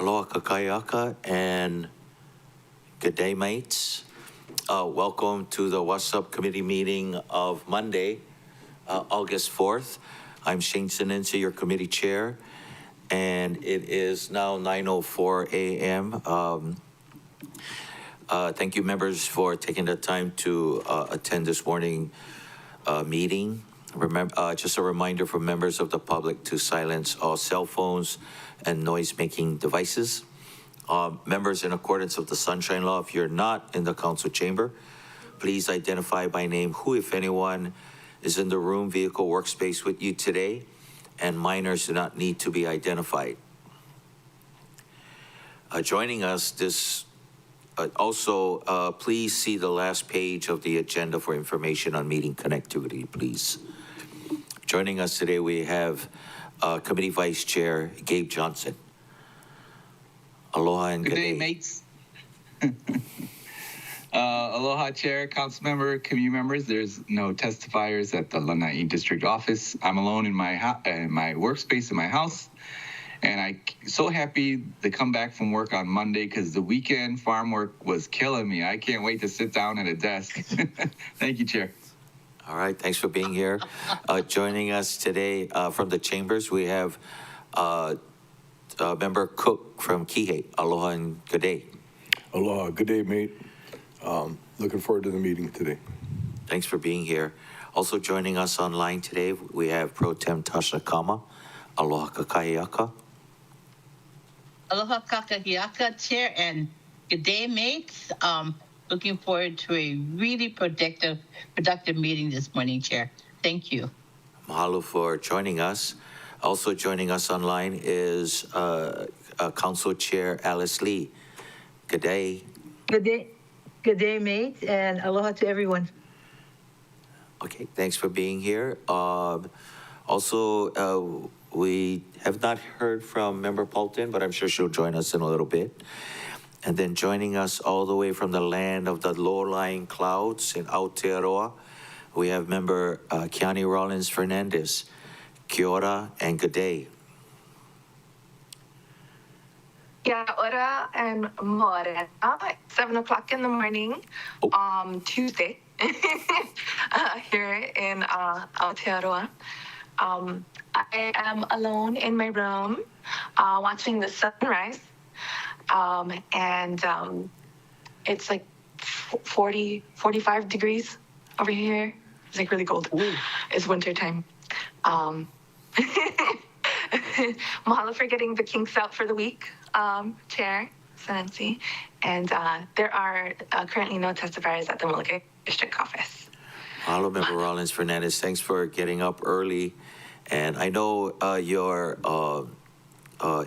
Aloha kakayaka and good day, mates. Welcome to the WASSP committee meeting of Monday, August 4th. I'm Shane Sinense, your committee chair, and it is now 9:04 a.m. Thank you, members, for taking the time to attend this morning meeting. Remember, just a reminder for members of the public to silence all cell phones and noise-making devices. Members, in accordance with the Sunshine Law, if you're not in the council chamber, please identify by name who, if anyone, is in the room, vehicle, workspace with you today, and minors do not need to be identified. Joining us this please see the last page of the agenda for information on meeting connectivity, please. Joining us today, we have Committee Vice Chair Gabe Johnson. Aloha and good day, mates. Aloha, Chair, Council Member, committee members. There's no testifiers at the Lanai District Office. I'm alone in my workspace in my house. And I'm so happy to come back from work on Monday because the weekend farm work was killing me. I can't wait to sit down at a desk. Thank you, Chair. All right, thanks for being here. Joining us today from the chambers, we have Member Cook from Kihei. Aloha and good day. Aloha, good day, mate. Looking forward to the meeting today. Thanks for being here. Also joining us online today, we have Pro Tem Tasha Kama. Aloha kakahiaka. Aloha kakahiaka, Chair, and good day, mates. Looking forward to a really productive meeting this morning, Chair. Thank you. Mahalo for joining us. Also joining us online is Council Chair Alice Lee. Good day. Good day. Good day, mate, and aloha to everyone. Okay, thanks for being here. We have not heard from Member Paulton, but I'm sure she'll join us in a little bit. And then joining us all the way from the land of the low-lying clouds in Aotearoa, we have Member Kiani Rollins Fernandez. Kia ora and good day. Kia ora and morena. 7 o'clock in the morning, Tuesday, here in Aotearoa. I am alone in my room watching the sunrise, and it's like 45 degrees over here. It's like really cold. Ooh. It's winter time. Mahalo for getting the kinks out for the week, Chair Senensi. And there are currently no testifiers at the Molokai District Office. Mahalo, Member Rollins Fernandez. Thanks for getting up early. And I know your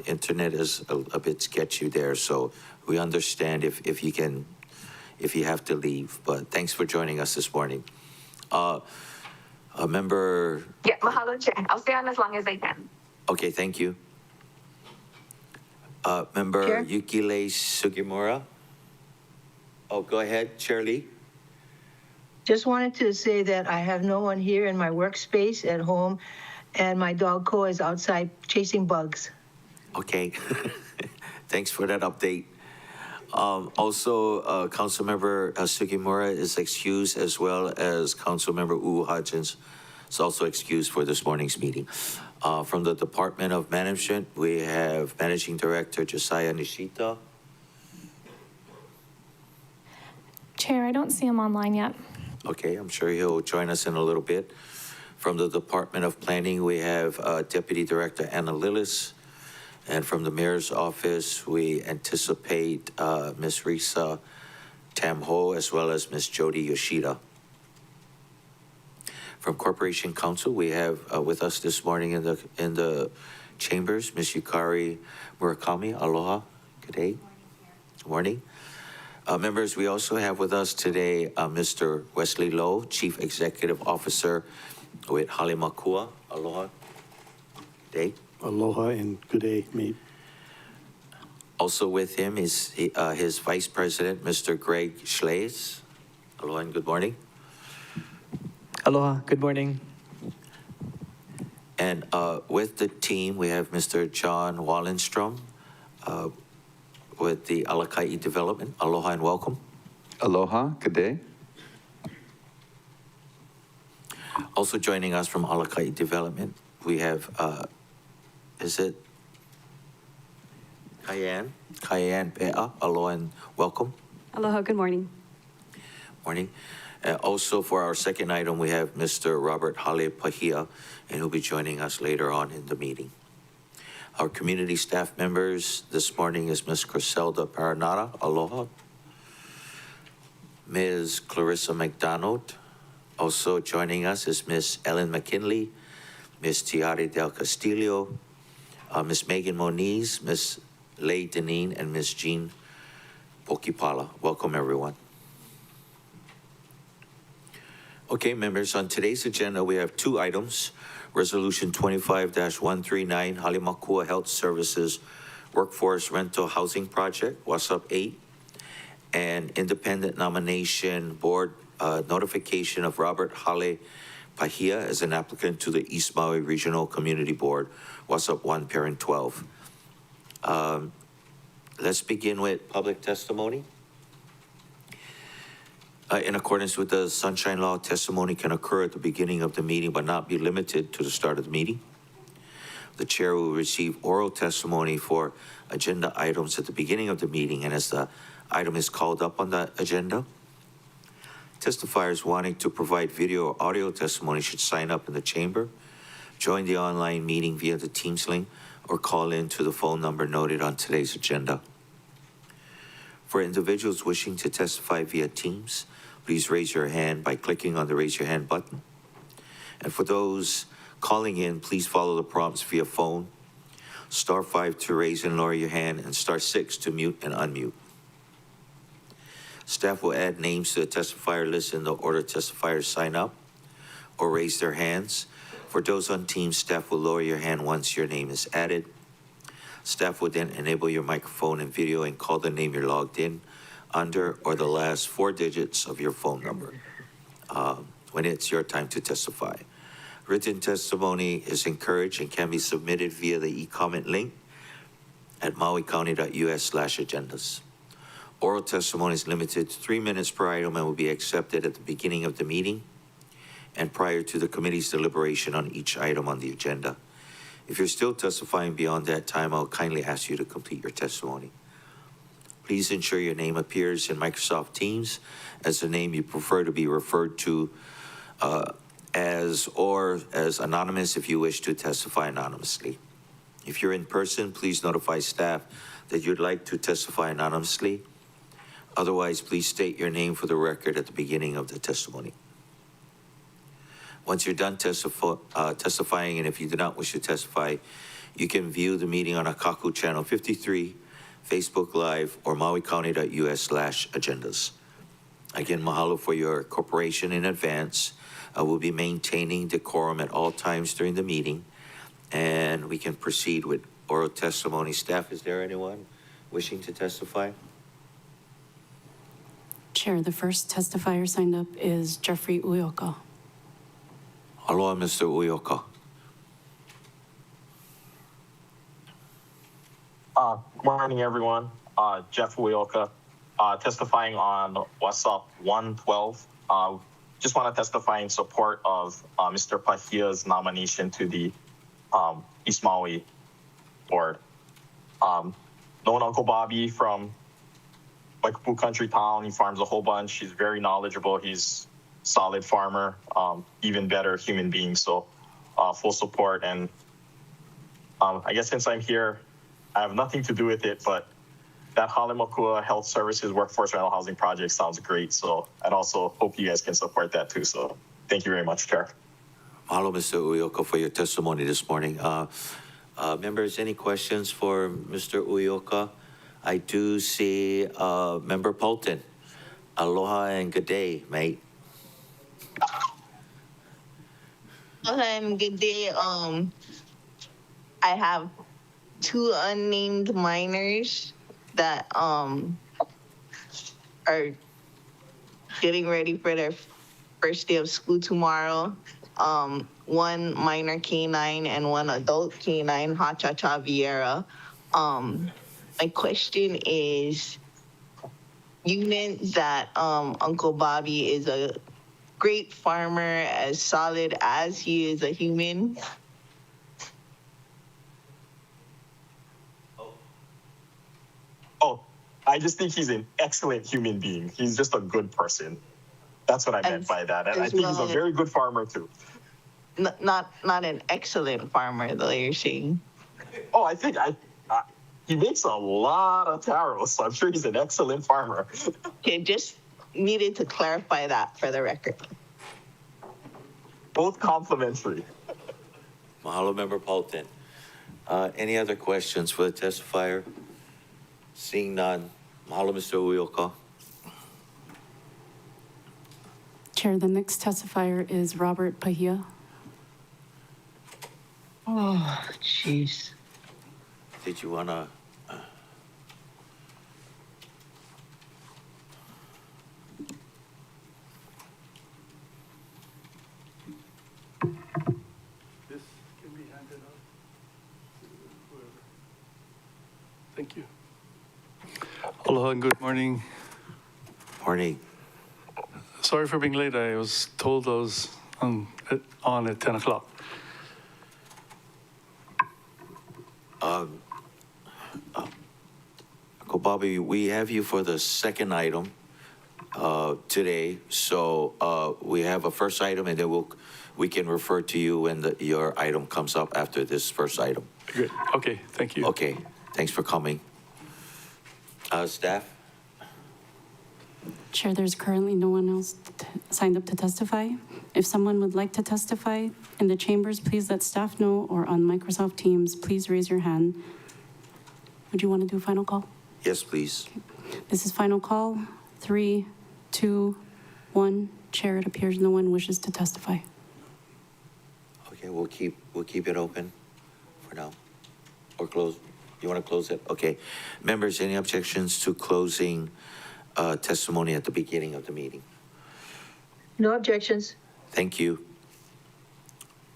internet is a bit sketchy there, so we understand if you have to leave. But thanks for joining us this morning. Member. Yeah, mahalo, Chair. I'll stay on as long as I can. Okay, thank you. Member Chair? Yukile Sugimura. Oh, go ahead, Chair Lee. Just wanted to say that I have no one here in my workspace at home, and my dog Ko is outside chasing bugs. Okay, thanks for that update. Also, Councilmember Sugimura is excused, as well as Councilmember Hodgins is also excused for this morning's meeting. From the Department of Management, we have Managing Director Josiah Nishita. Chair, I don't see him online yet. Okay, I'm sure he'll join us in a little bit. From the Department of Planning, we have Deputy Director Anna Lillis. And from the Mayor's Office, we anticipate Ms. Risa Tamho, as well as Ms. Jody Yoshida. From Corporation Counsel, we have with us this morning in the chambers, Ms. Yukari Murakami. Aloha. Good day. Good morning. Members, we also have with us today Mr. Wesley Lowe, Chief Executive Officer with Halemakua. Aloha. Good day. Aloha and good day, mate. Also with him is his Vice President, Mr. Greg Schleis. Aloha and good morning. Aloha, good morning. And with the team, we have Mr. John Wallenstrom, with the Alakai Development. Aloha and welcome. Aloha, good day. Also joining us from Alakai Development, we have, is it Cayenne? Cayenne Pea. Aloha and welcome. Aloha, good morning. Morning. Also for our second item, we have Mr. Robert Hale Pahia, and he'll be joining us later on in the meeting. Our community staff members this morning is Ms. Griselda Paranara. Aloha. Ms. Clarissa McDonald. Also joining us is Ms. Ellen McKinley, Ms. Tiare Del Castillo, Ms. Megan Moniz, Ms. Leigh Deneen, and Ms. Jean Pokipala. Welcome, everyone. Okay, members, on today's agenda, we have two items. Resolution 25-139, Halemakua Health Services Workforce Rental Housing Project, WASSP 8, and independent nomination board notification of Robert Hale Pahia as an applicant to the East Maui Regional Community Board, WASSP 1, Parent 12. Let's begin with public testimony. In accordance with the Sunshine Law, testimony can occur at the beginning of the meeting but not be limited to the start of the meeting. The chair will receive oral testimony for agenda items at the beginning of the meeting, and as the item is called up on the agenda, testifiers wanting to provide video or audio testimony should sign up in the chamber, join the online meeting via the Teams link, or call in to the phone number noted on today's agenda. For individuals wishing to testify via Teams, please raise your hand by clicking on the raise your hand button. And for those calling in, please follow the prompts via phone. *5 to raise and lower your hand, and *6 to mute and unmute. Staff will add names to the testifier list in the order testifiers sign up or raise their hands. For those on Teams, staff will lower your hand once your name is added. Staff will then enable your microphone and video and call the name you're logged in under or the last 4 digits of your phone number when it's your time to testify. Written testimony is encouraged and can be submitted via the e-comment link at mauicounty.us/agendas. Oral testimony is limited to 3 minutes per item and will be accepted at the beginning of the meeting and prior to the committee's deliberation on each item on the agenda. If you're still testifying beyond that time, I'll kindly ask you to complete your testimony. Please ensure your name appears in Microsoft Teams as the name you prefer to be referred to as anonymous if you wish to testify anonymously. If you're in person, please notify staff that you'd like to testify anonymously. Otherwise, please state your name for the record at the beginning of the testimony. Once you're done testifying, and if you do not wish to testify, you can view the meeting on Akaku Channel 53, Facebook Live, or mauicounty.us/agendas. Again, mahalo for your cooperation in advance. We'll be maintaining decorum at all times during the meeting, and we can proceed with oral testimony. Staff, is there anyone wishing to testify? Chair, the first testifier signed up is Jeffrey Uyoka. Aloha, Mr. Uyoka. Good morning, everyone. Jeff Uyoka, testifying on WASSP 112. Just want to testify in support of Mr. Pahia's nomination to the East Maui board. Known Uncle Bobby from Waikapu Country Town. He farms a whole bunch. He's very knowledgeable. He's solid farmer, even better human being. So full support. And I guess since I'm here, I have nothing to do with it, but that Halemakua Health Services Workforce Rental Housing Project sounds great. So I'd also hope you guys can support that too. So thank you very much, Chair. Mahalo, Mr. Uyoka, for your testimony this morning. Members, any questions for Mr. Uyoka? I do see Member Polton. Aloha and good day, mate. Aloha and good day. I have 2 unnamed minors that are getting ready for their first day of school tomorrow. 1 minor canine and 1 adult canine, Hachacha Vieira. My question is, you meant that Uncle Bobby is a great farmer, as solid as he is a human. Oh, I just think he's an excellent human being. He's just a good person. That's what I meant by that. And I think he's a very good farmer too. Not an excellent farmer, though, you're saying. Oh, I think he makes a lot of taro, so I'm sure he's an excellent farmer. Okay, just needed to clarify that for the record. Both complimentary. Mahalo, Member Paulton. Any other questions for the testifier? Seeing none. Mahalo, Mr. Uyoka. Chair, the next testifier is Robert Pahia. Oh, jeez. Did you want to? This can be handed out to whoever. Thank you. Aloha and good morning. Morning. Sorry for being late. I was told I was on at 10 o'clock. Uncle Bobby, we have you for the second item today. So we have a first item, and then we can refer to you when your item comes up after this first item. Good. Okay. Thank you. Okay. Thanks for coming. Staff? Chair, there's currently no one else signed up to testify. If someone would like to testify in the chambers, please let staff know, or on Microsoft Teams, please raise your hand. Would you want to do a final call? Yes, please. Okay. This is final call. 3, 2, 1. Chair, it appears no one wishes to testify. Okay, we'll keep it open for now. Or close. You want to close it? Okay. Members, any objections to closing testimony at the beginning of the meeting? No objections. Thank you.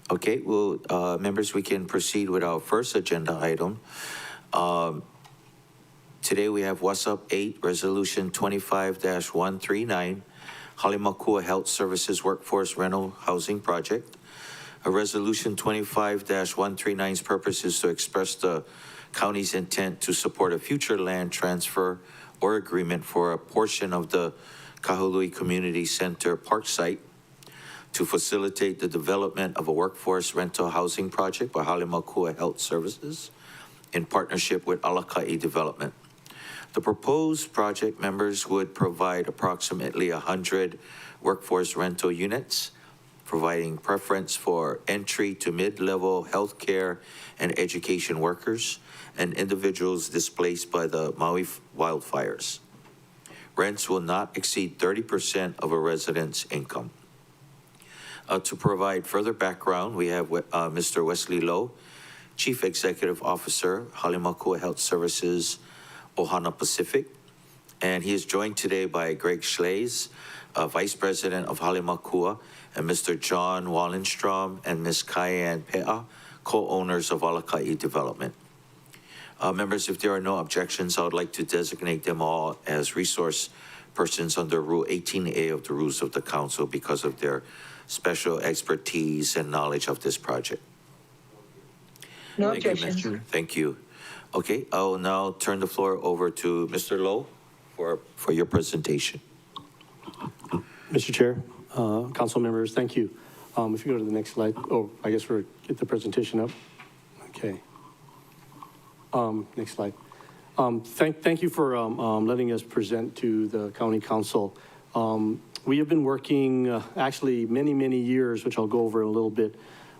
Okay, well, members, we can proceed with our first agenda item. Today we have WASSP 8, Resolution 25-139, Halemakua Health Services Workforce Rental Housing Project. A Resolution 25-139's purpose is to express the county's intent to support a future land transfer or agreement for a portion of the Kahului Community Center Park site to facilitate the development of a workforce rental housing project by Halemakua Health Services in partnership with Alakai Development. The proposed project members would provide approximately 100 workforce rental units, providing preference for entry to mid-level healthcare and education workers and individuals displaced by the Maui wildfires. Rents will not exceed 30% of a resident's income. To provide further background, we have Mr. Wesley Lowe, Chief Executive Officer, Halemakua Health Services, Ohana Pacific, and he is joined today by Greg Schleys, Vice President of Halemakua, and Mr. John Wallenstrom and Ms. Kyan Pe'a, co-owners of Alakai Development. Members, if there are no objections, I would like to designate them all as resource persons under Rule 18A of the Rules of the Council because of their special expertise and knowledge of this project. No Thank you, objections. Mr. Thank you. Okay, I will now turn the floor over to Mr. Lowe for your presentation. Mr. Chair, council members, thank you. If you go to the next slide. Oh, I guess we're get the presentation up. Okay. Next slide. Thank you for letting us present to the county council. We have been working actually many years, which I'll go over a little bit,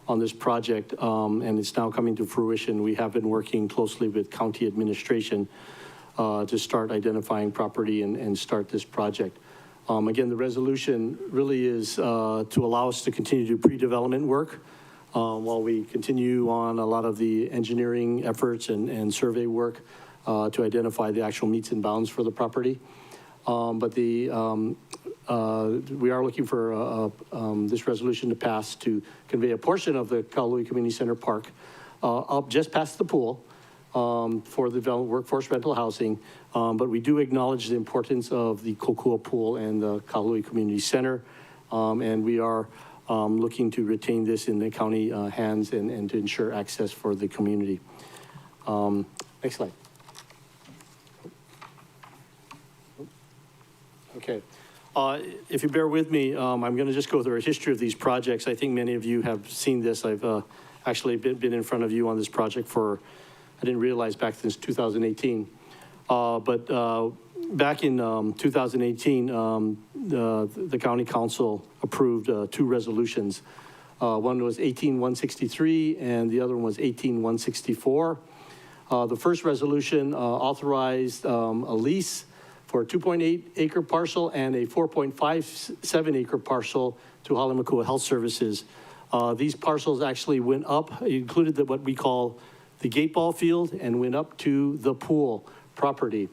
on this project, and it's now coming to fruition. We have been working closely with county administration to start identifying property and start this project. Again, the resolution really is to allow us to continue to do pre-development work while we continue on a lot of the engineering efforts and survey work to identify the actual meets and bounds for the property. But we are looking for this resolution to pass to convey a portion of the Kahului Community Center Park up just past the pool for the development workforce rental housing, but we do acknowledge the importance of the Kokua Pool and the Kahului Community Center, and we are looking to retain this in the county hands and to ensure access for the community. Next slide. Okay. If you bear with me, I'm going to just go through a history of these projects. I think many of you have seen this. I've actually been in front of you on this project for, I didn't realize back since 2018. But back in 2018, the county council approved two resolutions. One was 18163 and the other one was 18164. The first resolution authorized a lease for a 2.8 acre parcel and a 4.57 acre parcel to Halemakua Health Services. These parcels actually went up, included what we call the gate ball field, and went up to the pool property.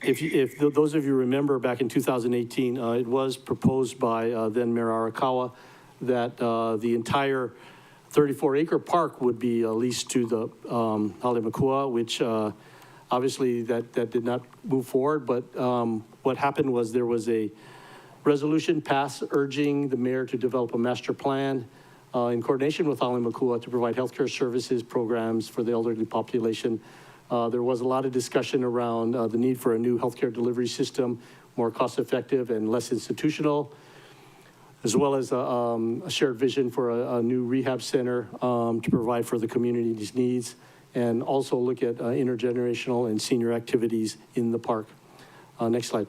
If those of you remember back in 2018, it was proposed by then Mayor Arakawa that the entire 34 acre park would be leased to the Halemakua, which obviously that did not move forward. But what happened was there was a resolution passed urging the mayor to develop a master plan in coordination with Halemakua to provide healthcare services programs for the elderly population. There was a lot of discussion around the need for a new healthcare delivery system, more cost effective and less institutional, as well as a shared vision for a new rehab center to provide for the community's needs, and also look at intergenerational and senior activities in the park. Next slide.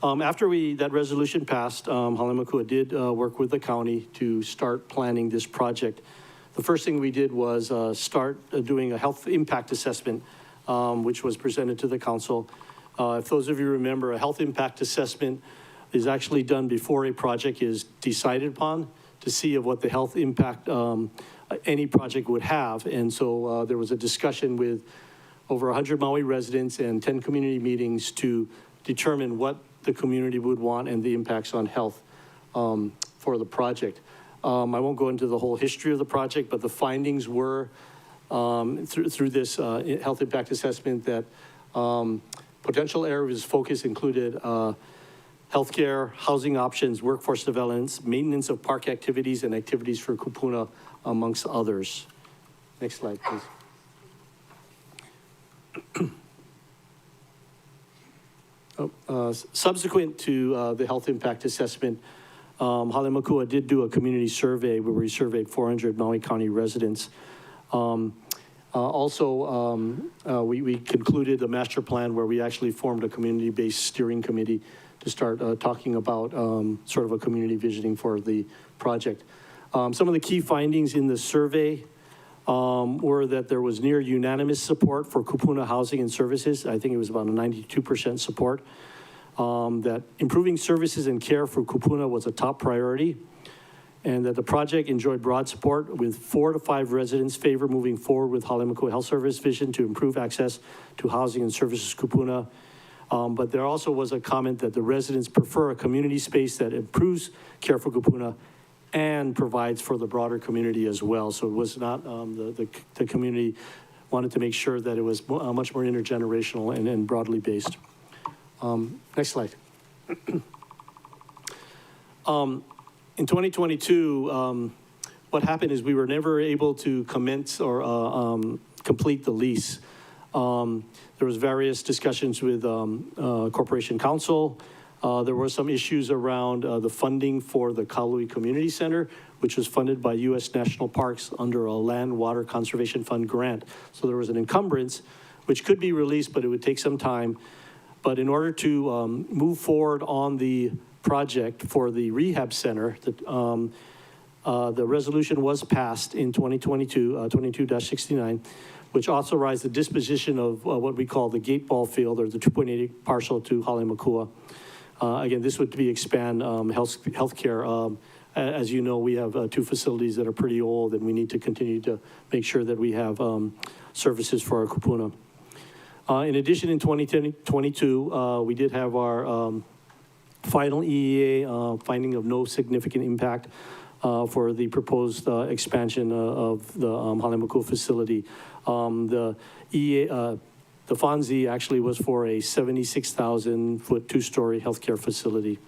After that resolution passed, Halemakua did work with the county to start planning this project. The first thing we did was start doing a health impact assessment, which was presented to the council. If those of you remember, a health impact assessment is actually done before a project is decided upon to see of what the health impact any project would have. And so there was a discussion with over 100 Maui residents and 10 community meetings to determine what the community would want and the impacts on health for the project. I won't go into the whole history of the project, but the findings were through this health impact assessment that potential areas of focus included healthcare, housing options, workforce development, maintenance of park activities, and activities for kupuna, amongst others. Next slide, please. Subsequent to the health impact assessment, Halemakua did do a community survey where we surveyed 400 Maui County residents. We concluded a master plan where we actually formed a community-based steering committee to start talking about sort of a community visioning for the project. Some of the key findings in the survey were that there was near unanimous support for kupuna housing and services. I think it was about a 92% support. That improving services and care for kupuna was a top priority, and that the project enjoyed broad support with 4 to 5 residents favor moving forward with Halemakua Health Service vision to improve access to housing and services kupuna. But there also was a comment that the residents prefer a community space that improves care for kupuna and provides for the broader community as well. So it was not, the community wanted to make sure that it was much more intergenerational and broadly based. Next slide. In 2022, what happened is we were never able to commence or complete the lease. There was various discussions with Corporation Council. There were some issues around the funding for the Kahului Community Center, which was funded by U.S. National Parks under a Land Water Conservation Fund grant. So there was an encumbrance, which could be released, but it would take some time. But in order to move forward on the project for the rehab center, the resolution was passed in 2022, 22-69, which authorized the disposition of what we call the gate ball field, or the 2.8 parcel to Halemakua. Again, this would be expand healthcare. As you know, we have 2 facilities that are pretty old, and we need to continue to make sure that we have services for our kupuna. In addition, in 2022, we did have our final EEA finding of no significant impact for the proposed expansion of the Halemakua facility. The FONSI actually was for a 76,000-foot, two-story healthcare facility.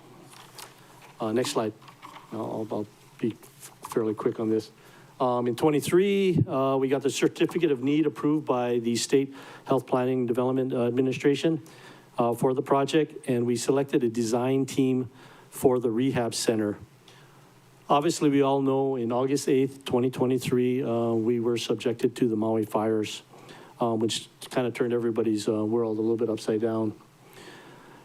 Next slide. I'll be fairly quick on this. In 23, we got the certificate of need approved by the State Health Planning Development Administration for the project, and we selected a design team for the rehab center. Obviously, we all know in August 8th, 2023, we were subjected to the Maui fires, which kind of turned everybody's world a little bit upside down.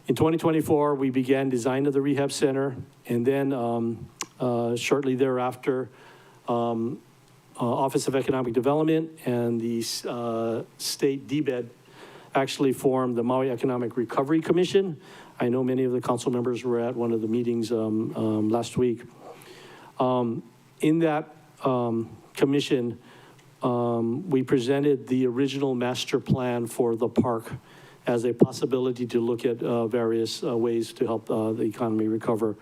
In 2024, we began design of the rehab center, and then shortly thereafter, Office of Economic Development and the state DBED actually formed the Maui Economic Recovery Commission. I know many of the council members were at one of the meetings last week. In that commission, we presented the original master plan for the park as a possibility to look at various ways to help the economy recover.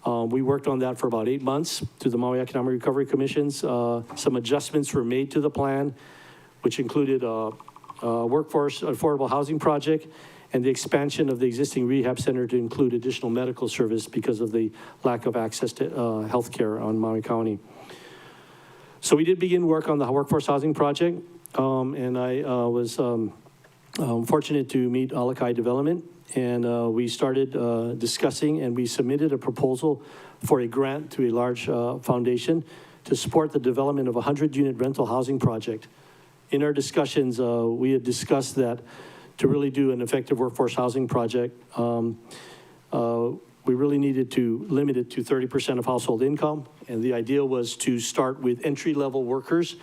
We worked on that for about 8 months through the Maui Economic Recovery Commissions. Some adjustments were made to the plan, which included a workforce affordable housing project and the expansion of the existing rehab center to include additional medical service because of the lack of access to health care on Maui County. So we did begin work on the workforce housing project, and I was fortunate to meet Alakai Development, and we started discussing, and we submitted a proposal for a grant to a large foundation to support the development of a 100-unit rental housing project. In our discussions, we had discussed that to really do an effective workforce housing project, we really needed to limit it to 30% of household income. And the idea was to start with entry-level workers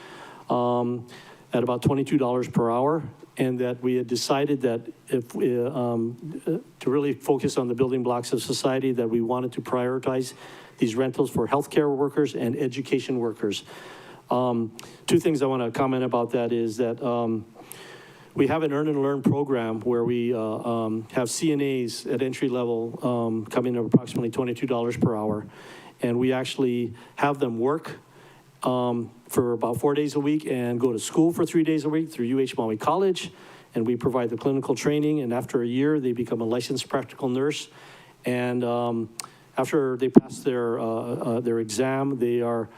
at about $22 per hour. And that we had decided that if to really focus on the building blocks of society, that we wanted to prioritize these rentals for healthcare workers and education workers. Two things I want to comment about that is that we have an earn and learn program where we have CNAs at entry level come in at approximately $22 per hour. And we actually have them work for about 4 days a week and go to school for 3 days a week through UH Maui College. And we provide the clinical training. And after a year, they become a licensed practical nurse. And after they pass their exam, they are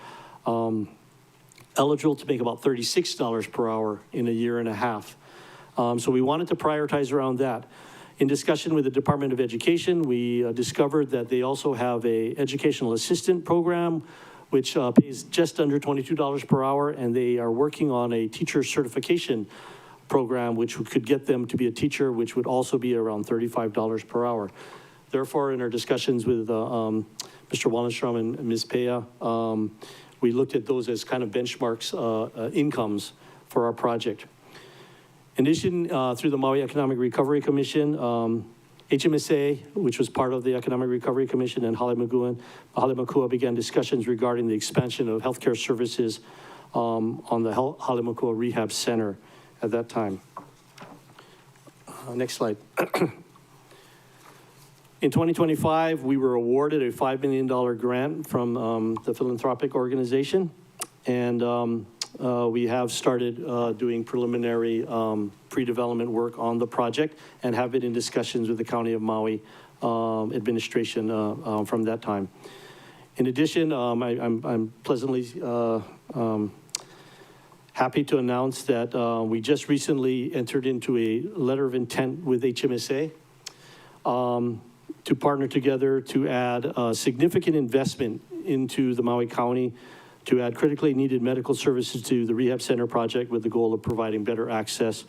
eligible to make about $36 per hour in a year and a half. So we wanted to prioritize around that. In discussion with the Department of Education, we discovered that they also have a educational assistant program, which pays just under $22 per hour, and they are working on a teacher certification program, which could get them to be a teacher, which would also be around $35 per hour. Therefore, in our discussions with Mr. Wallenstrom and Ms. Pea, we looked at those as kind of benchmarks, incomes for our project. In addition, through the Maui Economic Recovery Commission, HMSA, which was part of the Economic Recovery Commission, and Halemakua began discussions regarding the expansion of healthcare services on the Halemakua Rehab Center at that time. Next slide. In 2025, we were awarded a $5 million grant from the philanthropic organization, and we have started doing preliminary pre-development work on the project and have been in discussions with the County of Maui administration from that time. In addition, I'm pleasantly happy to announce that we just recently entered into a letter of intent with HMSA to partner together to add significant investment into the Maui County to add critically needed medical services to the rehab center project with the goal of providing better access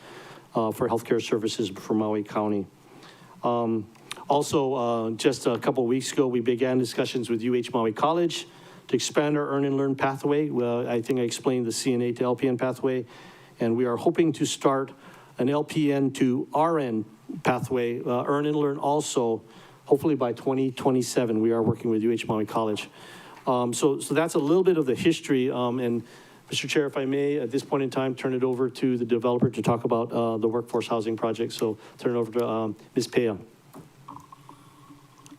for healthcare services for Maui County. Also, just a couple weeks ago, we began discussions with UH Maui College to expand our earn and learn pathway. Well, I think I explained the CNA to LPN pathway, and we are hoping to start an LPN to RN pathway, earn and learn also, hopefully by 2027. We are working with UH Maui College. So that's a little bit of the history. And Mr. Chair, if I may, at this point in time, turn it over to the developer to talk about the workforce housing project. So turn it over to Ms. Pea.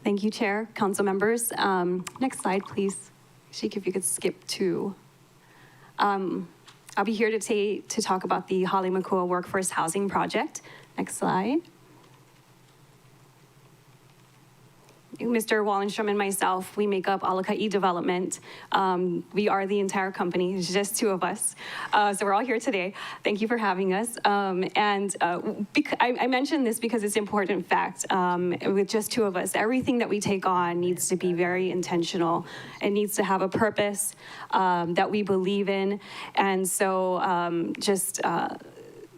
Thank you, Chair, council members. Next slide, please. Sheik, if you could skip 2. I'll be here to talk about the Halemakua Workforce Housing Project. Next slide. Mr. Wallenstrom and myself, we make up Alaka'i Development. We are the entire company. It's just 2 of us. So we're all here today. Thank you for having us. I mention this because it's an important fact. With just 2 of us, everything that we take on needs to be very intentional. It needs to have a purpose that we believe in. And so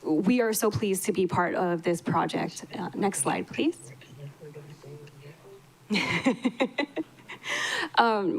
we are so pleased to be part of this project. Next slide, please.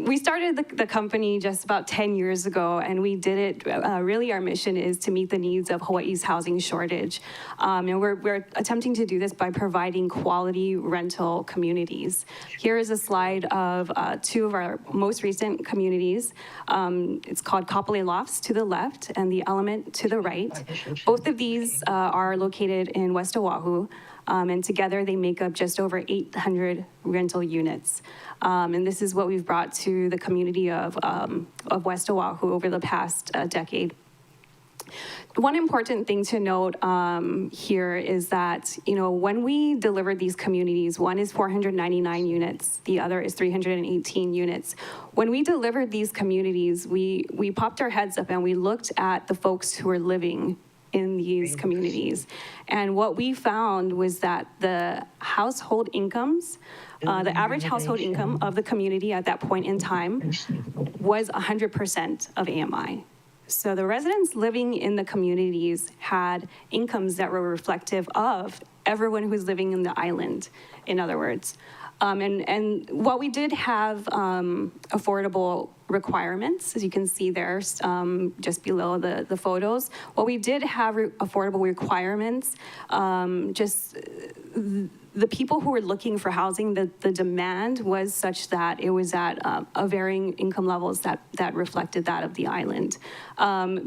We started the company just about 10 years ago, and we did it, really our mission is to meet the needs of Hawaii's housing shortage. And we're attempting to do this by providing quality rental communities. Here is a slide of 2 of our most recent communities. It's called Kapolei Lofts to the left and the Element to the right. Both of these are located in West Oahu. And together they make up just over 800 rental units. And this is what we've brought to the community of West Oahu over the past decade. One important thing to note here is that, when we delivered these communities, one is 499 units, the other is 318 units. When we delivered these communities, we popped our heads up and we looked at the folks who are living in these communities. And what we found was that the household incomes, the average household income of the community at that point in time was 100% of AMI. So the residents living in the communities had incomes that were reflective of everyone who's living in the island, in other words. And while we did have affordable requirements, as you can see there, just below the photos, while we did have affordable requirements, the people who were looking for housing, the demand was such that it was at a varying income levels that reflected that of the island.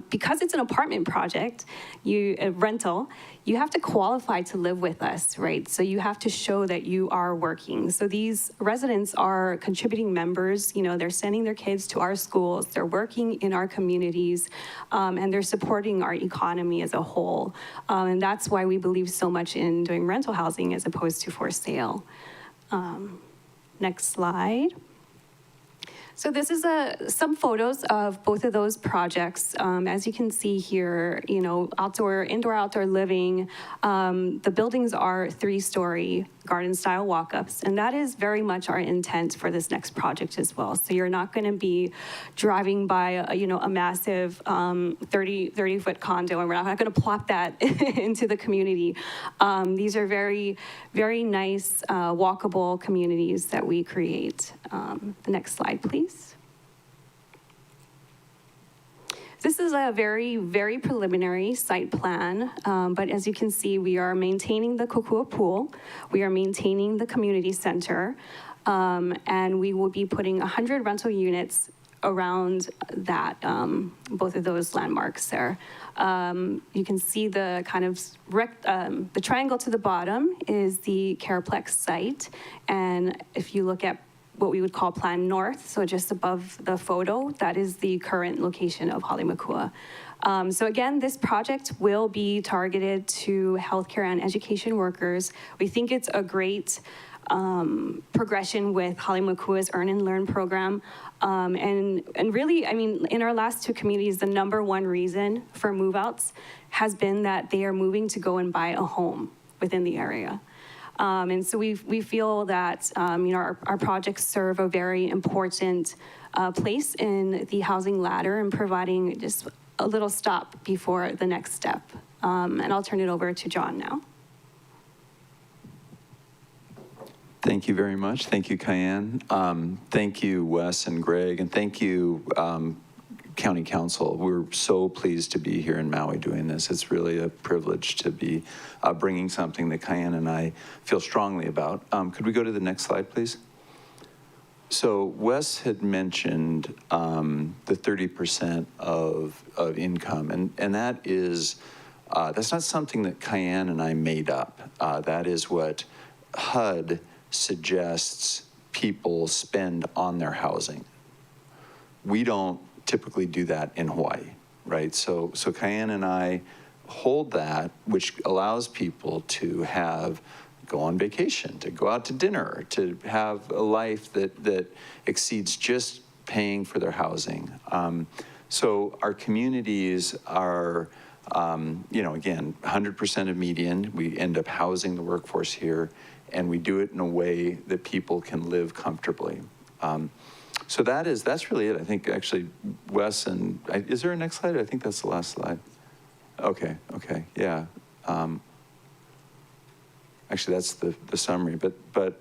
Because it's an apartment project, a rental, you have to qualify to live with us, right? So you have to show that you are working. So these residents are contributing members, they're sending their kids to our schools, they're working in our communities, and they're supporting our economy as a whole. And that's why we believe so much in doing rental housing as opposed to for sale. Next slide. So this is some photos of both of those projects. As you can see here, indoor, outdoor living. The buildings are 3-story garden-style walk-ups, and that is very much our intent for this next project as well. So you're not going to be driving by, a massive 30-foot condo, and we're not going to plop that into the community. These are very, very nice walkable communities that we create. The next slide, please. This is a very, very preliminary site plan, but as you can see, we are maintaining the Kokua pool, we are maintaining the community center, and we will be putting 100 rental units around that, both of those landmarks there. You can see the kind of the triangle to the bottom is the Careplex site, and if you look at what we would call Plan North, so just above the photo, that is the current location of Halemakua. So again, this project will be targeted to healthcare and education workers. We think it's a great progression with Halemakua's Earn and Learn program. And really, in our last 2 communities, the #1 reason for move-outs has been that they are moving to go and buy a home within the area. And so we feel that our projects serve a very important place in the housing ladder and providing just a little stop before the next step. And I'll turn it over to John now. Thank you very much. Thank you, Cayenne. Thank you, Wes and Greg, and thank you, County Council. We're so pleased to be here in Maui doing this. It's really a privilege to be bringing something that Cayenne and I feel strongly about. Could we go to the next slide, please? So Wes had mentioned the 30% of income, and that is, that's not something that Cayenne and I made up. That is what HUD suggests people spend on their housing. we don't typically do that in Hawaii, right? So Cayenne and I hold that, which allows people to go on vacation, to go out to dinner, to have a life that exceeds just paying for their housing. So our communities are, again, 100% of median. We end up housing the workforce here, and we do it in a way that people can live comfortably. So that's really it. I think actually, Wes, is there a next slide? I think that's the last slide. Okay, yeah. Actually, that's the summary. But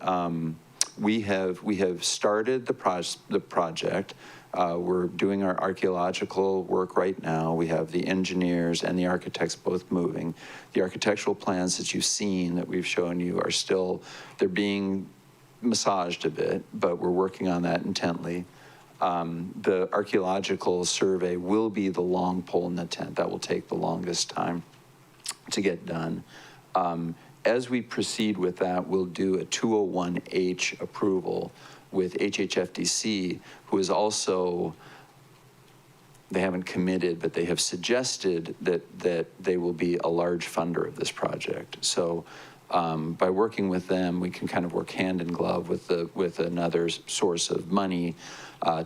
we have started the project. We're doing our archaeological work right now. We have the engineers and the architects both moving. The architectural plans that you've seen, that we've shown you, are still, they're being massaged a bit, but we're working on that intently. The archaeological survey will be the long pole in the tent. That will take the longest time to get done. As we proceed with that, we'll do a 201H approval with HHFDC, who is also, they haven't committed, but they have suggested that they will be a large funder of this project. So by working with them, we can kind of work hand in glove with another source of money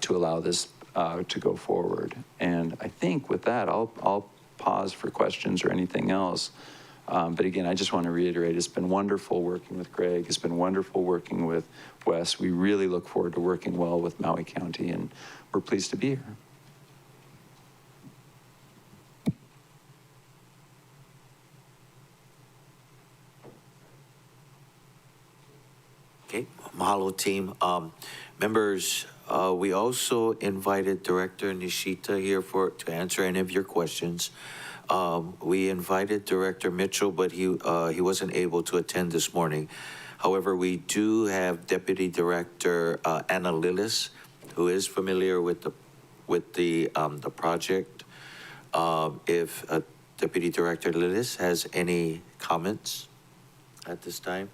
to allow this to go forward. And I think with that, I'll pause for questions or anything else. But again, I just want to reiterate, it's been wonderful working with Greg. It's been wonderful working with Wes. We really look forward to working well with Maui County, and we're pleased to be here. Okay, mahalo team. Members, we also invited Director Nishita here to answer any of your questions. We invited Director Mitchell, but he wasn't able to attend this morning. However, we do have Deputy Director Anna Lillis, who is familiar with the project. If Deputy Director Lillis has any comments at this time.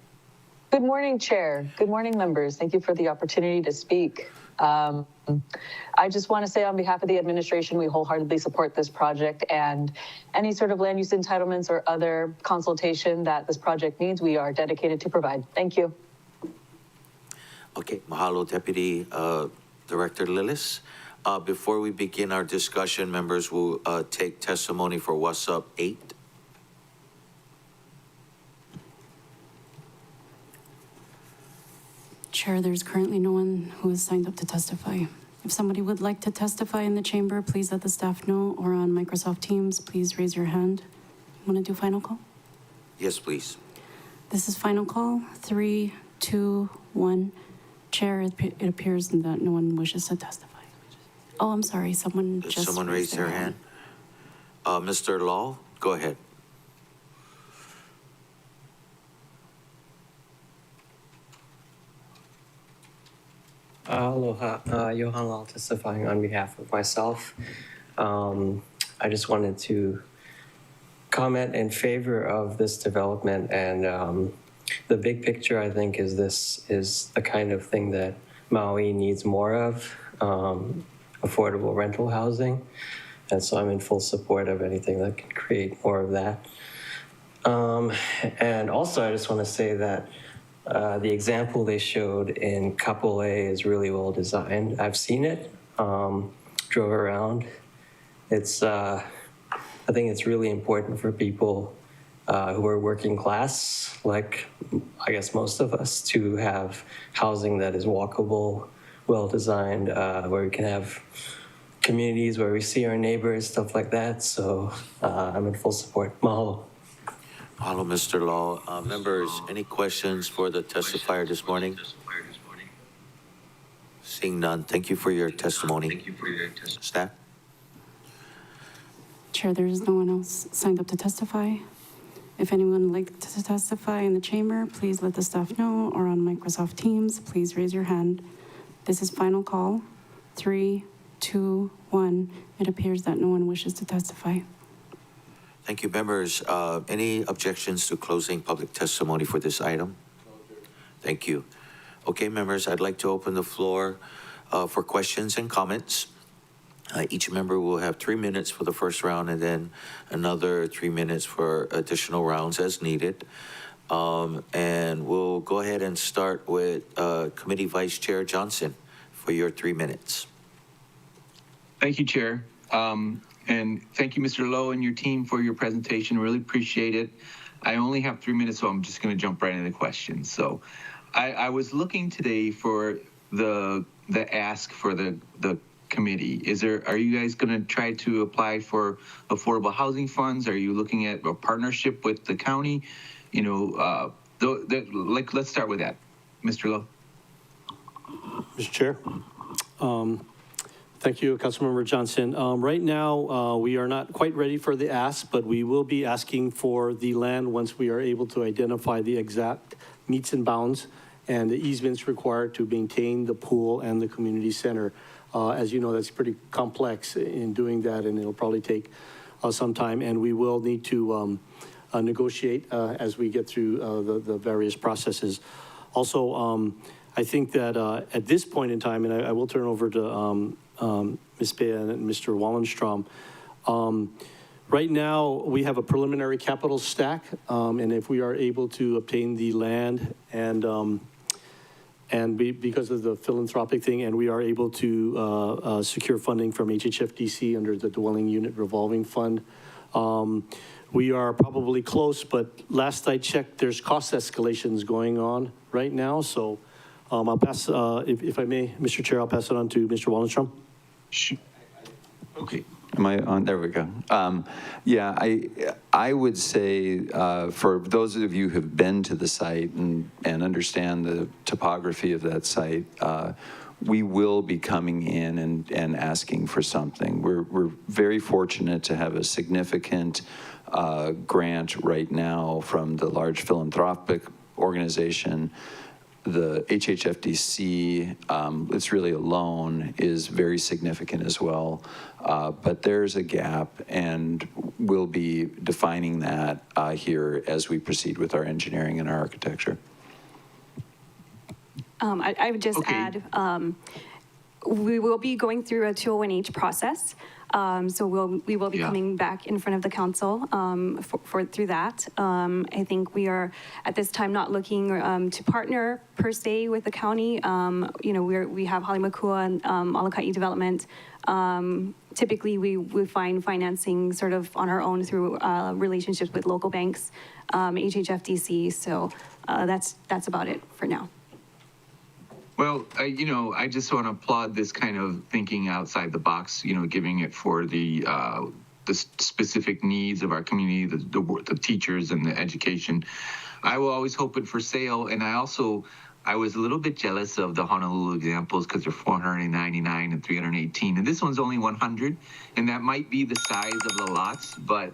Good morning, Chair. Good morning, members. Thank you for the opportunity to speak. I just want to say on behalf of the administration, we wholeheartedly support this project, and any sort of land use entitlements or other consultation that this project needs, we are dedicated to provide. Thank you. Okay, mahalo, Deputy Director Lillis. Before we begin our discussion, members will take testimony for WASSP 8. Chair, there's currently no one who has signed up to testify. If somebody would like to testify in the chamber, please let the staff know, or on Microsoft Teams, please raise your hand. Want to do final call? Yes, please. This is final call, 3, 2, 1. Chair, it appears that no one wishes to testify. Oh, I'm sorry, someone raised their hand. Mr. Law, go ahead. Aloha, Johan Law testifying on behalf of myself. I just wanted to comment in favor of this development, and the big picture, I think, is this is the kind of thing that Maui needs more of, affordable rental housing. And so I'm in full support of anything that can create more of that. And also, I just want to say that the example they showed in Couple A is really well designed. I've seen it, drove around. It's, I think it's really important for people who are working class, like I guess most of us, to have housing that is walkable, well designed, where we can have communities where we see our neighbors, stuff like that. So I'm in full support. Mahalo. Hello, Mr. Law. Members, any questions for the testifier this morning? Seeing none, thank you for your testimony. Staff? Chair, there is no one else signed up to testify. If anyone would like to testify in the chamber, please let the staff know, or on Microsoft Teams, please raise your hand. This is final call, 3, 2, 1. It appears that no one wishes to testify. Thank you, members. Any objections to closing public testimony for this item? Thank you. Okay, members, I'd like to open the floor for questions and comments. Each member will have 3 minutes for the first round and then another 3 minutes for additional rounds as needed. And we'll go ahead and start with Committee Vice Chair Johnson for your 3 minutes. Thank you, Chair. And thank you, Mr. Lowe and your team for your presentation. Really appreciate it. I only have 3 minutes, so I'm just going to jump right into questions. So I was looking today for the ask for the committee. Are you guys going to try to apply for affordable housing funds? Are you looking at a partnership with the county? You know, let's start with that. Mr. Lowe. Mr. Chair. Thank you, Councilmember Johnson. Right now, we are not quite ready for the ask, but we will be asking for the land once we are able to identify the exact meets and bounds and the easements required to maintain the pool and the community center. As you know, that's pretty complex in doing that, and it'll probably take some time, and we will need to negotiate as we get through the various processes. Also, I think that at this point in time, and I will turn over to Ms. Bea and Mr. Wallenstrom. Right now, we have a preliminary capital stack, and if we are able to obtain the land and because of the philanthropic thing, and we are able to secure funding from HHFDC under the Dwelling Unit Revolving Fund, we are probably close, but last I checked, there's cost escalations going on right now, so I'll pass, if I may, Mr. Chair, I'll pass it on to Mr. Wallenstrom. Okay. Am I on? There we go. Yeah, I would say for those of you who have been to the site and understand the topography of that site, we will be coming in and asking for something. We're very fortunate to have a significant grant right now from the large philanthropic organization. The HHFDC, it's really a loan, is very significant as well. But there's a gap, and we'll be defining that here as we proceed with our engineering and our architecture. I would just add, we will be going through a 201H process. So we will be coming back in front of the council through that. I think we are at this time not looking to partner per se with the county. You know, we have Halemakua and Alakai development. Typically, we find financing sort of on our own through relationships with local banks, HHFDC. So that's about it for now. Well, I just want to applaud this kind of thinking outside the box, giving it for the specific needs of our community, the teachers and the education. I will always hope it for sale. And I was a little bit jealous of the Honolulu examples because they're 499 and 318. And this one's only 100. And that might be the size of the lots, but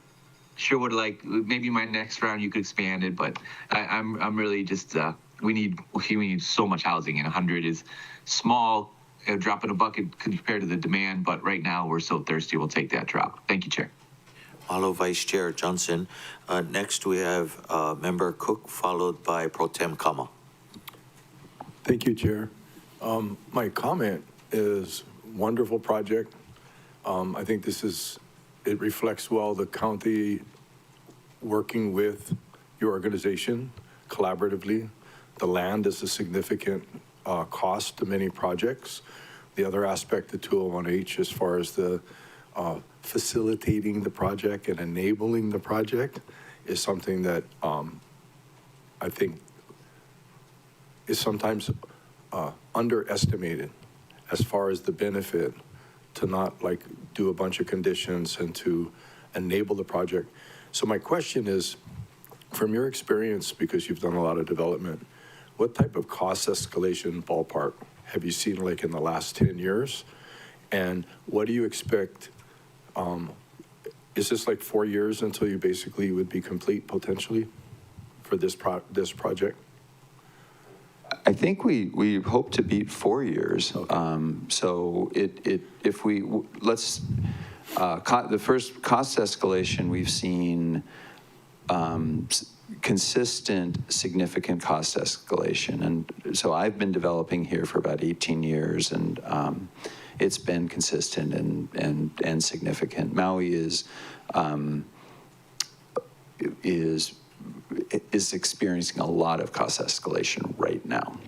sure would maybe my next round you could expand it. But I'm really just... We need so much housing, and 100 is small, a drop in a bucket compared to the demand, but right now we're so thirsty, we'll take that drop. Thank you, Chair. Mahalo, Vice Chair Johnson. Next, we have Member Cook, followed by Pro Tem Kama. Thank you, Chair. My comment is wonderful project. I think it reflects well the county working with your organization collaboratively. The land is a significant cost to many projects. The other aspect of 201H, as far as the facilitating the project and enabling the project, is something that I think is sometimes underestimated as far as the benefit to not do a bunch of conditions and to enable the project. So my question is, from your experience, because you've done a lot of development, what type of cost escalation ballpark have you seen in the last 10 years? And what do you expect? Is this 4 years until you basically would be complete potentially for this project? I think we hope to beat 4 years. Okay. So if we let's the first cost escalation we've seen. Consistent, significant cost escalation. And so I've been developing here for about 18 years. And it's been consistent and significant. Maui is experiencing a lot of cost escalation right now.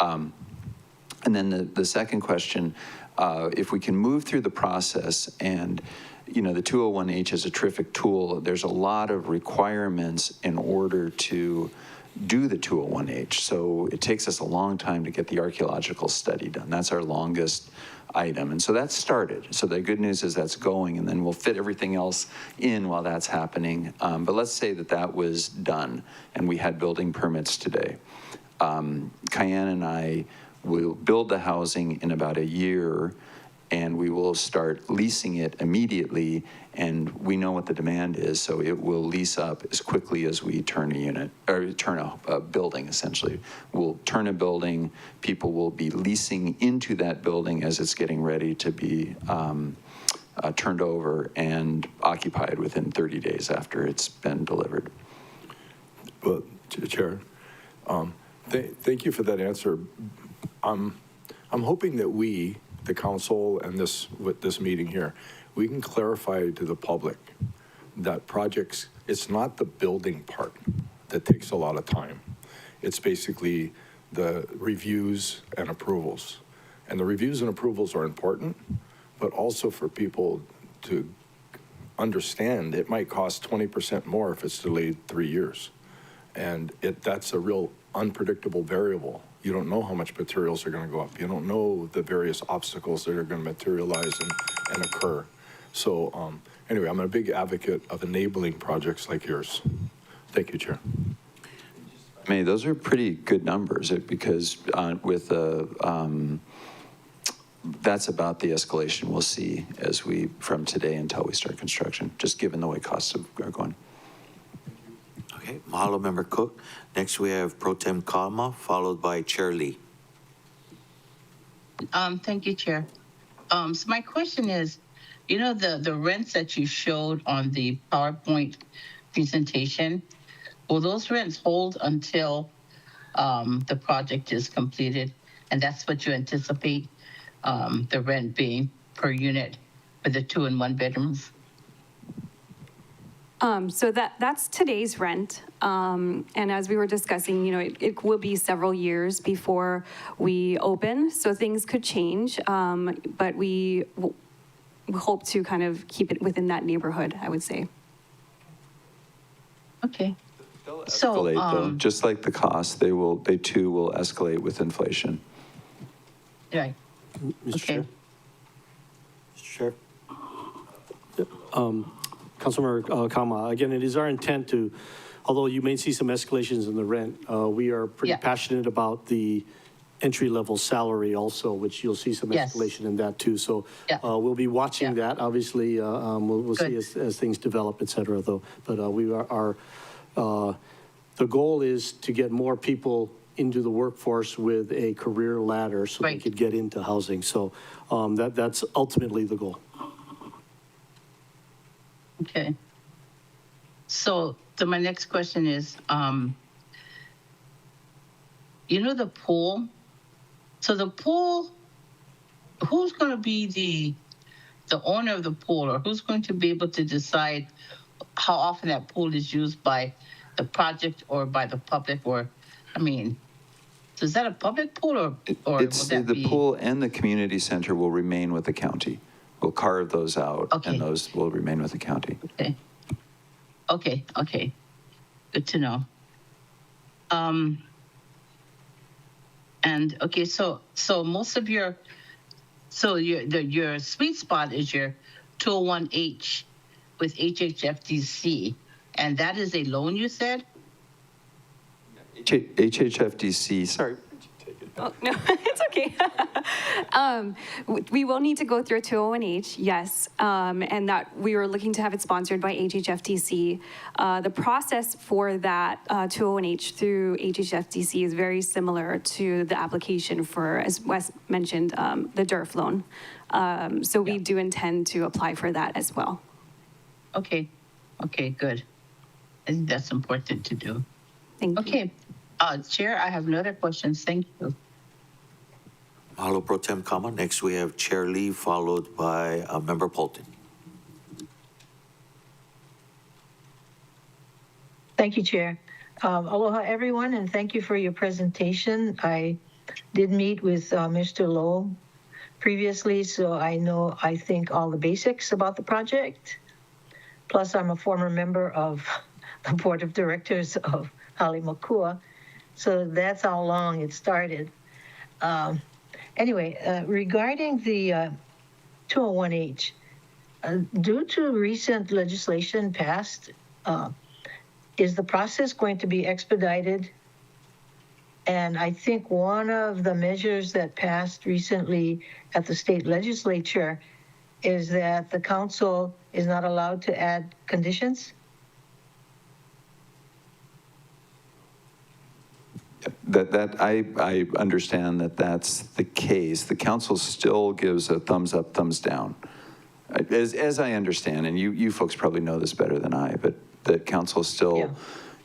And then the second question, if we can move through the process, and the 201H is a terrific tool. There's a lot of requirements in order to do the 201H. So it takes us a long time to get the archaeological study done. That's our longest item. And so that's started. So the good news is that's going, and then we'll fit everything else in while that's happening. But let's say that was done and we had building permits today. Cayenne and I will build the housing in about a year, and we will start leasing it immediately, and we know what the demand is, so it will lease up as quickly as we turn a unit, or turn a building, essentially. We'll turn a building, people will be leasing into that building as it's getting ready to be turned over and occupied within 30 days after it's been delivered. Well, Chair, thank you for that answer. I'm hoping that we, the council, and with this meeting here, we can clarify to the public that projects, it's not the building part that takes a lot of time. It's basically the reviews and approvals. And the reviews and approvals are important, but also for people to understand it might cost 20% more if it's delayed 3 years. And that's a real unpredictable variable. You don't know how much materials are going to go up. You don't know the various obstacles that are going to materialize and occur. So anyway, I'm a big advocate of enabling projects like yours. Thank you, Chair. May, those are pretty good numbers because that's about the escalation we'll see from today until we start construction, just given the way costs are going. Okay, mahalo, Member Cook. Next, we have Pro Tem Kalma, followed by Chair Lee. Thank you, Chair. So my question is, the rents that you showed on the PowerPoint presentation, will those rents hold until the project is completed? And that's what you anticipate the rent being per unit for the 2 and 1 bedrooms? So that's today's rent. And as we were discussing, it will be several years before we open, so things could change. But we hope to kind of keep it within that neighborhood, I would say. Okay. They'll escalate, though, just like the cost, they too will escalate with inflation. Right. Mr. Okay. Chair. Councilmember Kama, again, it is our intent to, although you may see some escalations in the rent, we are pretty passionate about the entry-level salary also, which you'll see some escalation in that too. So we'll be watching that. Obviously, we'll see as things develop, et cetera, though. But the goal is to get more people into the workforce with a career ladder so they could get into housing. So that's ultimately the goal. Okay. So my next question is, the pool. So the pool, who's going to be the owner of the pool, or who's going to be able to decide how often that pool is used by the project or by the public? Or, so is that a public pool or It's the pool and the community center will remain with the county. We'll carve those out, and those will remain with the county. Okay. Good to know. And okay, so most of your sweet spot is your 201H with HHFDC, and that is a loan, you said? HHFDC, sorry. Oh, no, it's okay. We will need to go through a 201H, yes, and that we were looking to have it sponsored by HHFDC. The process for that 201H through HHFDC is very similar to the application for, as Wes mentioned, the DERF loan. So we do intend to apply for that as well. Okay, good. I think that's important to do. Thank you. Okay, Chair, I have no other questions. Thank you. Mahalo Pro Tem Kama. Next, we have Chair Lee, followed by Member Polton. Thank you, Chair. Aloha, everyone, and thank you for your presentation. I did meet with Mr. Lowe previously, so I think all the basics about the project. Plus, I'm a former member of the Board of Directors of Halimakua, so that's how long it started. Anyway, regarding the 201H, due to recent legislation passed, is the process going to be expedited? And I think one of the measures that passed recently at the state legislature is that the council is not allowed to add conditions? I understand that that's the case. The council still gives a thumbs up, thumbs down. As I understand, and you folks probably know this better than I, but the council still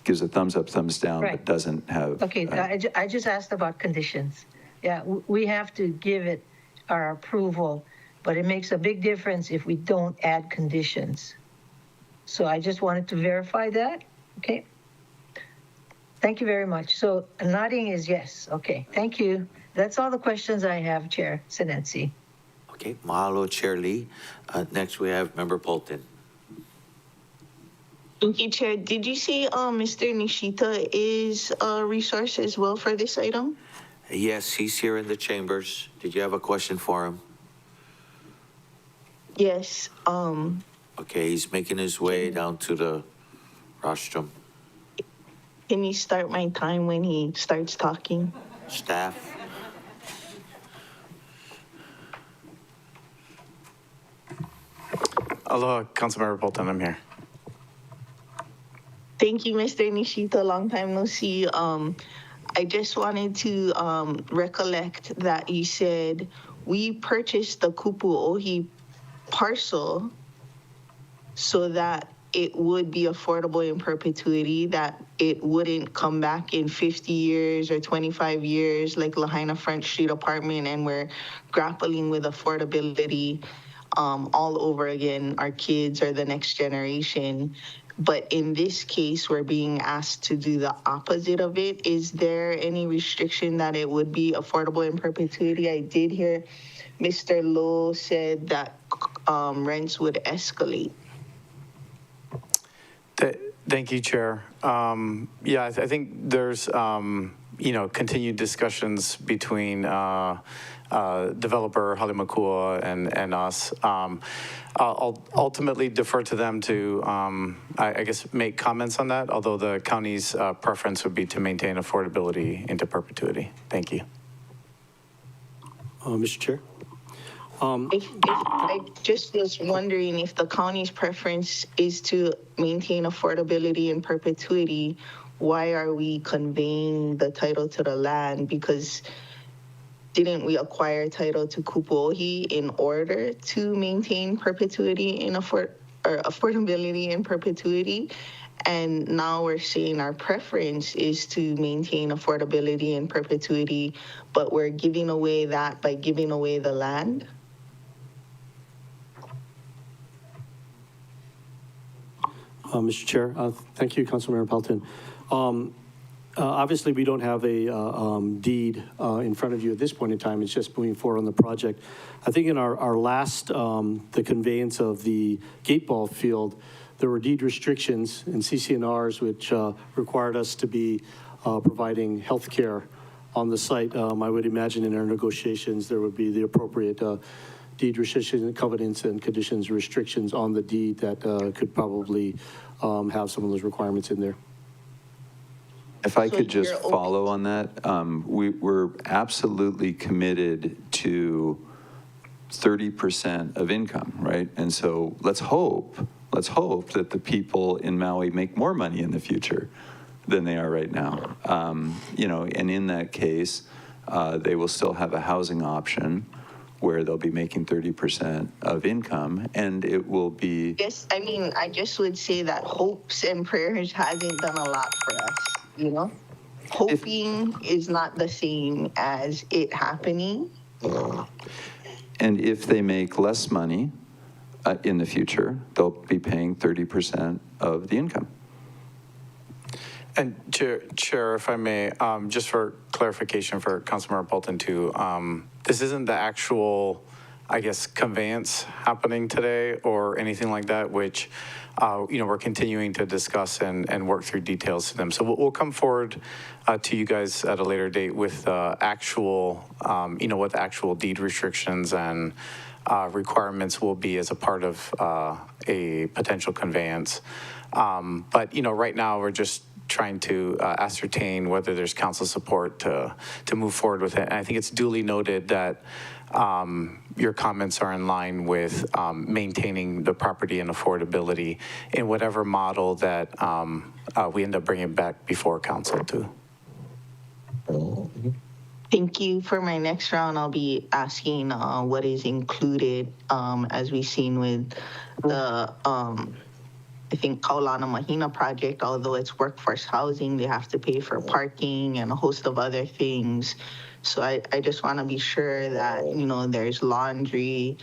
gives a thumbs up, thumbs down, but doesn't have. Okay, I just asked about conditions. Yeah, we have to give it our approval, but it makes a big difference if we don't add conditions. So I just wanted to verify that. Okay. Thank you very much. So nodding is yes. Okay, thank you. That's all the questions I have, Chair Sinensi. Okay, mahalo, Chair Lee. Next, we have Member Polton. Thank you, Chair. Did you say Mr. Nishita is a resource as well for this item? Yes, he's here in the chambers. Did you have a question for him? Yes. Okay, he's making his way down to the rostrum. Can you start my time when he starts talking? Staff. Aloha, Councilmember Bolton, I'm here. Thank you, Mr. Nishita. Long time no see. I just wanted to recollect that you said we purchased the Kupu'ohi parcel so that it would be affordable in perpetuity, that it wouldn't come back in 50 years or 25 years like Lahaina Front Street apartment, and we're grappling with affordability all over again, our kids or the next generation. But in this case, we're being asked to do the opposite of it. Is there any restriction that it would be affordable in perpetuity? I did hear Mr. Lowe said that rents would escalate. Thank you, Chair. Yeah, I think there's, continued discussions between developer Halimakua and us. I'll ultimately defer to them to, I guess, make comments on that, although the county's preference would be to maintain affordability into perpetuity. Thank you. Mr. Chair? I just was wondering if the county's preference is to maintain affordability in perpetuity, why are we conveying the title to the land? Because didn't we acquire title to Kupu'ohi in order to maintain perpetuity in affordability in perpetuity? And now we're saying our preference is to maintain affordability in perpetuity, but we're giving away that by giving away the land? Mr. Chair, thank you, Councilmember Pelton. Obviously, we don't have a deed in front of you at this point in time. It's just moving forward on the project. I think in our last, the conveyance of the gate ball field, there were deed restrictions and CCNRs which required us to be providing health care on the site. I would imagine in our negotiations, there would be the appropriate deed restrictions, covenants, and conditions restrictions on the deed that could probably have some of those requirements in there. If I could just follow on that, we're absolutely committed to 30% of income, right? And so let's hope that the people in Maui make more money in the future than they are right now. And in that case, they will still have a housing option where they'll be making 30% of income, and it will be... Yes, I mean, I just would say that hopes and prayers hasn't done a lot for us, Hoping is not the same as it happening. And if they make less money in the future, they'll be paying 30% of the income. And Chair, if I may, just for clarification for Councilmember Bolton too, this isn't the actual, I guess, conveyance happening today or anything like that, which, we're continuing to discuss and work through details to them. So we'll come forward to you guys at a later date with actual, what the actual deed restrictions and requirements will be as a part of a potential conveyance. But, right now we're just trying to ascertain whether there's council support to move forward with it. And I think it's duly noted that your comments are in line with maintaining the property and affordability in whatever model that we end up bringing back before council too. Thank you. For my next round, I'll be asking what is included, as we've seen with the I think Kaulana Mahina project, although it's workforce housing, they have to pay for parking and a host of other things. So I just want to be sure that, there's laundry,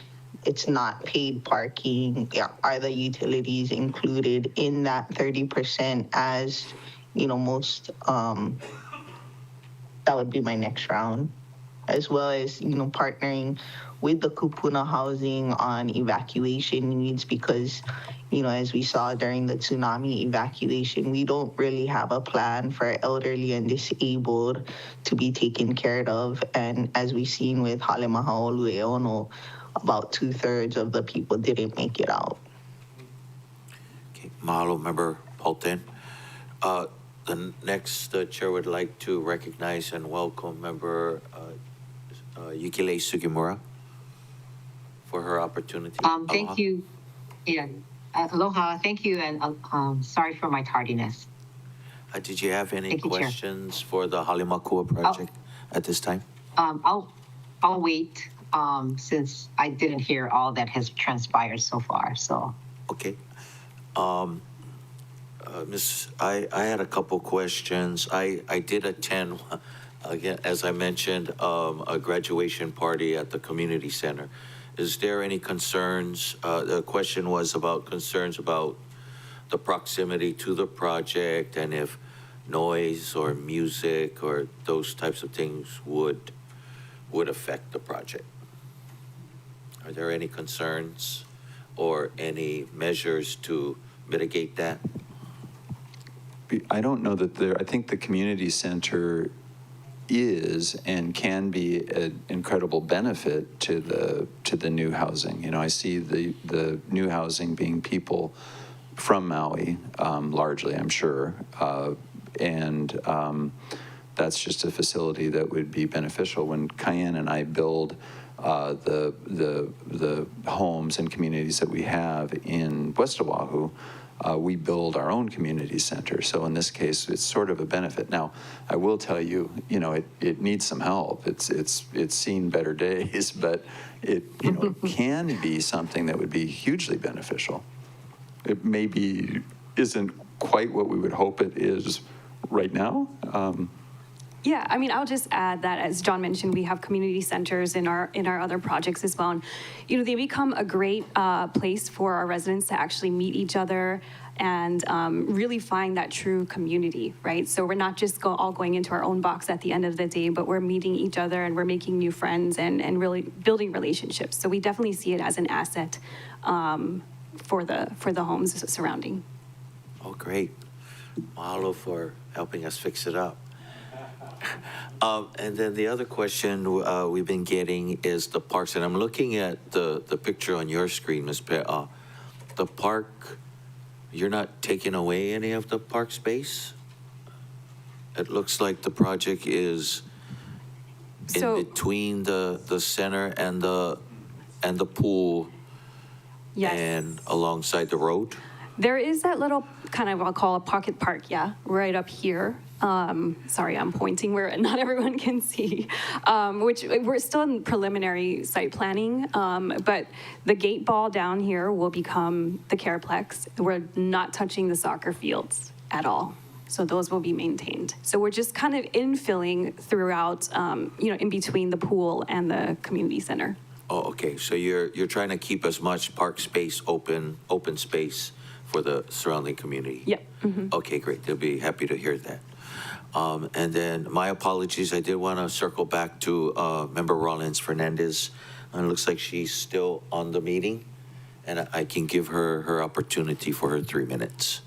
it's not paid parking. Are the utilities included in that 30% as, most, that would be my next round, as well as, partnering with the Kupuna housing on evacuation needs because, as we saw during the tsunami evacuation, we don't really have a plan for elderly and disabled to be taken care of. And as we've seen with Halemahaolueono, about 2/3 of the people didn't make it out. Okay, Mahalo, Member Bolton. The next chair would like to recognize and welcome Member Yukile Sugimura for her opportunity. Thank you. Yeah. Aloha. Thank you. And sorry for my tardiness. Did you have any Thank you, Chair. questions for the Halemakua project at this time? I'll wait since I didn't hear all that has transpired so far. So. Okay. I had a couple questions. I did attend, again, as I mentioned, a graduation party at the community center. Is there any concerns? The question was about concerns about the proximity to the project and if noise or music or those types of things would affect the project. Are there any concerns or any measures to mitigate that? I don't know that I think the community center is and can be an incredible benefit to the new housing. I see the new housing being people from Maui, largely, I'm sure, and that's just a facility that would be beneficial. When Cayenne and I build the homes and communities that we have in West Oahu, we build our own community center. So in this case, it's sort of a benefit. Now, I will tell you, it needs some help. It's seen better days, but it can be something that would be hugely beneficial. It maybe isn't quite what we would hope it is right now. Yeah, I mean, I'll just add that, as John mentioned, we have community centers in our other projects as well. And, they become a great place for our residents to actually meet each other and really find that true community, right? So we're not just all going into our own box at the end of the day, but we're meeting each other and we're making new friends and really building relationships. So we definitely see it as an asset for the homes surrounding. Oh, great. Mahalo for helping us fix it up. And then the other question we've been getting is the parks, and I'm looking at the picture on your screen, Ms. Pe'a. The park, you're not taking away any of the park space? It looks like the project is in between the center and the pool. Yes. And alongside the road? There is that little kind of, I'll call a pocket park, right up here. Sorry, I'm pointing where not everyone can see, which we're still in preliminary site planning, but the gate ball down here will become the Careplex. We're not touching the soccer fields at all. So those will be maintained. So we're just kind of infilling throughout, in between the pool and the community center. Oh, okay, so you're trying to keep as much park space open space for the surrounding community? Yep. Okay, great, they'll be happy to hear that. And then my apologies, I did want to circle back to Member Rollins Fernandez. And it looks like she's still on the meeting, and I can give her her opportunity for her 3 minutes.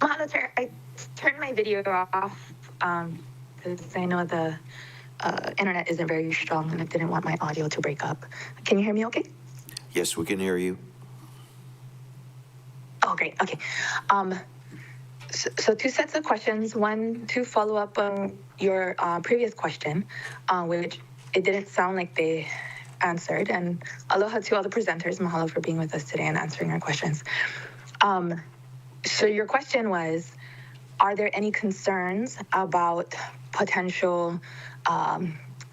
Madam Chair, I turned my video off because I know the internet isn't very strong and I didn't want my audio to break up. Can you hear me okay? Yes, we can hear you. Oh, great. Okay. So two sets of questions. One, to follow up on your previous question, which it didn't sound like they answered. And aloha to all the presenters. Mahalo for being with us today and answering our questions. So your question was, are there any concerns about potential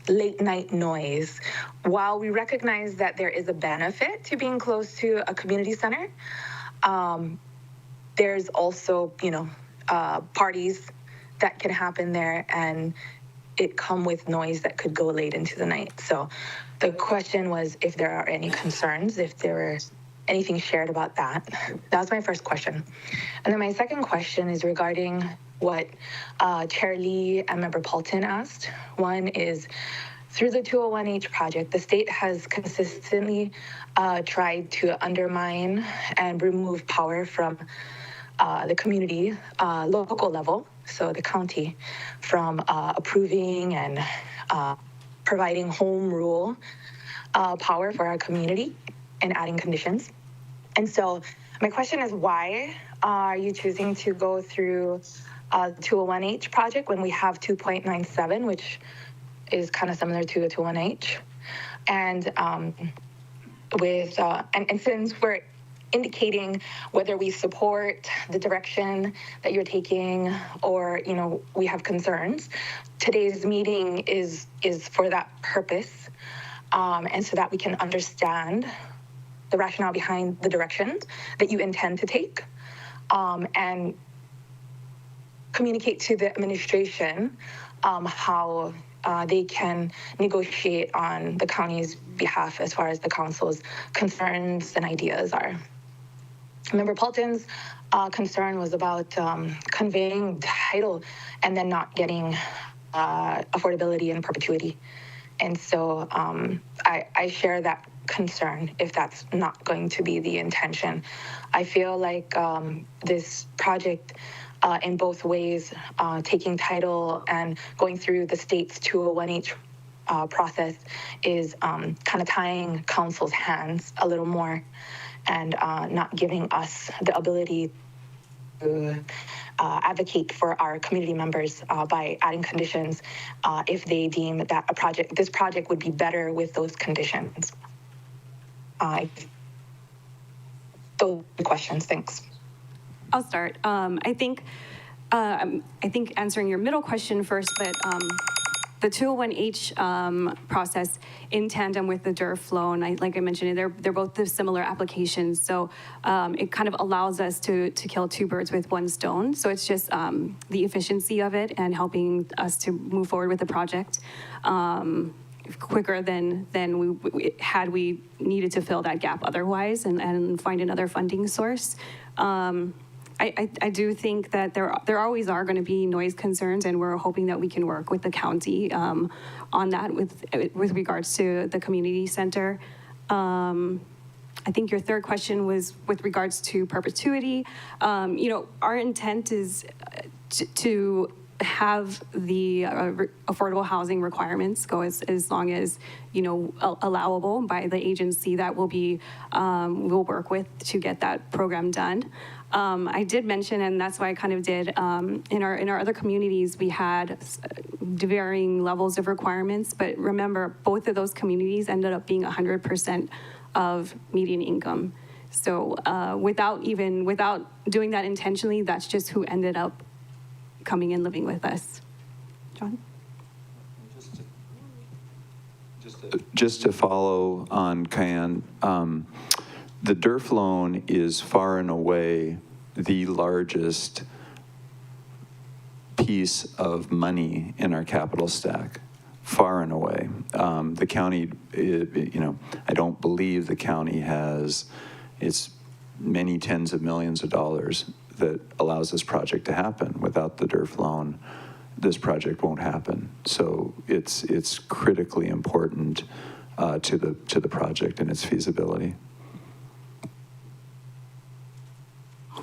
late night noise? While we recognize that there is a benefit to being close to a community center, there's also, parties that can happen there and it come with noise that could go late into the night. So the question was if there are any concerns, if there were anything shared about that. That was my first question. And then my second question is regarding what Chair Lee and Member Paulton asked. One is, through the 201H project, the state has consistently tried to undermine and remove power from the community, local level, so the county, from approving and providing home rule power for our community and adding conditions. And so my question is, why are you choosing to go through 201H project when we have 2.97, which is kind of similar to the 201H? And and since we're indicating whether we support the direction that you're taking or, we have concerns, today's meeting is for that purpose. And so that we can understand the rationale behind the direction that you intend to take, and communicate to the administration how they can negotiate on the county's behalf as far as the council's concerns and ideas are. Member Paulton's concern was about conveying title and then not getting affordability and perpetuity. And so I share that concern if that's not going to be the intention. I feel like this project in both ways, taking title and going through the state's 201H process is kind of tying council's hands a little more and not giving us the ability to advocate for our community members by adding conditions if they deem that this project would be better with those conditions. Those questions, thanks. I'll start. I think answering your middle question first, but the 201H process in tandem with the DERF loan, like I mentioned, they're both the similar applications. So it kind of allows us to kill two birds with one stone. So it's just the efficiency of it and helping us to move forward with the project quicker than we needed to fill that gap otherwise and find another funding source. I do think that there always are going to be noise concerns, and we're hoping that we can work with the county on that with regards to the community center. I think your third question was with regards to perpetuity. Our intent is to have the affordable housing requirements go as long as allowable by the agency that we'll work with to get that program done. I did mention, and that's why I kind of did, in our other communities, we had varying levels of requirements, but remember, both of those communities ended up being 100% of median income. So without doing that intentionally, that's just who ended up coming and living with us. John? Just to follow on Cayenne, the DERF loan is far and away the largest piece of money in our capital stack, far and away. The county, I don't believe the county has its many tens of millions of dollars that allows this project to happen. Without the DERF loan, this project won't happen. So it's critically important to the project and its feasibility.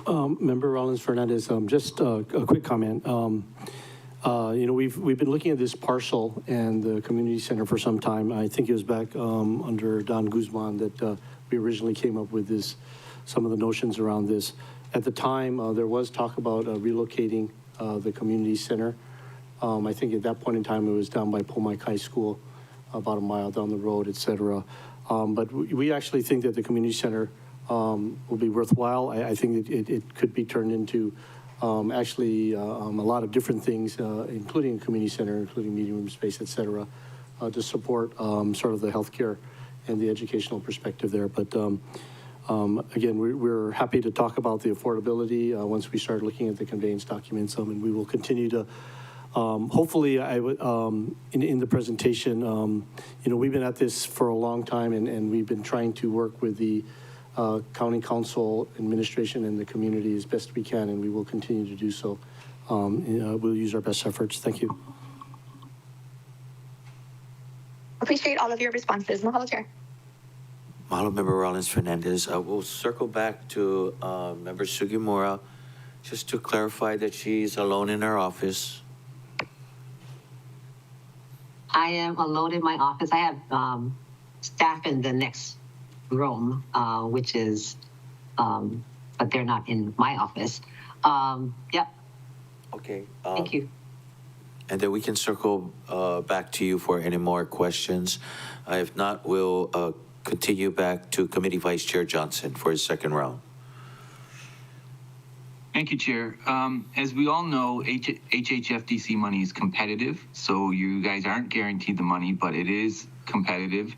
Member Rollins Fernandez, just a quick comment. We've been looking at this parcel and the community center for some time. I think it was back under Don Guzman that we originally came up with some of the notions around this. At the time, there was talk about relocating the community center. I think at that point in time, it was down by Pomac High School, about a mile down the road, et cetera. But we actually think that the community center will be worthwhile. I think it could be turned into actually a lot of different things, including a community center, including meeting room space, et cetera, to support sort of the healthcare and the educational perspective there. But again, we're happy to talk about the affordability once we start looking at the conveyance documents, and we will continue to hopefully, in the presentation, we've been at this for a long time, and we've been trying to work with the county council, administration, and the community as best we can, and we will continue to do so. We'll use our best efforts. Thank you. Appreciate all of your responses. Mahalo, Chair. Mahalo, Member Rollins Fernandez. We'll circle back to Member Sugimura just to clarify that she's alone in her office. I am alone in my office. I have staff in the next room, which is, but they're not in my office. Yep. Okay. Thank you. And then we can circle back to you for any more questions. If not, we'll continue back to Committee Vice Chair Johnson for his second round. Thank you, Chair. As we all know, HHFDC money is competitive, so you guys aren't guaranteed the money, but it is competitive.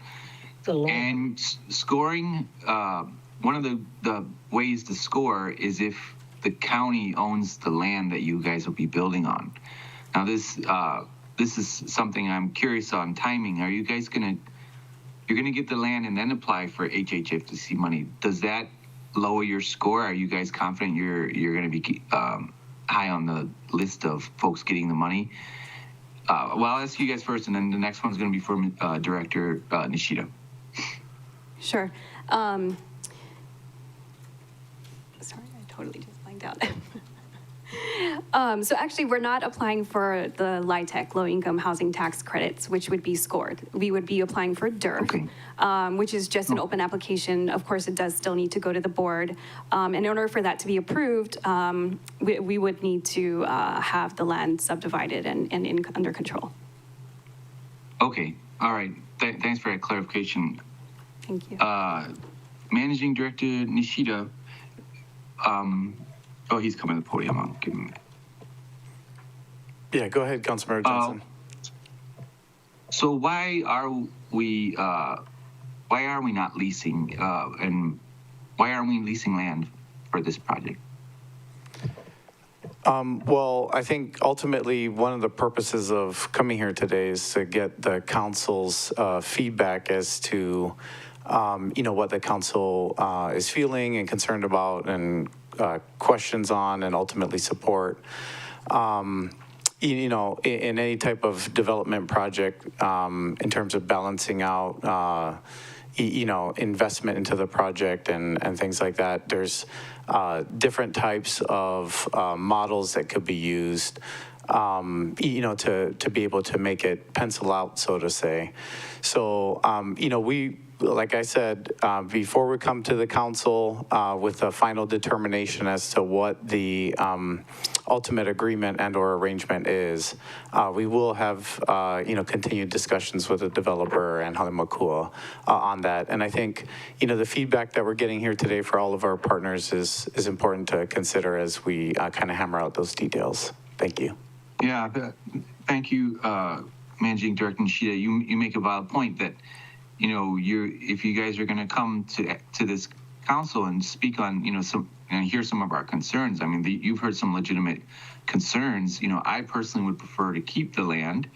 And scoring, one of the ways to score is if the county owns the land that you guys will be building on. Now, this is something I'm curious on timing. Are you guys you're gonna get the land and then apply for HHFDC money? Does that lower your score? Are you guys confident you're going to be high on the list of folks getting the money? Well, I'll ask you guys first, and then the next one's going to be for Director Nishida. Sure. Sorry, I totally just blanked out. So actually, we're not applying for the LIHTC, low-income housing tax credits, which would be scored. We would be applying for DERF, which is just an open application. Of course, it does still need to go to the board. And in order for that to be approved, we would need to have the land subdivided and under control. Okay. All right. Thanks for that clarification. Thank you. Managing Director Nishida, oh, he's coming to the podium. I'll give him. Yeah, go ahead, Councilmember Johnson. So why are we not leasing, and why aren't we leasing land for this project? Well, I think ultimately one of the purposes of coming here today is to get the council's feedback as to, what the council is feeling and concerned about, and questions on, and ultimately support. In any type of development project, in terms of balancing out, investment into the project and things like that, there's different types of models that could be used, to be able to make it pencil out, so to say. So, we, like I said, before we come to the council with a final determination as to what the ultimate agreement and or arrangement is, we will have, continued discussions with the developer and Halemakua on that. And I think, the feedback that we're getting here today for all of our partners is important to consider as we kind of hammer out those details. Thank you. Yeah, thank you, Managing Director Nishida. You make a valid point that, if you guys are going to come to this council and speak on, and hear some of our concerns. I mean, you've heard some legitimate concerns. You know, I personally would prefer to keep the land.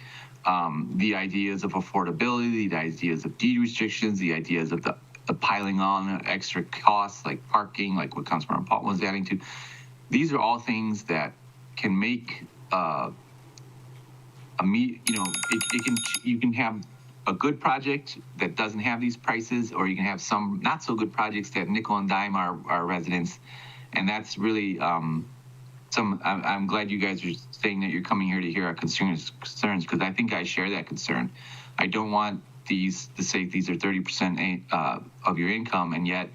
The ideas of affordability, the ideas of deed restrictions, the ideas of the piling on extra costs like parking, like what Councilmember Paul was adding to. These are all things that can make you can have a good project that doesn't have these prices, or you can have some not so good projects that nickel and dime our residents. And that's really I'm glad you guys are saying that you're coming here to hear our concerns, because I think I share that concern. I don't want these to say these are 30% of your income, and yet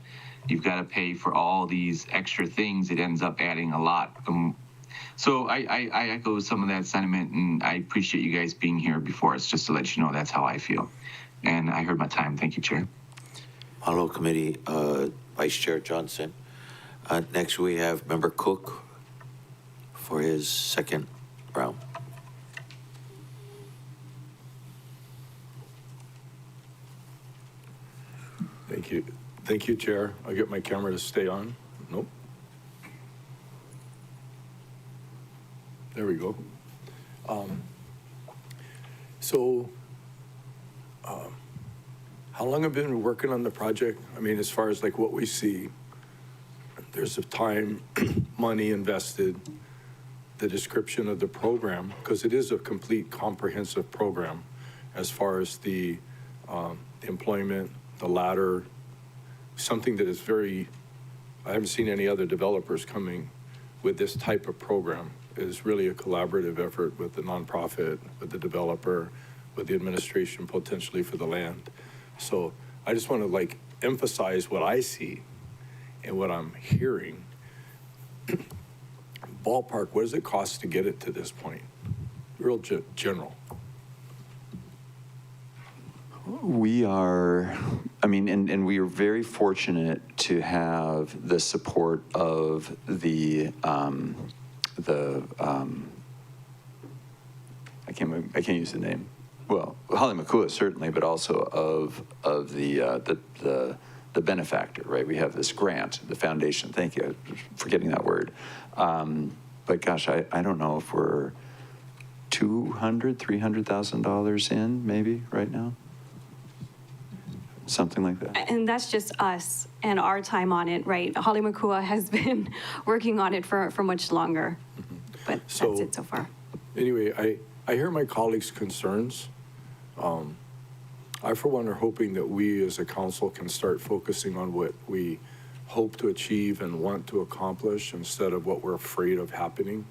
you've got to pay for all these extra things. It ends up adding a lot. So I echo some of that sentiment, and I appreciate you guys being here before us, just to let you know that's how I feel. And I heard my time. Thank you, Chair. Hello, Committee, Vice Chair Johnson. Next, we have Member Cook for his second round. Thank you. Thank you, Chair. I'll get my camera to stay on. Nope. There we go. How long have you been working on the project? I mean, as far as like what we see, there's a time, money invested, the description of the program, because it is a complete comprehensive program as far as the employment, the ladder, something that is very, I haven't seen any other developers coming with this type of program. It is really a collaborative effort with the nonprofit, with the developer, with the administration, potentially for the land. So I just want to like emphasize what I see and what I'm hearing. Ballpark, what does it cost to get it to this point? Real general. We are, I mean, and we are very fortunate to have the support of I can't use the name. Well, Holly McCool certainly, but also of the benefactor, right? We have this grant, the foundation. Thank you, I'm forgetting that word. But gosh, I don't know if we're $300,000 in maybe right now. Something like that. And that's just us and our time on it, right? Holly McCool has been working on it for much longer, but that's it so far. Anyway, I hear my colleagues' concerns. I, for one, are hoping that we as a council can start focusing on what we hope to achieve and want to accomplish instead of what we're afraid of happening.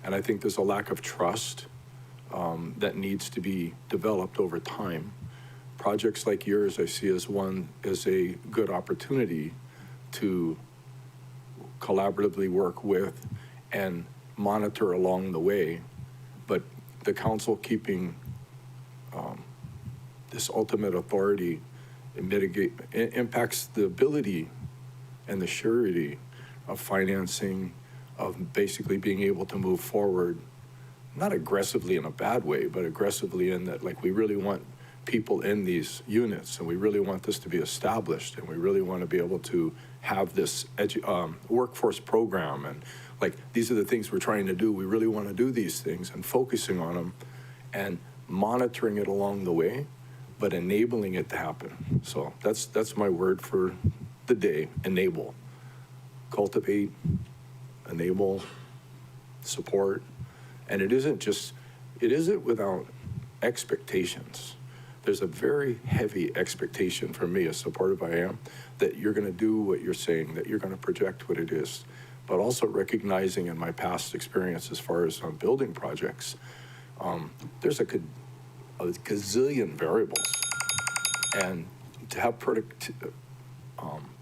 And I think there's a lack of trust that needs to be developed over time. Projects like yours I see as a good opportunity to collaboratively work with and monitor along the way, but the council keeping this ultimate authority and impacts the ability and the surety of financing, of basically being able to move forward, not aggressively in a bad way, but aggressively in that, like, we really want people in these units, and we really want this to be established, and we really want to be able to have this workforce program, and like, these are the things we're trying to do. We really want to do these things, and focusing on them and monitoring it along the way, but enabling it to happen. So that's my word for the day: enable, cultivate, enable, support. And it isn't without expectations. There's a very heavy expectation for me, as supportive I am, that you're going to do what you're saying, that you're going to project what it is, but also recognizing in my past experience as far as building projects, there's a gazillion variables, and to have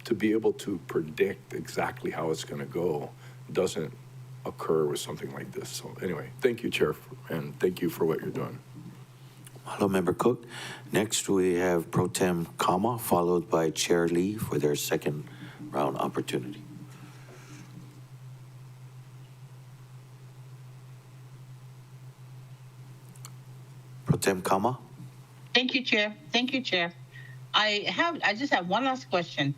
to be able to predict exactly how it's going to go doesn't occur with something like this. So anyway, thank you, Chair, and thank you for what you're doing. Hello, Member Cook. Next, we have Pro Tem Kama, followed by Chair Lee for their second round opportunity. Pro Tem Kama. Thank you, Chair. Thank you, Chair. I just have one last question.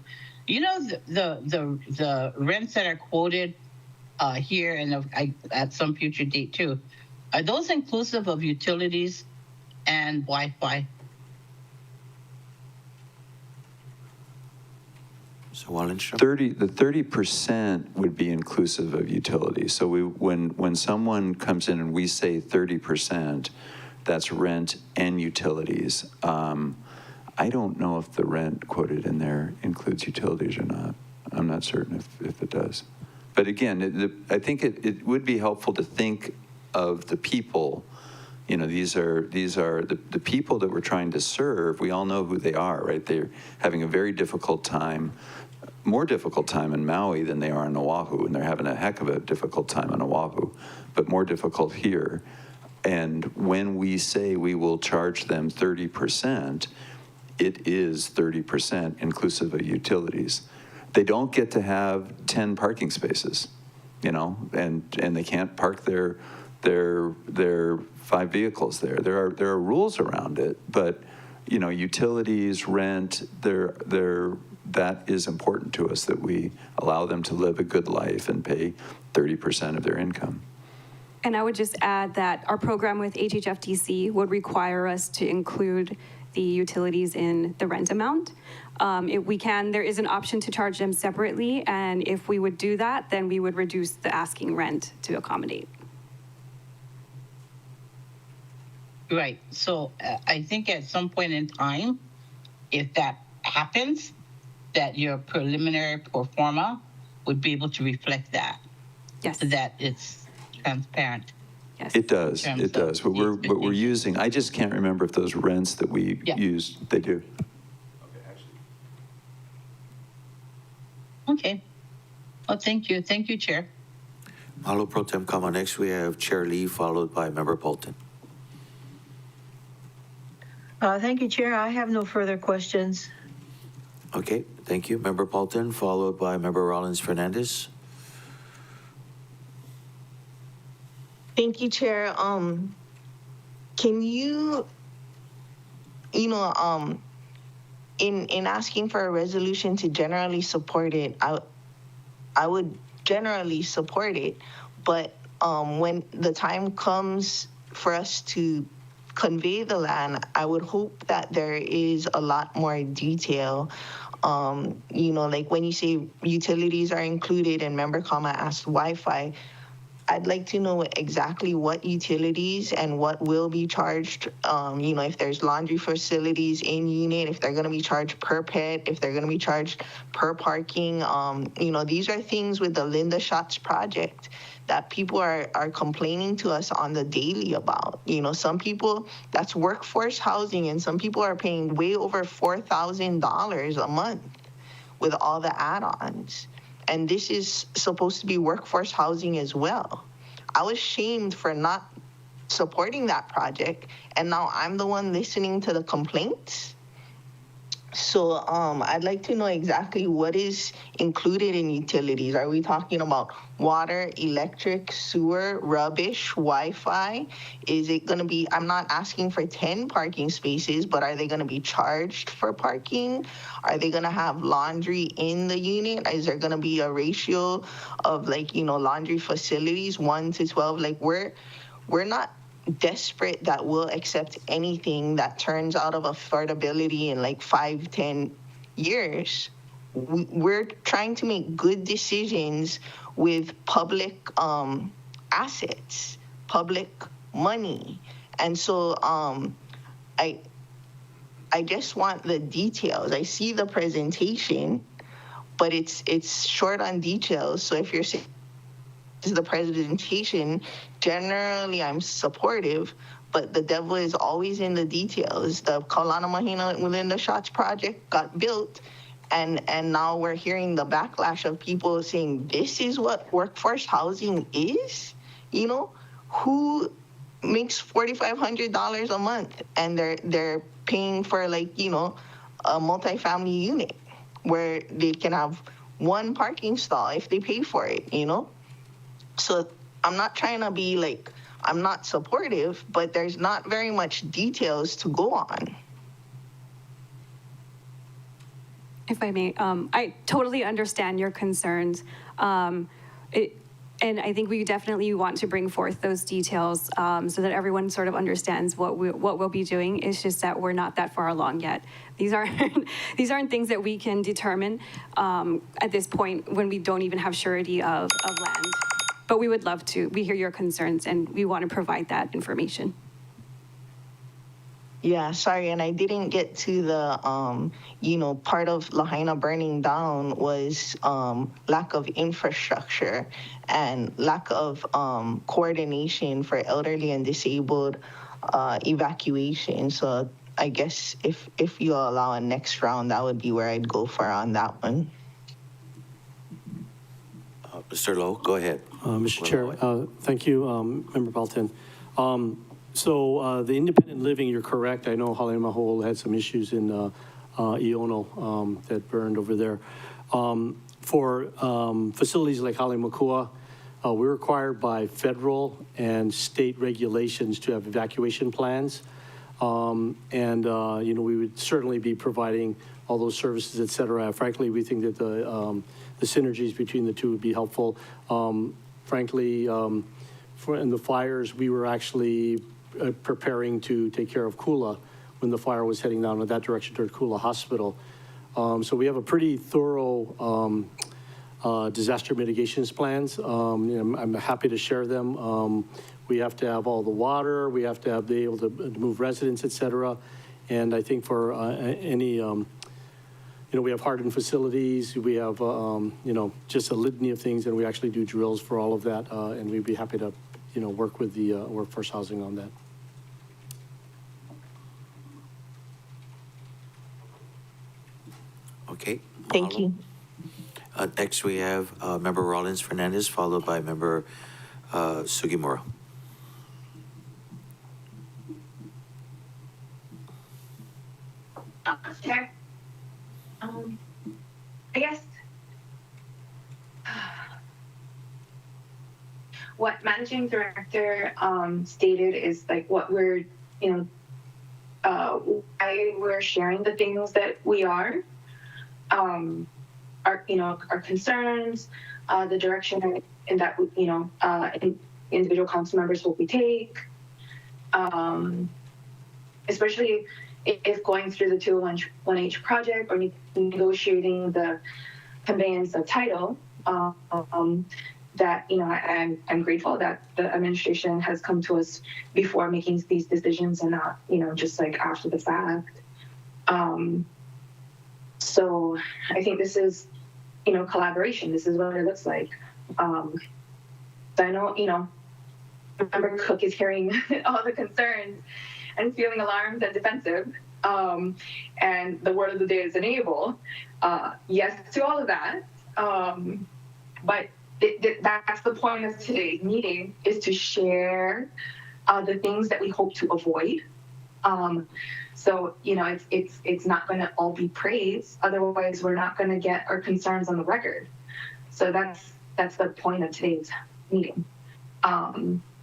You know, the rents that are quoted here and at some future date too, are those inclusive of utilities and Wi-Fi? So Wallenstrom? 30% would be inclusive of utilities. So when someone comes in and we say 30%, that's rent and utilities. I don't know if the rent quoted in there includes utilities or not. I'm not certain if it does. But again, I think it would be helpful to think of the people. You know, these are the people that we're trying to serve. We all know who they are, right? They're having a very difficult time, more difficult time in Maui than they are in Oahu, and they're having a heck of a difficult time in Oahu, but more difficult here. And when we say we will charge them 30%, it is 30% inclusive of utilities. They don't get to have 10 parking spaces, you know, and they can't park their 5 vehicles there. There are rules around it, but you know, utilities, rent, that is important to us, that we allow them to live a good life and pay 30% of their income. And I would just add that our program with HHFDC would require us to include the utilities in the rent amount. There is an option to charge them separately, and if we would do that, then we would reduce the asking rent to accommodate. Right. So I think at some point in time, if that happens, that your preliminary pro forma would be able to reflect that. Yes. So that it's transparent. Yes. It does. It does. What we're using, I just can't remember if those rents that we use, they do. Okay. Well, thank you. Thank you, Chair. Mahalo Pro Tem Kama. Next, we have Chair Lee, followed by Member Bolton. Thank you, Chair. I have no further questions. Okay, thank you. Member Bolton, followed by Member Rollins Fernandez. Thank you, Chair. Can you, in asking for a resolution to generally support it, I would generally support it, but when the time comes for us to convey the land, I would hope that there is a lot more detail. Like when you say utilities are included and Member Kama asked Wi-Fi, I'd like to know exactly what utilities and what will be charged. If there's laundry facilities in unit, if they're going to be charged per pet, if they're going to be charged per parking. These are things with the Linda Schatz project that people are complaining to us on the daily about. Some people, that's workforce housing, and some people are paying way over $4,000 a month with all the add-ons. And this is supposed to be workforce housing as well. I was shamed for not supporting that project, and now I'm the one listening to the complaints. So I'd like to know exactly what is included in utilities. Are we talking about water, electric, sewer, rubbish, Wi-Fi? Is it going to be, I'm not asking for 10 parking spaces, but are they going to be charged for parking? Are they going to have laundry in the unit? Is there going to be a ratio of laundry facilities, 1 to 12? We're not desperate that we'll accept anything that turns out of affordability in 5-10 years. We're trying to make good decisions with public assets, public money. And so I just want the details. I see the presentation, but it's short on details. So if you're saying this is the presentation, generally I'm supportive, but the devil is always in the details. The Kaulana Mahina Linda Schatz project got built, and now we're hearing the backlash of people saying this is what workforce housing is. Who makes $4,500 a month and they're paying for a multifamily unit where they can have one parking stall if they pay for it. So I'm not trying to be I'm not supportive, but there's not very much details to go on. If I may, I totally understand your concerns. And I think we definitely want to bring forth those details so that everyone sort of understands what we'll be doing. It's just that we're not that far along yet. These aren't things that we can determine at this point when we don't even have surety of land. But we would love to. We hear your concerns and we want to provide that information. Yeah, sorry, and I didn't get to the, part of Lahaina burning down was lack of infrastructure and lack of coordination for elderly and disabled evacuation. So I guess if you allow a next round, that would be where I'd go for on that one. Mr. Lowe, go ahead. Mr. Chair, thank you, Member Balton. So the independent living, you're correct. I know Halemaho'ole had some issues in Iono that burned over there. For facilities like Halemakua, we're required by federal and state regulations to have evacuation plans. We would certainly be providing all those services, et cetera. Frankly, we think that the synergies between the two would be helpful. Frankly, in the fires, we were actually preparing to take care of Kula when the fire was heading down in that direction toward Kula Hospital. So we have a pretty thorough disaster mitigations plans. I'm happy to share them. We have to have all the water. We have to be able to move residents, et cetera. And I think for any, we have hardened facilities. We have, just a litany of things, and we actually do drills for all of that. And we'd be happy to, work with the workforce housing on that. Okay. Thank you. Next, we have Member Rollins Fernandez, followed by Member Sugimura. Chair, I guess what managing director stated is like what we're, why we're sharing the things that we are, our concerns, the direction in that, individual council members will we take, especially if going through the 201H project or negotiating the conveyance of title, that, I'm grateful that the administration has come to us before making these decisions and not, just like after the fact. So I think this is, collaboration. This is what it looks like. So I know, Member Cook is hearing all the concerns and feeling alarmed and defensive. And the word of the day is enable. Yes to all of that. But that's the point of today's meeting, is to share the things that we hope to avoid. So, it's not going to all be praise. Otherwise, we're not going to get our concerns on the record. So that's the point of today's meeting.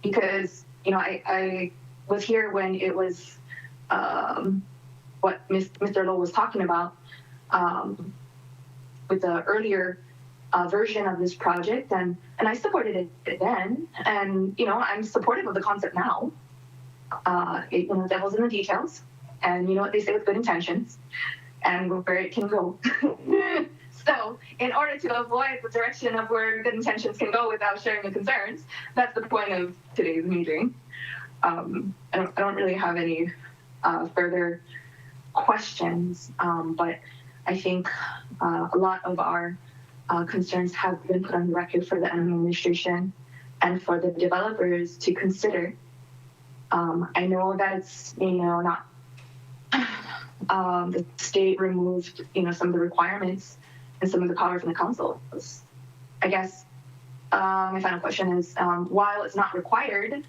Because, I was here when it was what Mr. Lowe was talking about with the earlier version of this project, and I supported it then, and I'm supportive of the concept now. Devil's in the details, and what they say with good intentions, and where it can go. So, in order to avoid the direction of where good intentions can go without sharing the concerns, that's the point of today's meeting. I don't really have any further questions, but I think a lot of our concerns have been put on the record for the administration and for the developers to consider. I know that it's, not the state removed, some of the requirements and some of the power from the councils. I guess my final question is, while it's not required,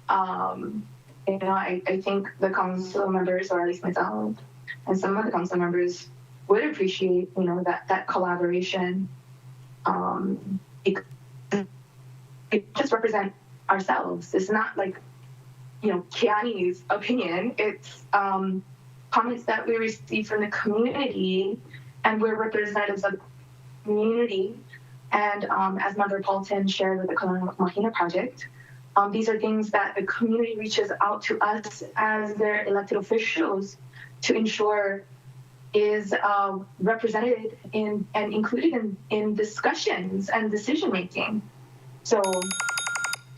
I think the council members, or at least myself, and some of the council members would appreciate, that collaboration. It just represent ourselves. It's not like, Kiani's opinion. It's comments that we receive from the community and we're representatives of the community. And as Member Paulton shared with the Kalama Project, these are things that the community reaches out to us as their elected officials to ensure is represented in and included in discussions and decision making. So,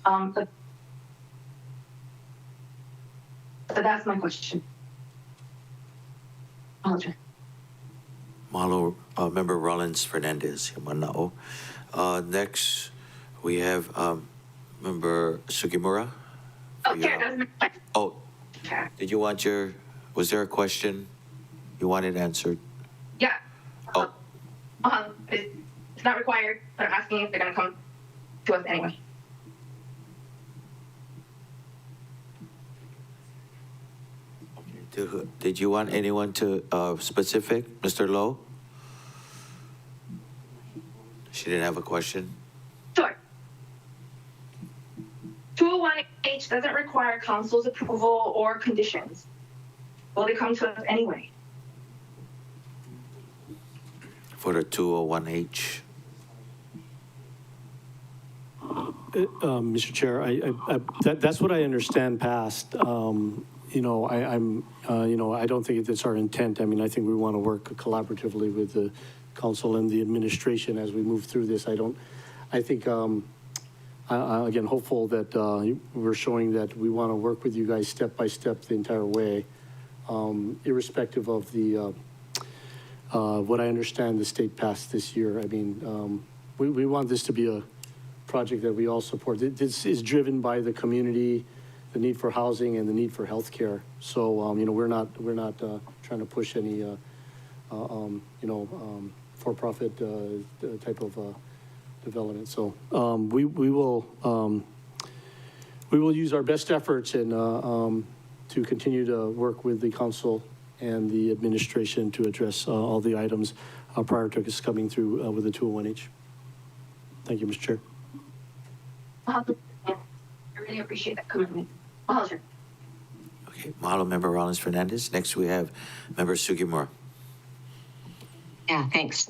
so that's my question. Mahalo, Member Rollins Fernandez, Manao. Next, we have Member Sugimura. Oh, did you want was there a question you wanted answered? Yeah. Oh. It's not required, but I'm asking if they're going to come to us anyway. Did you want anyone to specific, Mr. Lowe? She didn't have a question. Sure. 201H doesn't require council's approval or conditions. Will they come to us anyway? For the 201H. Mr. Chair, that's what I understand past. You know, I don't think that's our intent. I mean, I think we want to work collaboratively with the council and the administration as we move through this. I think, again, hopeful that we're showing that we want to work with you guys step by step the entire way, irrespective of the, what I understand the state passed this year. I mean, we want this to be a project that we all support. This is driven by the community, the need for housing and the need for healthcare. So, you know, we're not trying to push any, you know, for-profit type of development. So, we will use our best efforts and to continue to work with the council and the administration to address all the items prior to us coming through with the 201H. Thank you, Mr. Chair. I really appreciate that commitment. Mahalo. Okay, Mahalo, Member Rollins Fernandez. Next, we have Member Sugimura. Yeah, thanks.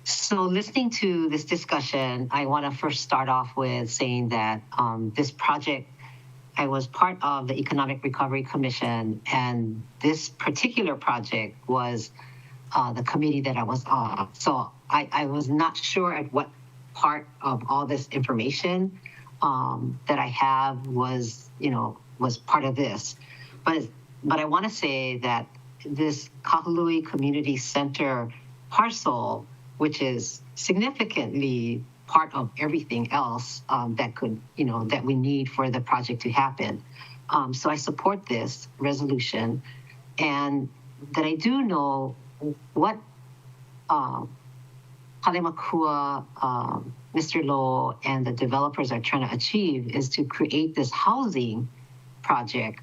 So listening to this discussion, I want to first start off with saying that this project, I was part of the Economic Recovery Commission, and this particular project was the committee that I was on. So I was not sure at what part of all this information that I have was, you know, was part of this. But I want to say that this Kahului Community Center parcel, which is significantly part of everything else that could, you know, that we need for the project to happen. So I support this resolution, and that I do know what Halemakua, Mr. Lowe, and the developers are trying to achieve is to create this housing project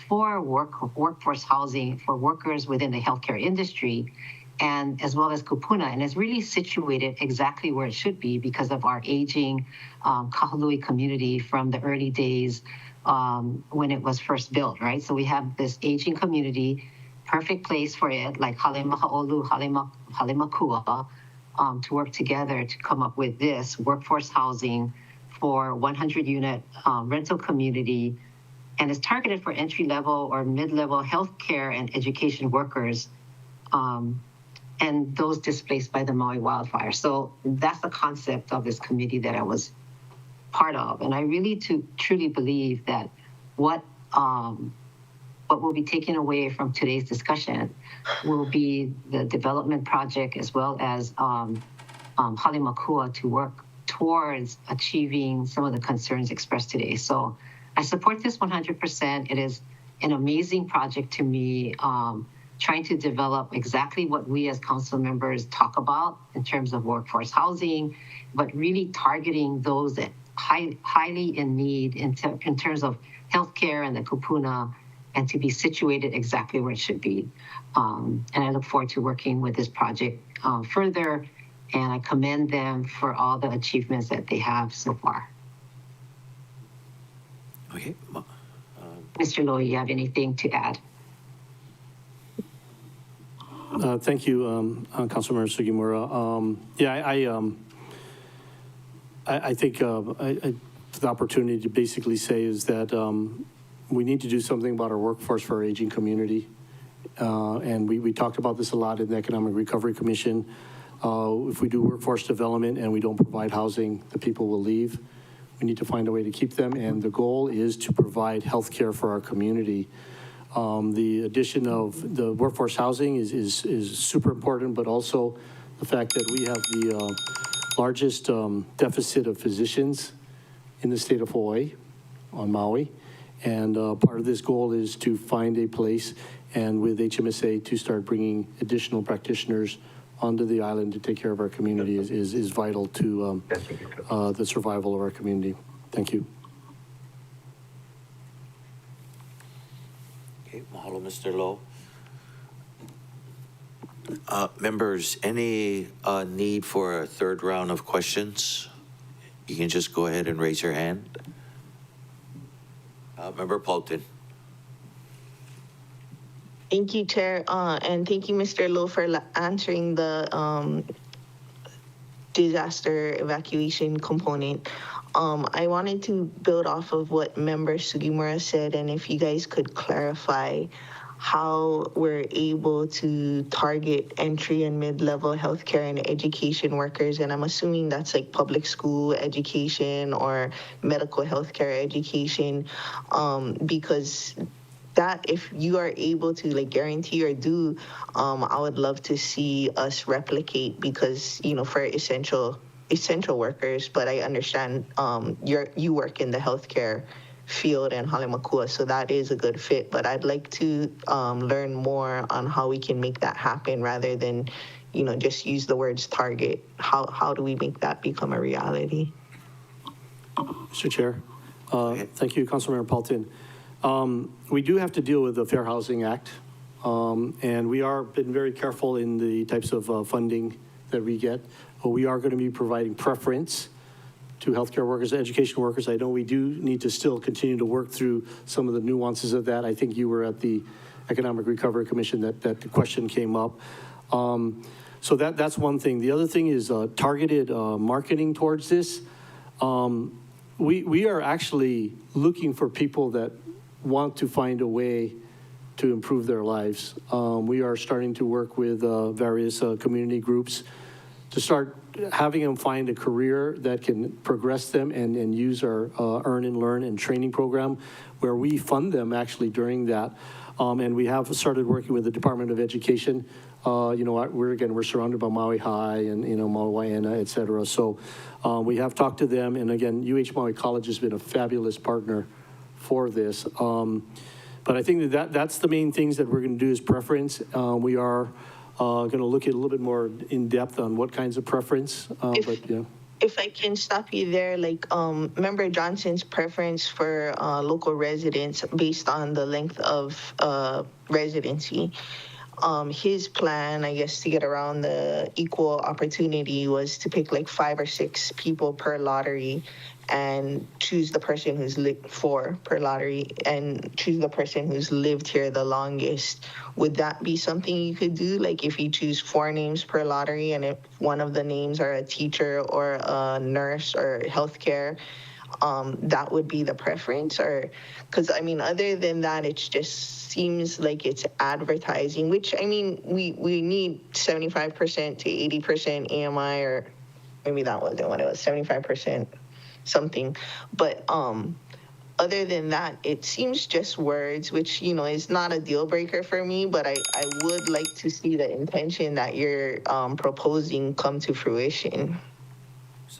for workforce housing for workers within the healthcare industry, and as well as kupuna, and it's really situated exactly where it should be because of our aging Kahului community from the early days when it was first built, right? So we have this aging community, perfect place for it, like Halemaha'olu, Halemakua, to work together to come up with this workforce housing for 100-unit rental community, and is targeted for entry-level or mid-level healthcare and education workers, and those displaced by the Maui wildfire. So that's the concept of this committee that I was part of. And I really truly believe that what will be taken away from today's discussion will be the development project as well as Halemakua to work towards achieving some of the concerns expressed today. So I support this 100%. It is an amazing project to me, trying to develop exactly what we as council members talk about in terms of workforce housing, but really targeting those that highly in need in terms of healthcare and the kupuna, and to be situated exactly where it should be. And I look forward to working with this project further, and I commend them for all the achievements that they have so far. Okay. Mr. Lowe, you have anything to add? Thank you, Councilmember Sugimura. I think the opportunity to basically say is that we need to do something about our workforce for our aging community. And we talked about this a lot in the Economic Recovery Commission. If we do workforce development and we don't provide housing, the people will leave. We need to find a way to keep them, and the goal is to provide health care for our community. The addition of the workforce housing is super important, but also the fact that we have the largest deficit of physicians in the state of Hawaii, on Maui. And part of this goal is to find a place, and with HMSA, to start bringing additional practitioners onto the island to take care of our community is vital to the survival of our community. Thank you. Okay, mahalo, Mr. Lowe. Members, any need for a third round of questions? You can just go ahead and raise your hand. Member Paulton. Thank you, Chair, and thank you, Mr. Lowe, for answering the disaster evacuation component. I wanted to build off of what Member Sugimura said, and if you guys could clarify how we're able to target entry and mid-level healthcare and education workers, and I'm assuming that's like public school education or medical healthcare education, because that if you are able to like guarantee or do, I would love to see us replicate, because for essential workers, but I understand you work in the healthcare field in Halemakua, so that is a good fit, but I'd like to learn more on how we can make that happen rather than just use the words target. How do we make that become a reality? Mr. Chair, thank you, Councilmember Paulton. We do have to deal with the Fair Housing Act, and we are been very careful in the types of funding that we get. We are going to be providing preference to healthcare workers, education workers. I know we do need to still continue to work through some of the nuances of that. I think you were at the Economic Recovery Commission that the question came up. So that's one thing. The other thing is targeted marketing towards this. We are actually looking for people that want to find a way to improve their lives. We are starting to work with various community groups to start having them find a career that can progress them and use our Earn and Learn and training program, where we fund them actually during that. And we have started working with the Department of Education. We're surrounded by Maui High and Maui Waena, et cetera. So we have talked to them, and again, UH Maui College has been a fabulous partner for this. But I think that's the main things that we're going to do is preference. We are going to look at a little bit more in depth on what kinds of preference. If I can stop you there, like Member Johnson's preference for local residents based on the length of residency. His plan, I guess, to get around the equal opportunity was to pick like 5 or 6 people per lottery and choose the person who's lived 4 per lottery and choose the person who's lived here the longest. Would that be something you could do? Like if you choose 4 names per lottery, and if one of the names are a teacher or a nurse or healthcare, that would be the preference? Or because I mean, other than that, it just seems like it's advertising, which I mean, we need 75% to 80% AMI, or maybe that wasn't what it was, 75% something. But other than that, it seems just words, which is not a deal breaker for me, but I would like to see the intention that you're proposing come to fruition.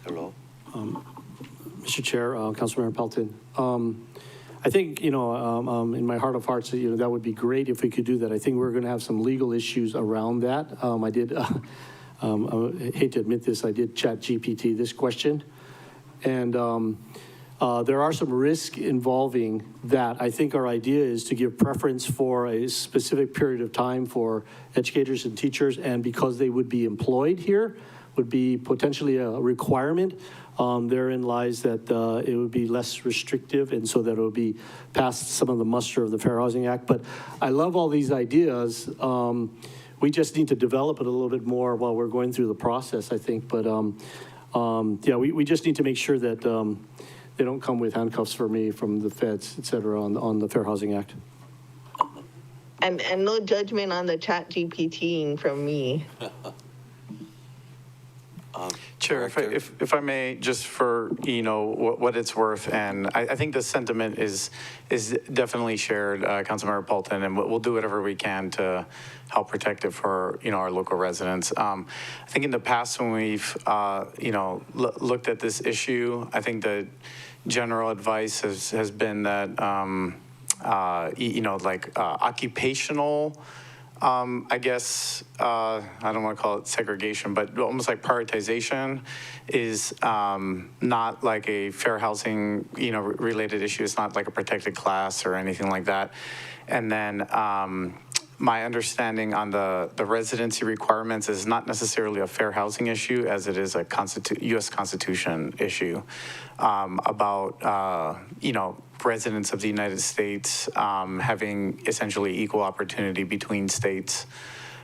Hello. Mr. Chair, Councilmember Pelton, I think, in my heart of hearts, that would be great if we could do that. I think we're going to have some legal issues around that. I hate to admit this, I did chat GPT this question. And there are some risks involving that. I think our idea is to give preference for a specific period of time for educators and teachers, and because they would be employed here, would be potentially a requirement. Therein lies that it would be less restrictive, and so that it would be past some of the muster of the Fair Housing Act. But I love all these ideas. we just need to develop it a little bit more while we're going through the process, I think. But yeah, we just need to make sure that they don't come with handcuffs for me from the feds, et cetera, on the Fair Housing Act. And no judgment on the chat GPT from me. Chair, if I may, just for, you know, what it's worth, and I think the sentiment is definitely shared, Councilmember Paulton, and we'll do whatever we can to help protect it for, you know, our local residents. I think in the past when we've, you know, looked at this issue, I think the general advice has been that, you know, like occupational, I guess, I don't want to call it segregation, but almost like prioritization is not like a fair housing, you know, related issue. It's not like a protected class or anything like that. And then my understanding on the residency requirements is not necessarily a fair housing issue as it is a U.S. Constitution issue about, you know, residents of the United States having essentially equal opportunity between states.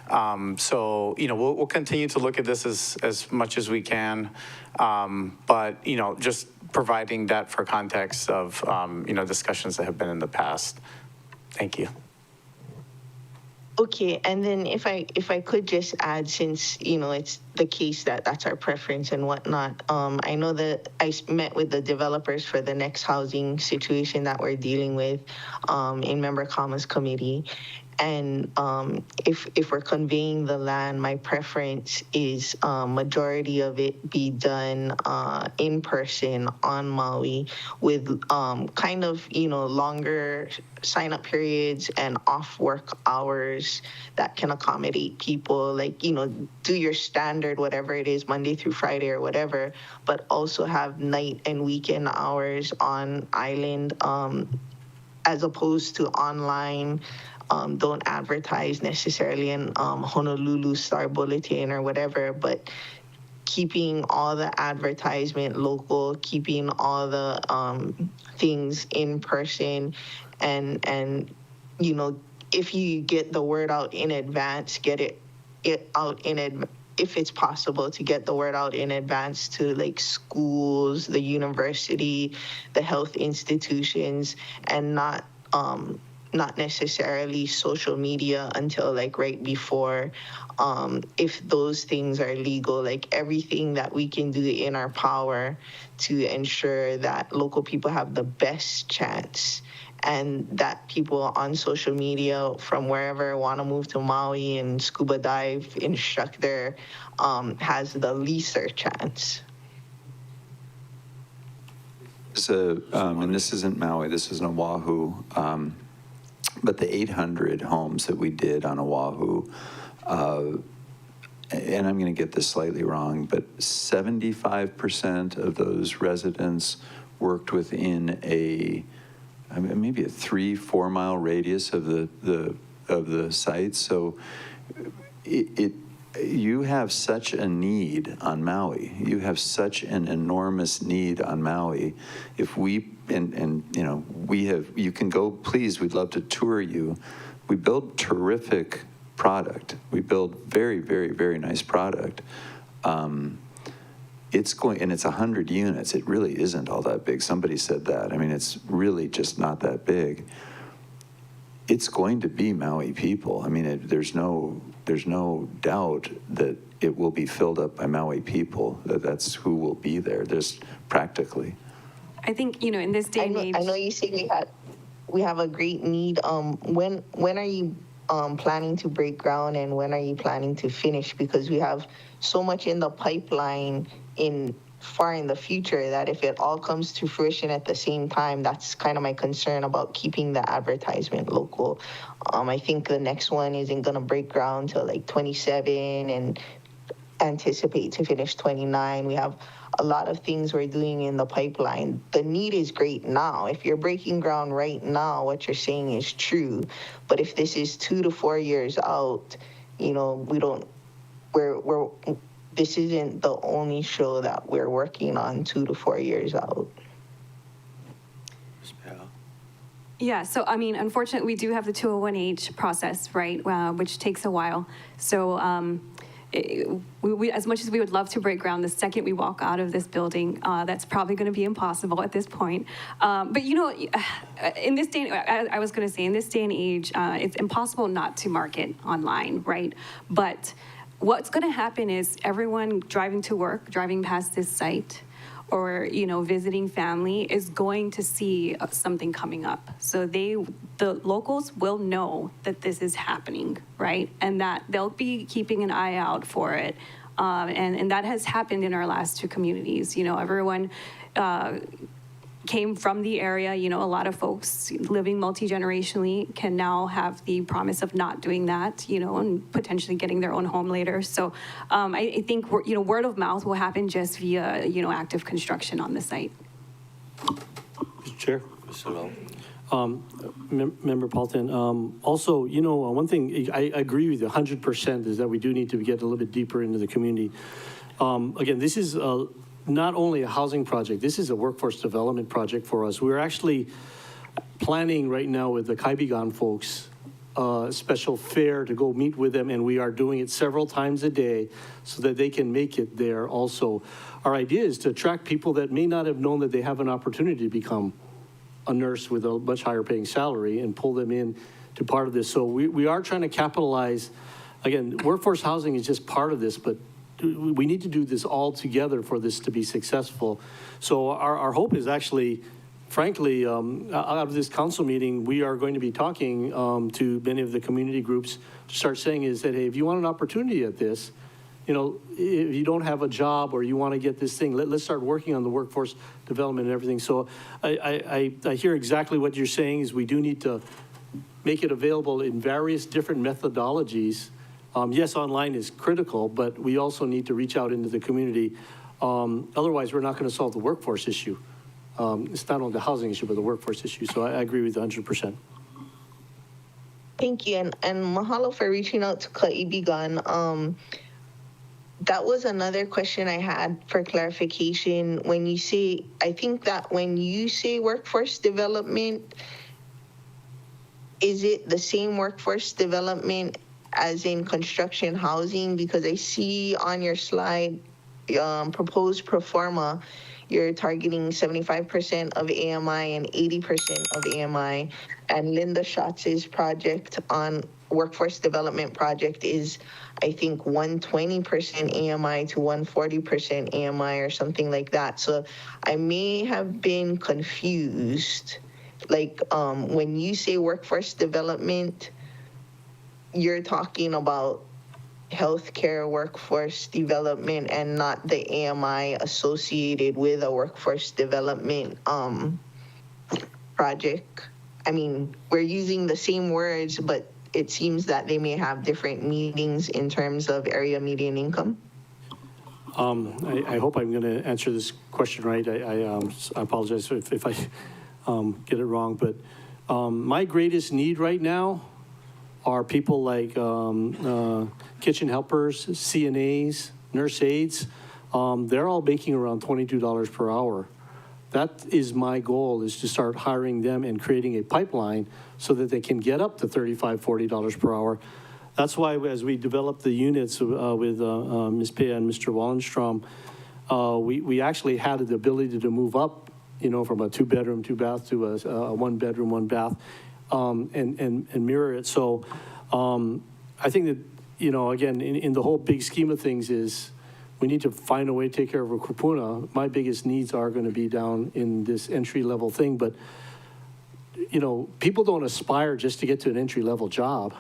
So, you know, we'll continue to look at this as much as we can, but, you know, just providing that for context of, you know, discussions that have been in the past. Thank you. Okay, and then if I could just add, since, you know, it's the case that that's our preference and whatnot, I know that I met with the developers for the next housing situation that we're dealing with in Member Commerce Committee. And if we're conveying the land, my preference is majority of it be done in person on Maui with kind of, you know, longer sign-up periods and off-work hours that can accommodate people, like, you know, do your standard, whatever it is, Monday through Friday or whatever, but also have night and weekend hours on island as opposed to online. Don't advertise necessarily in Honolulu Star Bulletin or whatever, but keeping all the advertisement local, keeping all the things in person, and you know, if you get the word out in advance, get it out in advance. If it's possible to get the word out in advance to like schools, the university, the health institutions, and not necessarily social media until like right before, if those things are legal, like everything that we can do in our power to ensure that local people have the best chance, and that people on social media from wherever want to move to Maui and scuba dive instructor has the leaser chance. So, and this isn't Maui, this is in Oahu. But the 800 homes that we did on Oahu, and I'm going to get this slightly wrong, but 75% of those residents worked within maybe a 3-4 mile radius of the site. So you have such a need on Maui. You have such an enormous need on Maui. If we, and you know, you can go, please, we'd love to tour you. We build terrific product. We build very, very, very nice product. It's going, and it's 100 units. It really isn't all that big. Somebody said that. I mean, it's really just not that big. It's going to be Maui people. I mean, there's no doubt that it will be filled up by Maui people. That's who will be there, just practically. I think, you know, in this day and age. I know you say we have a great need. When are you planning to break ground, and when are you planning to finish? Because we have so much in the pipeline far in the future that if it all comes to fruition at the same time, that's kind of my concern about keeping the advertisement local. I think the next one isn't going to break ground till like 27 and anticipate to finish 29. We have a lot of things we're doing in the pipeline. The need is great now. If you're breaking ground right now, what you're saying is true. But if this is 2 to 4 years out, you know, this isn't the only show that we're working on 2 to 4 years out. Yeah, so I mean, unfortunately, we do have the 201H process, right, which takes a while. So we, as much as we would love to break ground the second we walk out of this building, that's probably going to be impossible at this point. But you know, in this day, I was going to say, in this day and age, it's impossible not to market online, right? But what's going to happen is everyone driving to work, driving past this site, or you know, visiting family is going to see something coming up. So the locals will know that this is happening, right? And that they'll be keeping an eye out for it. And that has happened in our last two communities. You know, everyone came from the area. You know, a lot of folks living multi-generationally can now have the promise of not doing that, you know, and potentially getting their own home later. So I think, you know, word of mouth will happen just via, you know, active construction on the site. Mr. Chair. Mr. Lowe. Member Paulton, also, you know, one thing I agree with you 100% is that we do need to get a little bit deeper into the community. Again, this is not only a housing project, this is a workforce development project for us. We're actually planning right now with the Kaibigan folks a special fair to go meet with them, and we are doing it several times a day so that they can make it there also. Our idea is to attract people that may not have known that they have an opportunity to become a nurse with a much higher paying salary and pull them in to part of this. So we are trying to capitalize. Again, workforce housing is just part of this, but we need to do this all together for this to be successful. So our hope is actually, frankly, out of this council meeting, we are going to be talking to many of the community groups to start saying is that, hey, if you want an opportunity at this, you know, if you don't have a job or you want to get this thing, let's start working on the workforce development and everything. So I hear exactly what you're saying is we do need to make it available in various different methodologies. Yes, online is critical, but we also need to reach out into the community. Otherwise, we're not going to solve the workforce issue. It's not only the housing issue, but the workforce issue. So I agree with you 100%. Thank you, and mahalo for reaching out to Kaibigan. That was another question I had for clarification. When you say, I think that when you say workforce development, is it the same workforce development as in construction housing? Because I see on your slide, proposed pro forma, you're targeting 75% of AMI and 80% of AMI. And Linda Schatz's project on workforce development project is, I think, 120% AMI to 140% AMI or something like that. So I may have been confused. Like when you say workforce development, you're talking about healthcare workforce development and not the AMI associated with a workforce development project. I mean, we're using the same words, but it seems that they may have different meanings in terms of area median income. I hope I'm going to answer this question right. I apologize if I get it wrong, but my greatest need right now are people like kitchen helpers, CNAs, nurse aides. They're all making around $22 per hour. That is my goal, is to start hiring them and creating a pipeline so that they can get up to $35, $40 per hour. That's why as we developed the units with Ms. Pea and Mr. Wallenstrom, we actually had the ability to move up, you know, from a 2-bedroom, 2-bath to a 1-bedroom, 1-bath, and mirror it. So I think that, you know, again, in the whole big scheme of things is we need to find a way to take care of our kupuna. My biggest needs are going to be down in this entry-level thing, but, you know, people don't aspire just to get to an entry-level job.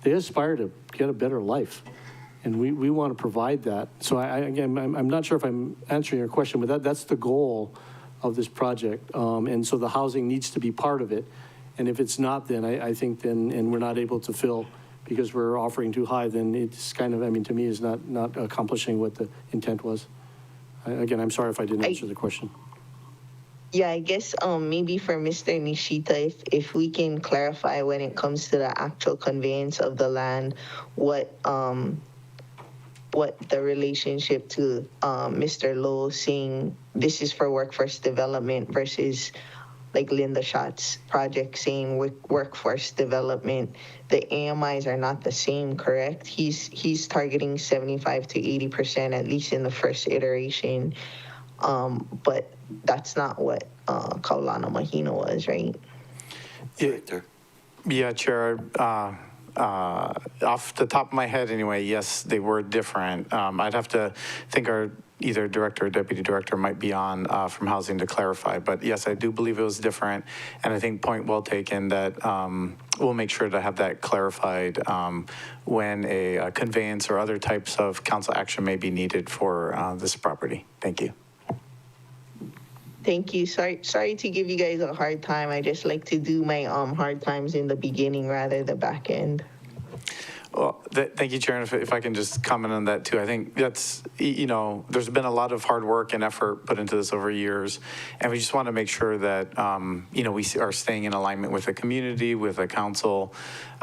They aspire to get a better life, and we want to provide that. So again, I'm not sure if I'm answering your question, but that's the goal of this project, and so the housing needs to be part of it. And if it's not, then I think then, and we're not able to fill because we're offering too high, then it's kind of, I mean, to me, is not accomplishing what the intent was. Again, I'm sorry if I didn't answer the question. Yeah, I guess maybe for Mr. Nishita, if we can clarify when it comes to the actual conveyance of the land, what the relationship to Mr. Lowe saying this is for workforce development versus like Linda Schatz's project saying workforce development, the AMIs are not the same, correct? He's targeting 75 to 80%, at least in the first iteration. But that's not what Kaulana Mahina was, right? Yeah, Chair. Off the top of my head, anyway, yes, they were different. I'd have to think our either director or deputy director might be on from housing to clarify. But yes, I do believe it was different. And I think point well taken that we'll make sure to have that clarified when a conveyance or other types of council action may be needed for this property. Thank you. Thank you. Sorry to give you guys a hard time. I just like to do my hard times in the beginning rather the back end. Well, thank you, Chair. And if I can just comment on that too, I think that's, you know, there's been a lot of hard work and effort put into this over years. And we just want to make sure that, you know, we are staying in alignment with the community, with the council.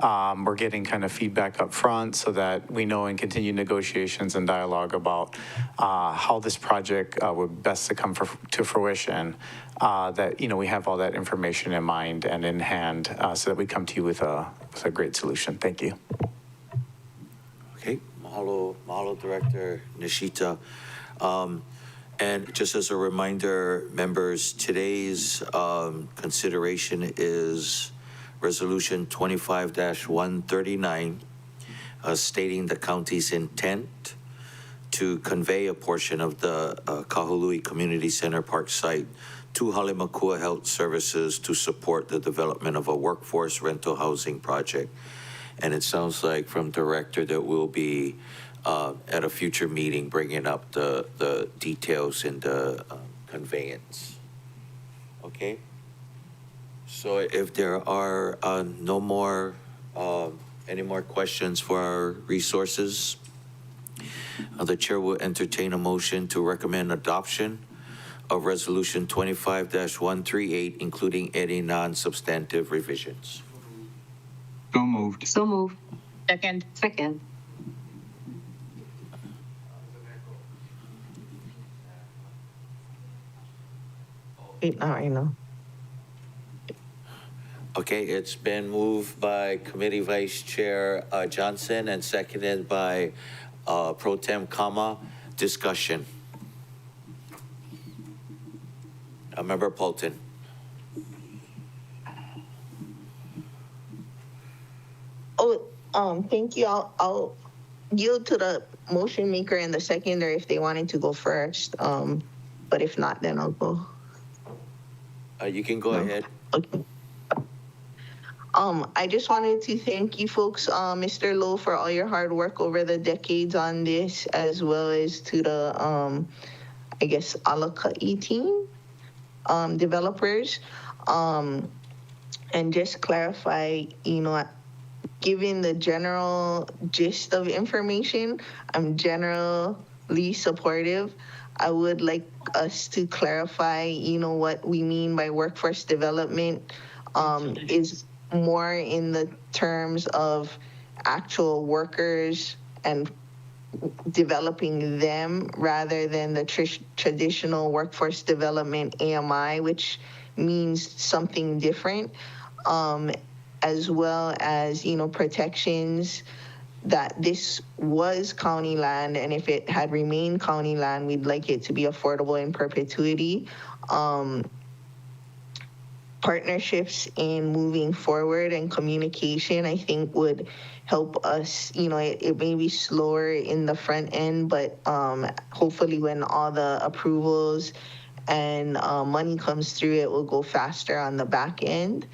We're getting kind of feedback up front so that we know and continue negotiations and dialogue about how this project would best to come to fruition. That, you know, we have all that information in mind and in hand so that we come to you with a great solution. Thank you. Okay, mahalo, Director Nishita. And just as a reminder, members, today's consideration is Resolution 25-139, stating the county's intent to convey a portion of the Kahului Community Center Park site to Halemakua Health Services to support the development of a workforce rental housing project. And it sounds like from Director that we'll be at a future meeting bringing up the details in the conveyance. Okay? So if there are no more, any more questions for our resources, the Chair will entertain a motion to recommend adoption of Resolution 25-138, including any non-substantive revisions. So moved. So moved. Second. Second. I know. Okay, it's been moved by Committee Vice Chair Johnson and seconded by Pro Tem Kama. Discussion. Member Polton. Thank you. I'll yield to the motion maker and the seconder if they wanted to go first. But if not, then I'll go. You can go ahead. Okay. I just wanted to thank you folks, Mr. Lowe, for all your hard work over the decades on this, as well as to the, I guess, Alakai team, developers. And just clarify, you know, given the general gist of information, I'm generally supportive. I would like us to clarify, you know, what we mean by workforce development is more in the terms of actual workers and developing them rather than the traditional workforce development AMI, which means something different, as well as, you know, protections that this was county land, and if it had remained county land, we'd like it to be affordable in perpetuity. Partnerships in moving forward and communication, I think, would help us. You know, it may be slower in the front end, but hopefully when all the approvals and money comes through, it will go faster on the back end.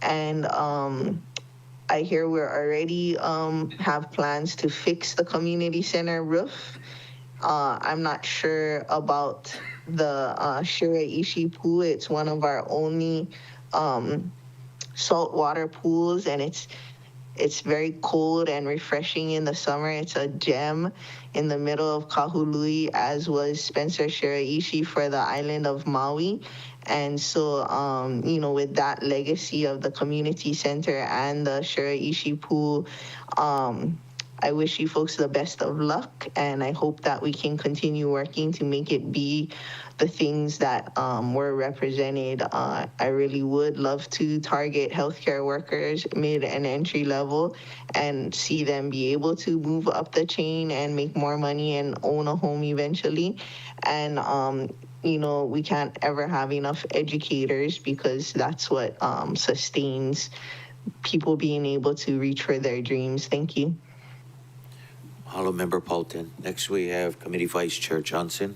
And I hear we're already have plans to fix the community center roof. I'm not sure about the Shiraishi pool. It's one of our only saltwater pools, and it's very cold and refreshing in the summer. It's a gem in the middle of Kahului, as was Spencer Shiraishi for the island of Maui. And so, you know, with that legacy of the community center and the Shiraishi pool, I wish you folks the best of luck, and I hope that we can continue working to make it be the things that were represented. I really would love to target healthcare workers, mid and entry level, and see them be able to move up the chain and make more money and own a home eventually. And you know, we can't ever have enough educators because that's what sustains people being able to reach for their dreams. Thank you. Hello, Member Paulton. Next, we have Committee Vice Chair Johnson.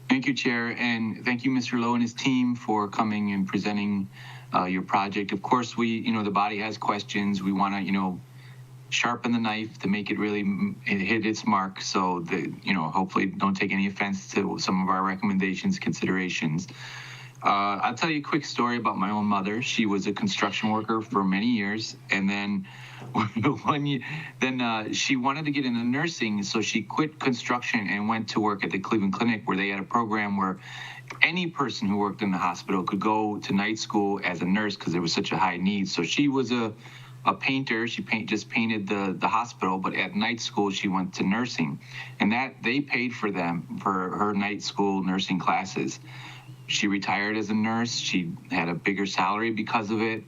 Thank you, Chair, and thank you, Mr. Lowe and his team, for coming and presenting your project. Of course, the body has questions. We want to, sharpen the knife to make it really hit its mark. So that, hopefully don't take any offense to some of our recommendations, considerations. I'll tell you a quick story about my own mother. She was a construction worker for many years, and then she wanted to get into nursing, so she quit construction and went to work at the Cleveland Clinic, where they had a program where any person who worked in the hospital could go to night school as a nurse because there was such a high need. So she was a painter. She just painted the hospital, but at night school she went to nursing, and that they paid for her night school nursing classes. She retired as a nurse. She had a bigger salary because of it.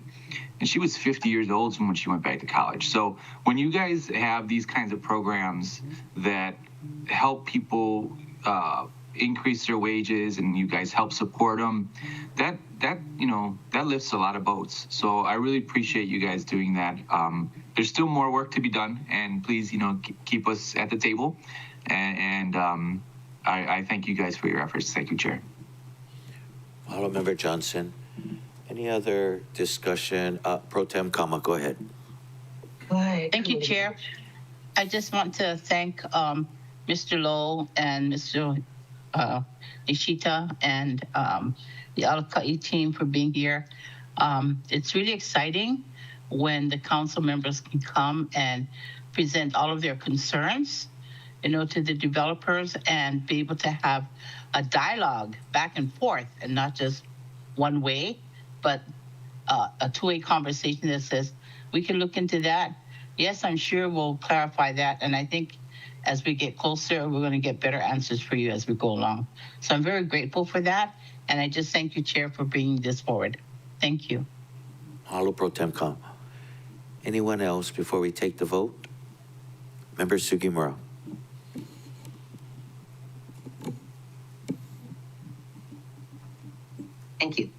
And she was 50 years old when she went back to college. So when you guys have these kinds of programs that help people increase their wages and you guys help support them, that lifts a lot of boats. So I really appreciate you guys doing that. There's still more work to be done, and please, keep us at the table. And I thank you guys for your efforts. Thank you, Chair. Hello, Member Johnson. Any other discussion? Pro Tem Kama, go ahead. Thank you, Chair. I just want to thank Mr. Lowe and Mr. Nishita and the Alakai team for being here. It's really exciting when the council members can come and present all of their concerns, to the developers, and be able to have a dialogue back and forth, and not just one way, but a two-way conversation that says, we can look into that. Yes, I'm sure we'll clarify that. And I think as we get closer, we're going to get better answers for you as we go along. So I'm very grateful for that. And I just thank you, Chair, for bringing this forward. Thank you. Hello, Pro Tem Kama. Anyone else before we take the vote? Member Sugimura. Thank you.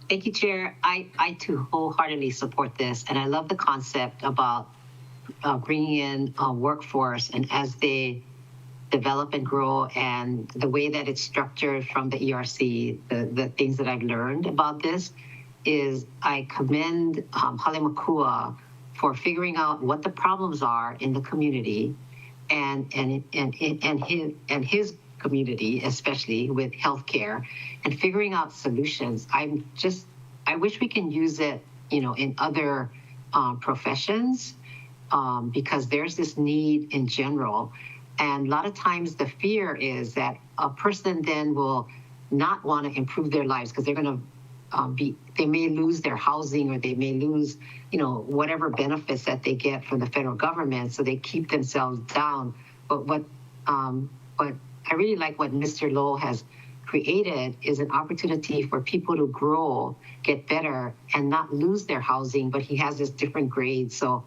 Thank you, Chair. I too wholeheartedly support this, and I love the concept about bringing in a workforce, and as they develop and grow, and the way that it's structured from the ERC, the things that I've learned about this is I commend Halemakua for figuring out what the problems are in the community, and his community, especially with healthcare, and figuring out solutions. I wish we can use it, in other professions, because there's this need in general. And a lot of times the fear is that a person then will not want to improve their lives because they're going to they may lose their housing, or they may lose, whatever benefits that they get from the federal government. So they keep themselves down. But I really like what Mr. Lowe has created is an opportunity for people to grow, get better, and not lose their housing. But he has this different grades. So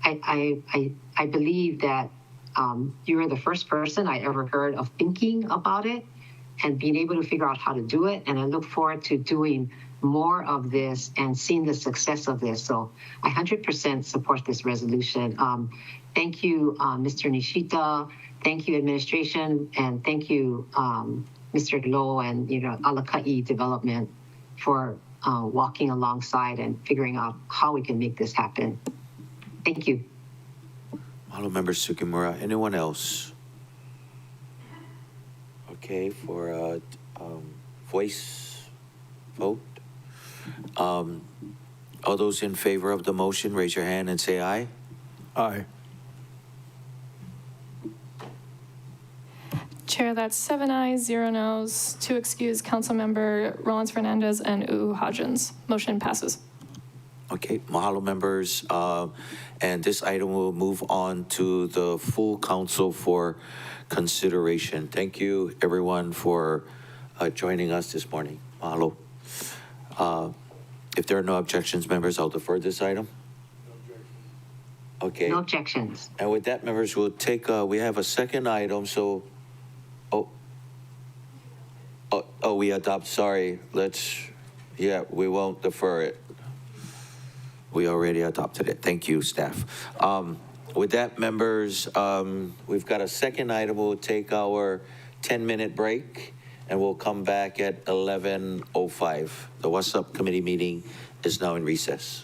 I believe that you are the first person I ever heard of thinking about it and being able to figure out how to do it. And I look forward to doing more of this and seeing the success of this. So I 100% support this resolution. Thank you, Mr. Nishita. Thank you, administration, and thank you, Mr. Lowe and Alakai Development for walking alongside and figuring out how we can make this happen. Thank you. Hello, Member Sugimura. Anyone else? Okay, for a voice vote. All those in favor of the motion, raise your hand and say aye. Aye. Chair, that's 7 ayes, 0 noes, 2 excused Councilmember Rollins Fernandez and Hodgins. Motion passes. Okay, mahalo members. And this item will move on to the full council for consideration. Thank you, everyone, for joining us this morning. Mahalo. If there are no objections, members, I'll defer this item. Okay. No objections. And with that, members, we'll take, we have a second item, so, we adopt, sorry, we won't defer it. We already adopted it. Thank you, staff. With that, members, we've got a second item. We'll take our 10-minute break, and we'll come back at 11:05. The WASSP committee meeting is now in recess.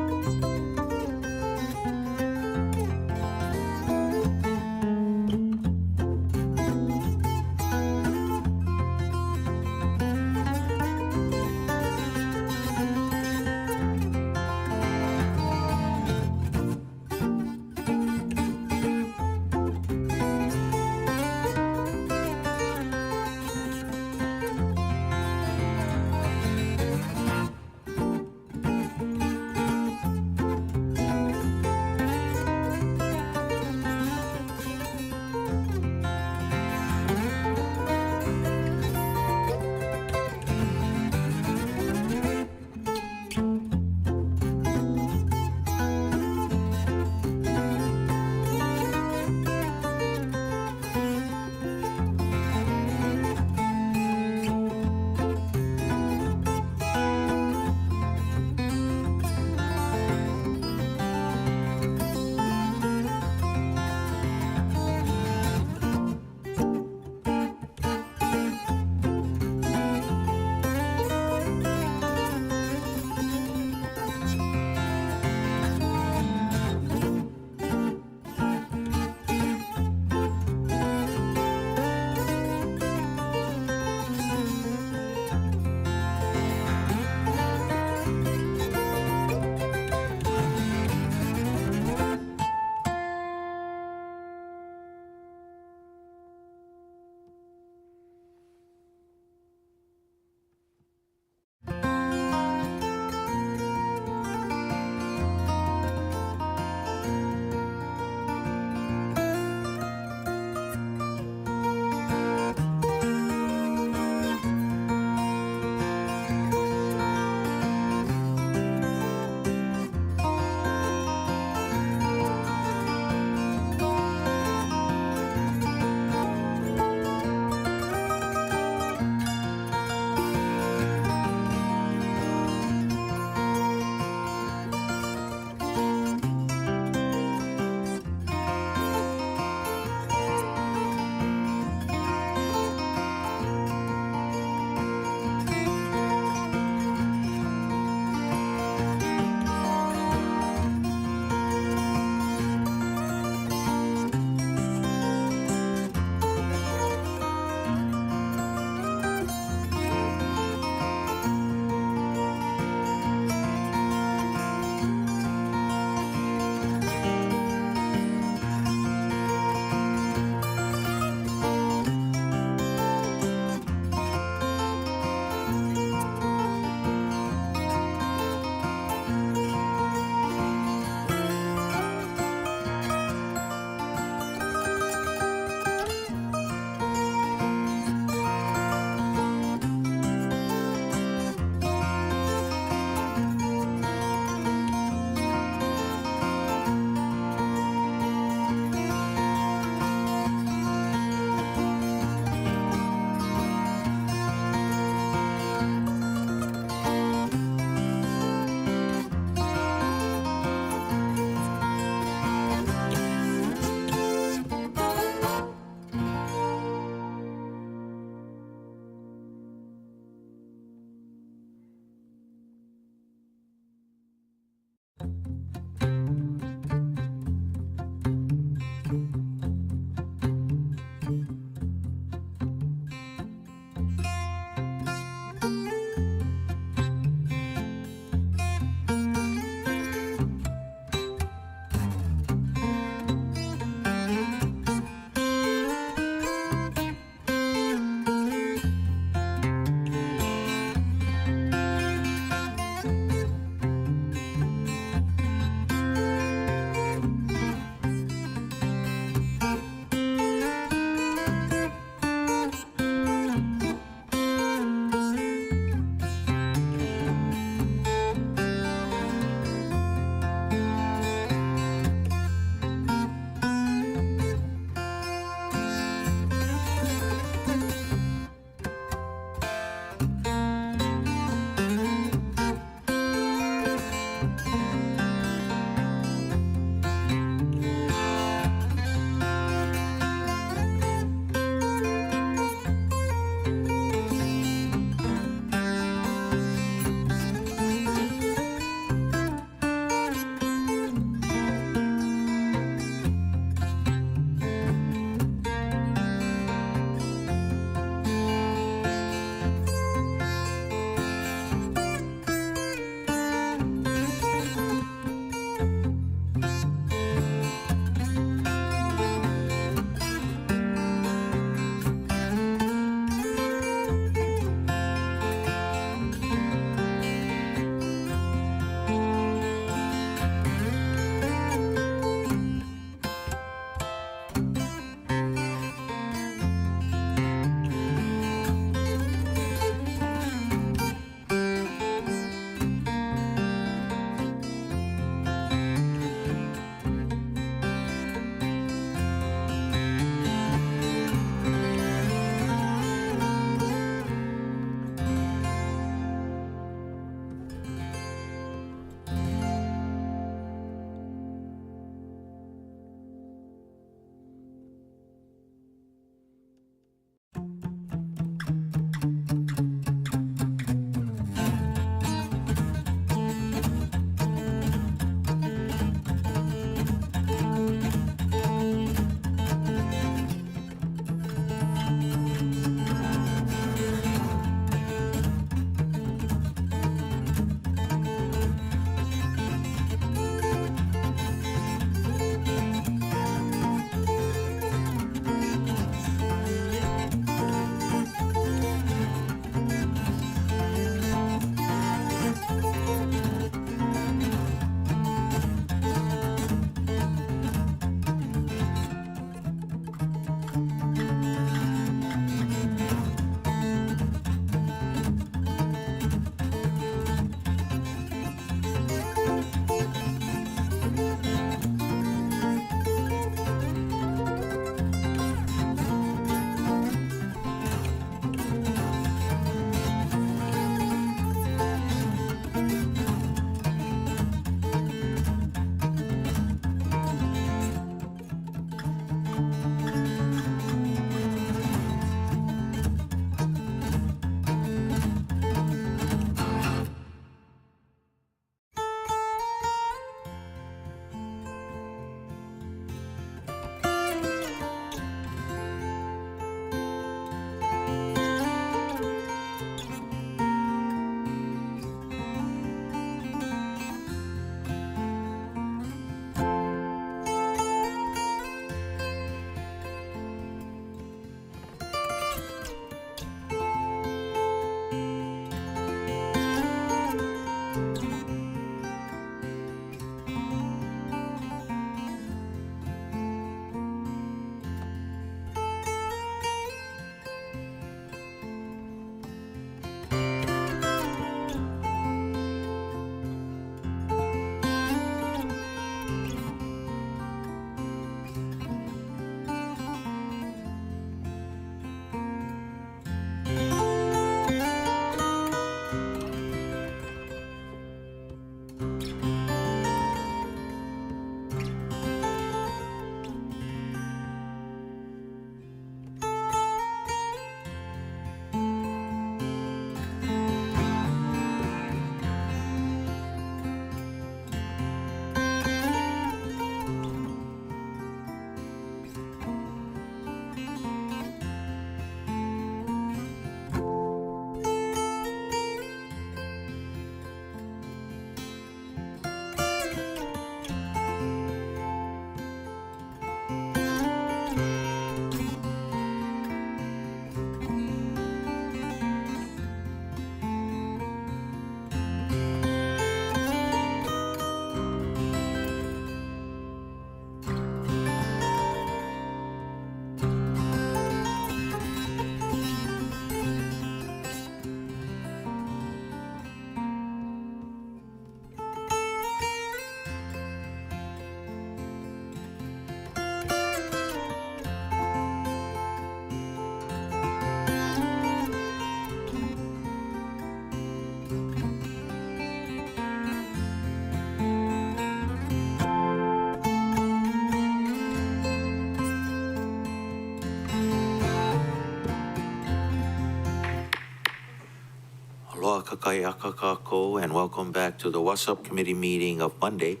Aloha kakayaka kako, and welcome back to the WASSP Committee meeting of Monday,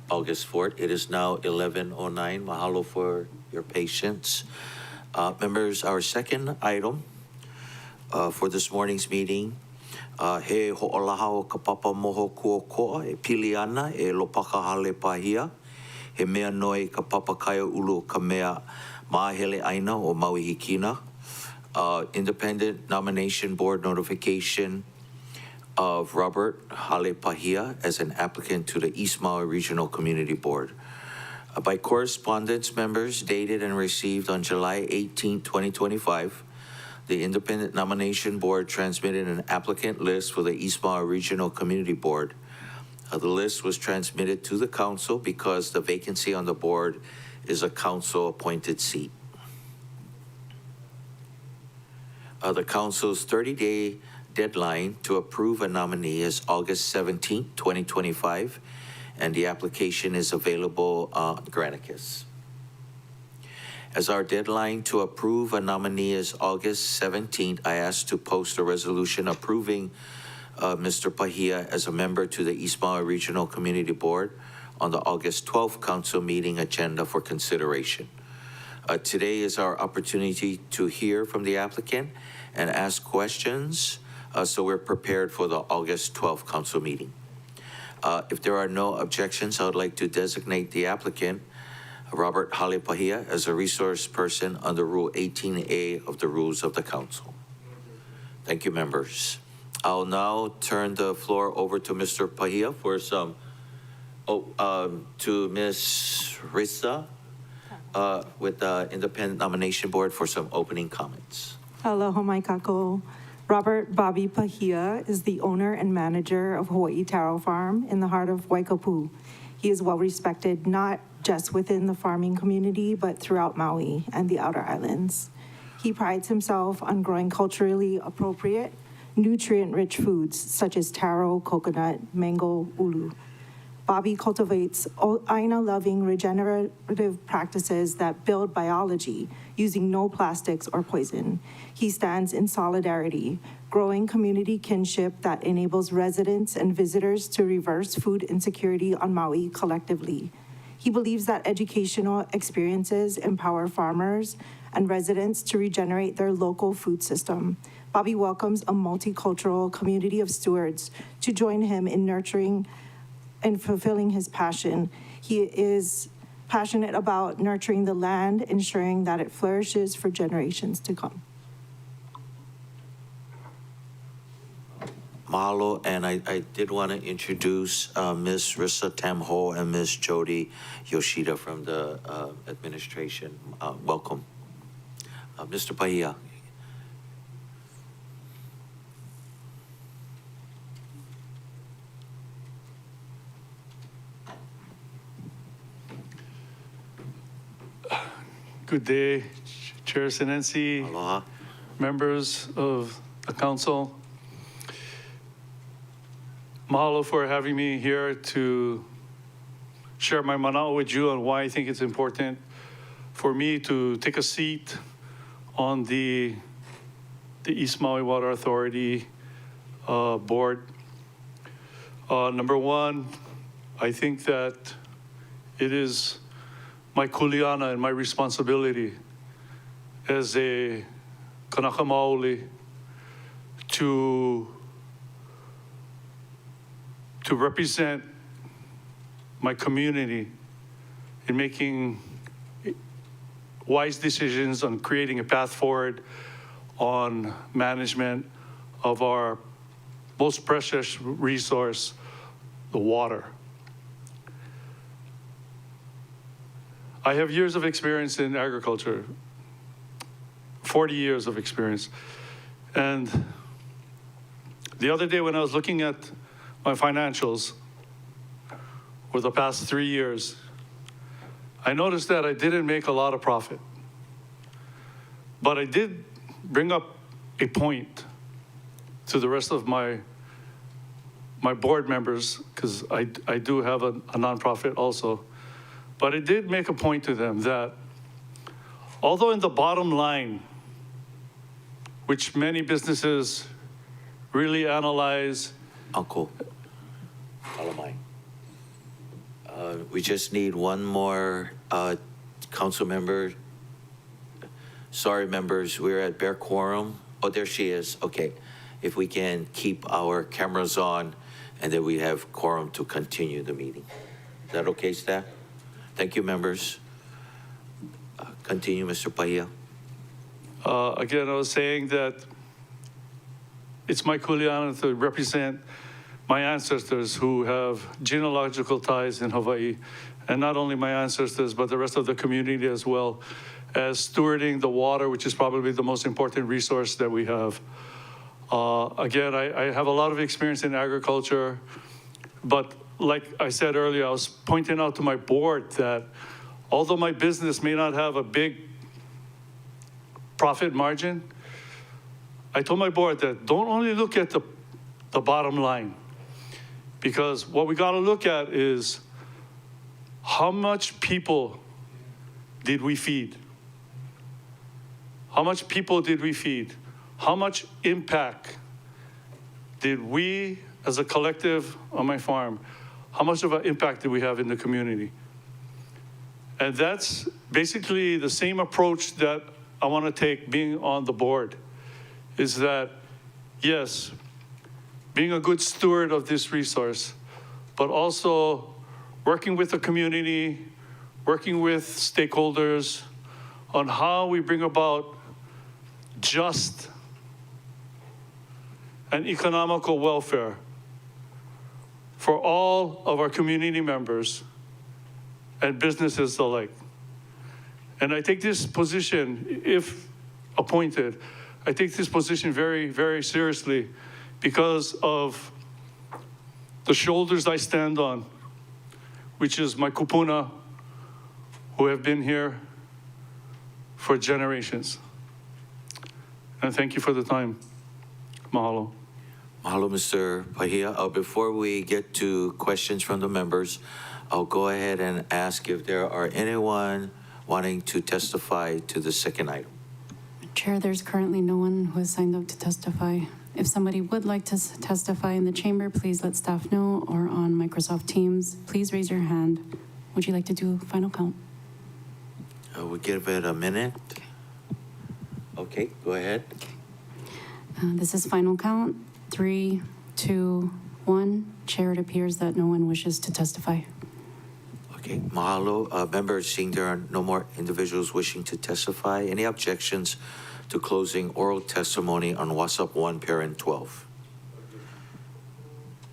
August 4th. It is now 11:09. Mahalo for your patience. Members, our second item for this morning's meeting, he ho'olaha o ka papa moho kuokoa e pili ana e lopaka hale pahia. He mea noi ka papa kaya ulu ka mea maahele aina o Maui Hikina. Independent Nomination Board notification of Robert Hale Pahia as an applicant to the East Maui Regional Community Board. By correspondence, members dated and received on July 18, 2025, the Independent Nomination Board transmitted an applicant list for the East Maui Regional Community Board. The list was transmitted to the council because the vacancy on the board is a council-appointed seat. The council's 30-day deadline to approve a nominee is August 17, 2025, and the application is available on Granicus. As our deadline to approve a nominee is August 17th, I ask to post a resolution approving Mr. Pahia as a member to the East Maui Regional Community Board on the August 12th council meeting agenda for consideration. Today is our opportunity to hear from the applicant and ask questions, so we're prepared for the August 12th council meeting. If there are no objections, I would like to designate the applicant, Robert Hale Pahia, as a resource person under Rule 18A of the Rules of the Council. Thank you, members. I'll now turn the floor over to Mr. Pahia for some, to Ms. Rissa with the Independent Nomination Board for some opening comments. Aloha mai kako. Robert Bobby Pahia is the owner and manager of Hawaii Taro Farm in the heart of Waikapu. He is well respected not just within the farming community, but throughout Maui and the outer islands. He prides himself on growing culturally appropriate, nutrient-rich foods such as taro, coconut, mango, ulu. Bobby cultivates aina-loving regenerative practices that build biology using no plastics or poison. He stands in solidarity, growing community kinship that enables residents and visitors to reverse food insecurity on Maui collectively. He believes that educational experiences empower farmers and residents to regenerate their local food system. Bobby welcomes a multicultural community of stewards to join him in nurturing and fulfilling his passion. He is passionate about nurturing the land, ensuring that it flourishes for generations to come. Mahalo, and I did want to introduce Ms. Rissa Tamho and Ms. Jody Yoshida from the administration. Welcome. Mr. Pahia. Good day, Chair Sinensi, Aloha. Members of the council. Mahalo for having me here to share my manao with you on why I think it's important for me to take a seat on the East Maui Water Authority board. Number one, I think that it is my kuleana and my responsibility as a kanaka maoli to represent my community in making wise decisions on creating a path forward on management of our most precious resource, the water. I have years of experience in agriculture, 40 years of experience. And the other day when I was looking at my financials for the past 3 years, I noticed that I didn't make a lot of profit. But I did bring up a point to the rest of my board members, because I do have a nonprofit also. But I did make a point to them that although in the bottom line, which many businesses really analyze. Uncle, Alamai. We just need one more council member. Sorry, members, we're at bare quorum. Oh, there she is. Okay. If we can keep our cameras on and then we have quorum to continue the meeting. Is that okay, staff? Thank you, members. Continue, Mr. Pahia. Again, I was saying that it's my kuleana to represent my ancestors who have genealogical ties in Hawaii, and not only my ancestors, but the rest of the community as well, as stewarding the water, which is probably the most important resource that we have. Again, I have a lot of experience in agriculture, but like I said earlier, I was pointing out to my board that although my business may not have a big profit margin, I told my board that don't only look at the bottom line, because what we got to look at is how much people did we feed? How much people did we feed? How much impact did we as a collective on my farm, how much of an impact did we have in the community? And that's basically the same approach that I want to take being on the board, is that, yes, being a good steward of this resource, but also working with the community, working with stakeholders on how we bring about just and economical welfare for all of our community members and businesses alike. And I take this position, if appointed, I take this position very, very seriously because of the shoulders I stand on, which is my kupuna, who have been here for generations. And thank you for the time. Mahalo. Mahalo, Mr. Pahia. Before we get to questions from the members, I'll go ahead and ask if there are anyone wanting to testify to the second item. Chair, there's currently no one who has signed up to testify. If somebody would like to testify in the chamber, please let staff know, or on Microsoft Teams, please raise your hand. Would you like to do a final count? We'll give it a minute. Okay, go ahead. This is final count. 3, 2, 1. Chair, it appears that no one wishes to testify. Okay, mahalo. Members, seeing there are no more individuals wishing to testify, any objections to closing oral testimony on WASSP 1, Parent 12?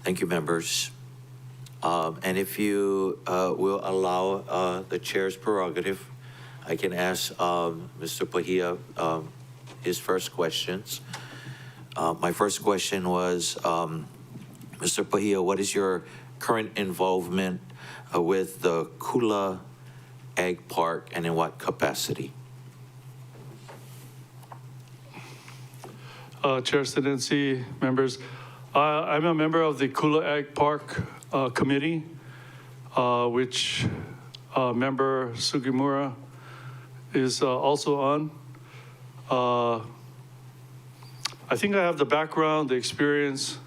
Thank you, members. And if you will allow the chair's prerogative, I can ask Mr. Pahia his first questions. My first question was, Mr. Pahia, what is your current involvement with the Kula Ag Park, and in what capacity? Chair Sidensi, members, I'm a member of the Kula Ag Park Committee, which member Sugimura is also on. I think I have the background, the experience,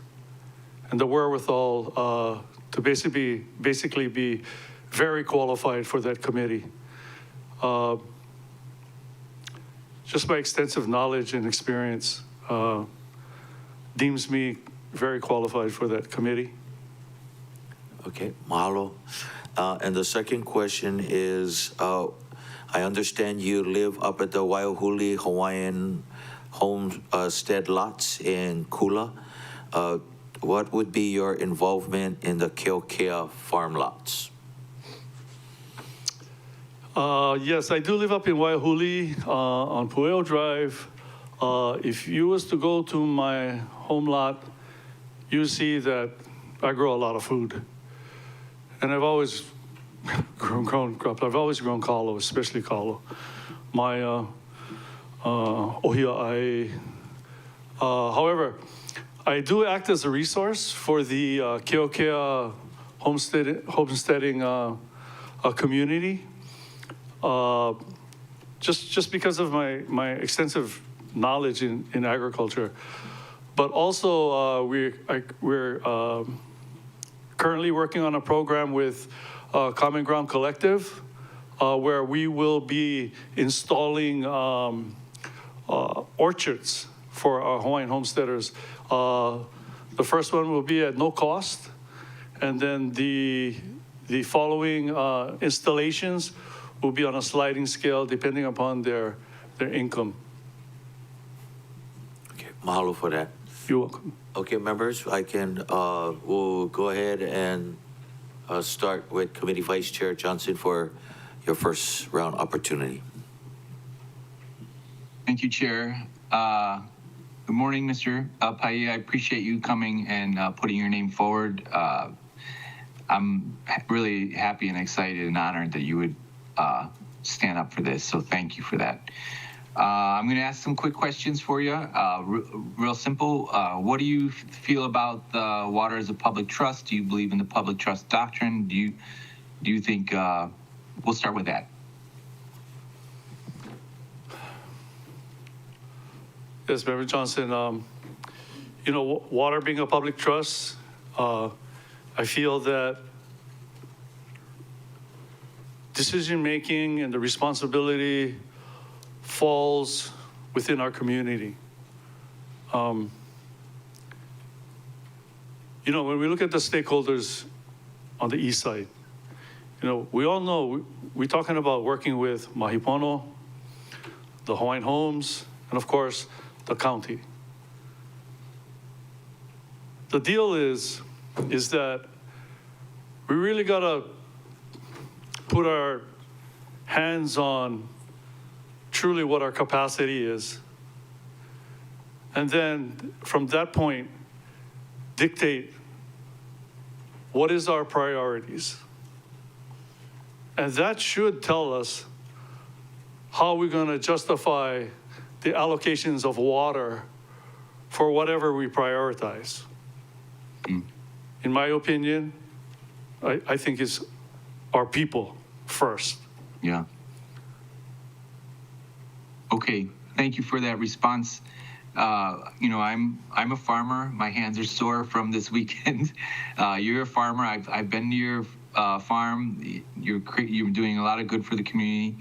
and the wherewithal to basically be very qualified for that committee. Just my extensive knowledge and experience deems me very qualified for that committee. Okay, mahalo. And the second question is, I understand you live up at the Waiahuli Hawaiian homestead lots in Kula. What would be your involvement in the Keokea farm lots? Yes, I do live up in Waiahuli on Pueo Drive. If you was to go to my home lot, you see that I grow a lot of food. And I've always grown kalo, especially kalo. My ohia. However, I do act as a resource for the Keokea homesteading community. Just because of my extensive knowledge in agriculture. But also, we're currently working on a program with Common Ground Collective, where we will be installing orchards for our Hawaiian homesteaders. The first one will be at no cost, and then the following installations will be on a sliding scale depending upon their income. Okay, mahalo for that. You're welcome. Okay, members, we'll go ahead and start with Committee Vice Chair Johnson for your first round opportunity. Thank you, Chair. Good morning, Mr. Paia. I appreciate you coming and putting your name forward. I'm really happy and excited and honored that you would stand up for this, so thank you for that. I'm going to ask some quick questions for you, real simple. What do you feel about the water as a public trust? Do you believe in the public trust doctrine? Do you think, we'll start with that. Yes, Member Johnson, water being a public trust, I feel that decision-making and the responsibility falls within our community. When we look at the stakeholders on the east side, we all know we're talking about working with Mahipono, the Hawaiian Homes, and of course, the county. The deal is that we really gotta put our hands on truly what our capacity is. And then from that point, dictate what is our priorities. And that should tell us how we're gonna justify the allocations of water for whatever we prioritize. In my opinion, I think it's our people first. Yeah. Okay, thank you for that response. I'm a farmer. My hands are sore from this weekend. You're a farmer. I've been to your farm. You're doing a lot of good for the community.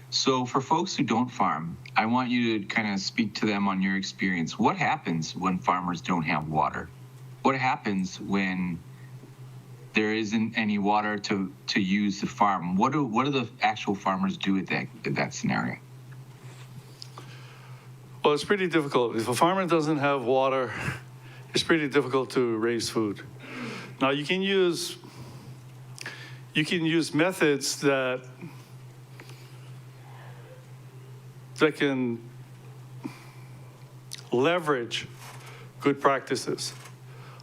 So for folks who don't farm, I want you to kind of speak to them on your experience. What happens when farmers don't have water? What happens when there isn't any water to use the farm? What do the actual farmers do at that scenario? Well, it's pretty difficult. If a farmer doesn't have water, it's pretty difficult to raise food. Now you can use methods that can leverage good practices.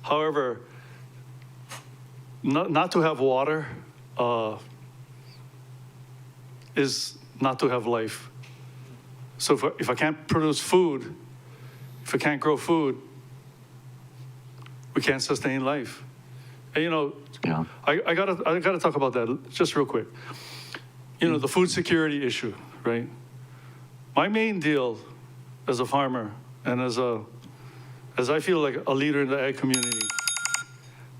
However, not to have water is not to have life. So if I can't produce food, if I can't grow food, we can't sustain life. And yeah. I gotta talk about that just real quick. The food security issue, right? My main deal as a farmer and as I feel like a leader in the ag community,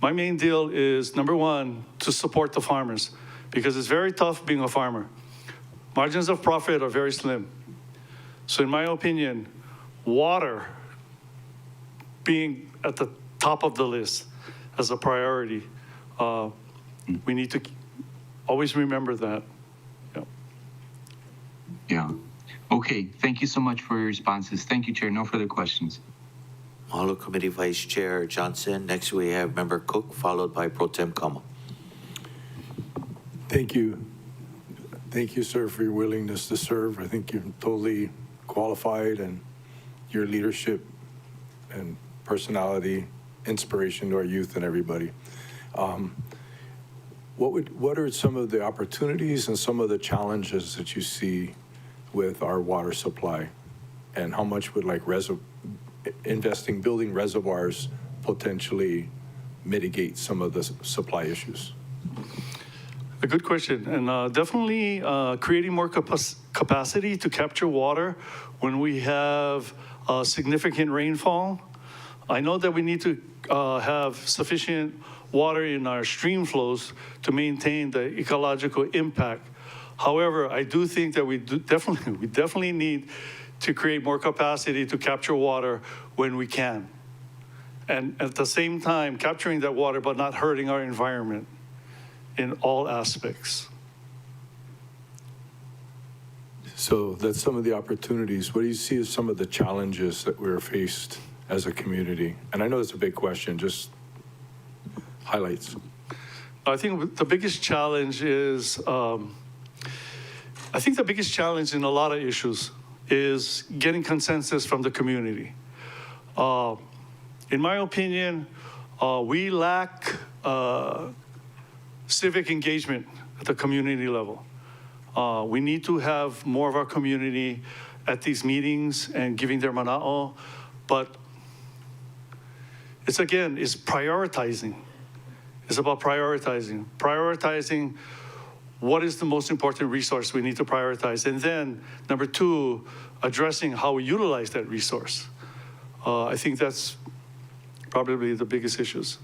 my main deal is, number one, to support the farmers, because it's very tough being a farmer. Margins of profit are very slim. So in my opinion, water being at the top of the list as a priority, we need to always remember that. Yeah. Okay, thank you so much for your responses. Thank you, Chair. No further questions. Mahalo, Committee Vice Chair Johnson. Next, we have Member Cook, followed by Pro Tem Kama. Thank you. Thank you, sir, for your willingness to serve. I think you're totally qualified, and your leadership and personality, inspiration to our youth and everybody. What are some of the opportunities and some of the challenges that you see with our water supply, and how much would building reservoirs potentially mitigate some of the supply issues? A good question, and definitely creating more capacity to capture water when we have significant rainfall. I know that we need to have sufficient water in our stream flows to maintain the ecological impact. However, I do think that we definitely need to create more capacity to capture water when we can. And at the same time, capturing that water but not hurting our environment in all aspects. So that's some of the opportunities. What do you see as some of the challenges that we're faced as a community? And I know it's a big question, just highlights. I think the biggest challenge is, I think the biggest challenge in a lot of issues is getting consensus from the community. In my opinion, we lack civic engagement at the community level. We need to have more of our community at these meetings and giving their mana'o, but it's prioritizing. It's about prioritizing. Prioritizing what is the most important resource we need to prioritize. And then, number two, addressing how we utilize that resource. I think that's probably the biggest issues.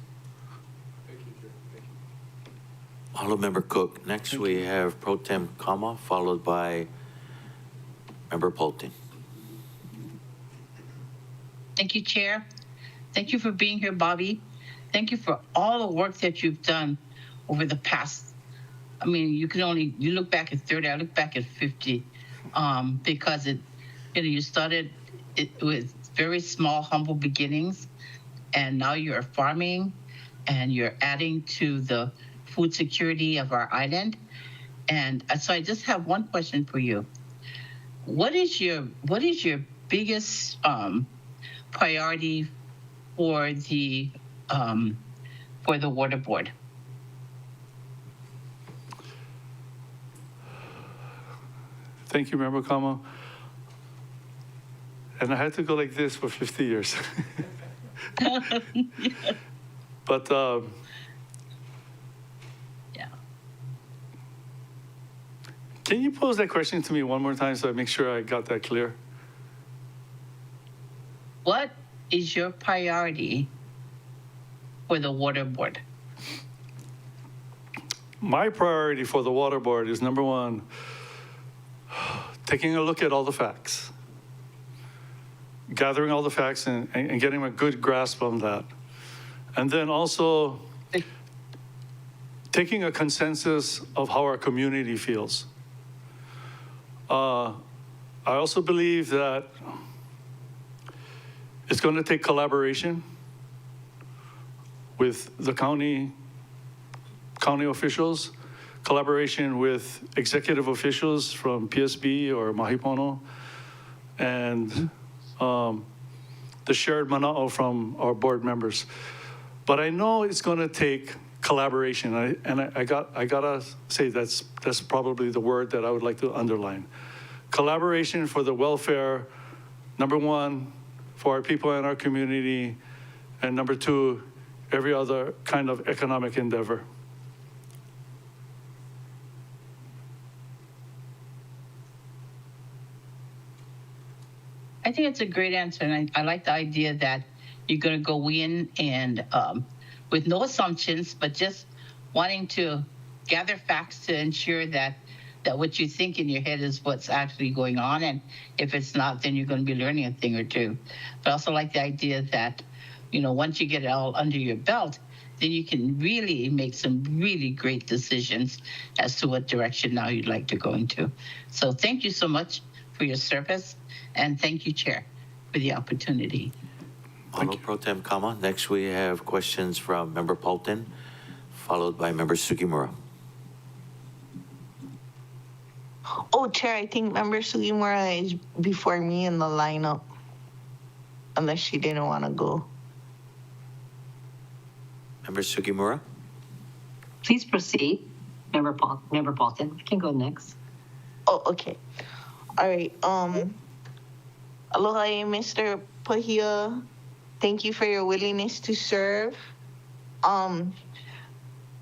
Honorable Member Cook. Next, we have Pro Tem Kama, followed by Member Polton. Thank you, Chair. Thank you for being here, Bobby. Thank you for all the work that you've done over the past. I mean, you look back at 30, I look back at 50, because you started it with very small, humble beginnings, and now you're farming, and you're adding to the food security of our island. And so I just have one question for you. What is your biggest priority for the water board? Thank you, Member Kama. And I had to go like this for 50 years. But yeah. Can you pose that question to me one more time so I make sure I got that clear? What is your priority for the water board? My priority for the water board is, number one, taking a look at all the facts, gathering all the facts and getting a good grasp on that. And then also taking a consensus of how our community feels. I also believe that it's going to take collaboration with the county officials, collaboration with executive officials from PSB or Mahipono, and the shared mana'o from our board members. But I know it's going to take collaboration, I gotta say that's probably the word that I would like to underline. Collaboration for the welfare, number one, for our people in our community, and number two, every other kind of economic endeavor. I think it's a great answer, and I like the idea that you're going to go in and with no assumptions, but just wanting to gather facts to ensure that what you think in your head is what's actually going on, and if it's not, then you're going to be learning a thing or two. But I also like the idea that, once you get it all under your belt, then you can really make some really great decisions as to what direction now you'd like to go into. So thank you so much for your service, and thank you, Chair, for the opportunity. Honorable Pro Tem Kama. Next, we have questions from Member Polton, followed by Member Sugimura. Oh, Chair, I think Member Sugimura is before me in the lineup, unless she didn't want to go. Member Sugimura? Please proceed, Member Paulton. You can go next. Oh, okay. All right. Aloha, Mr. Pahia. Thank you for your willingness to serve.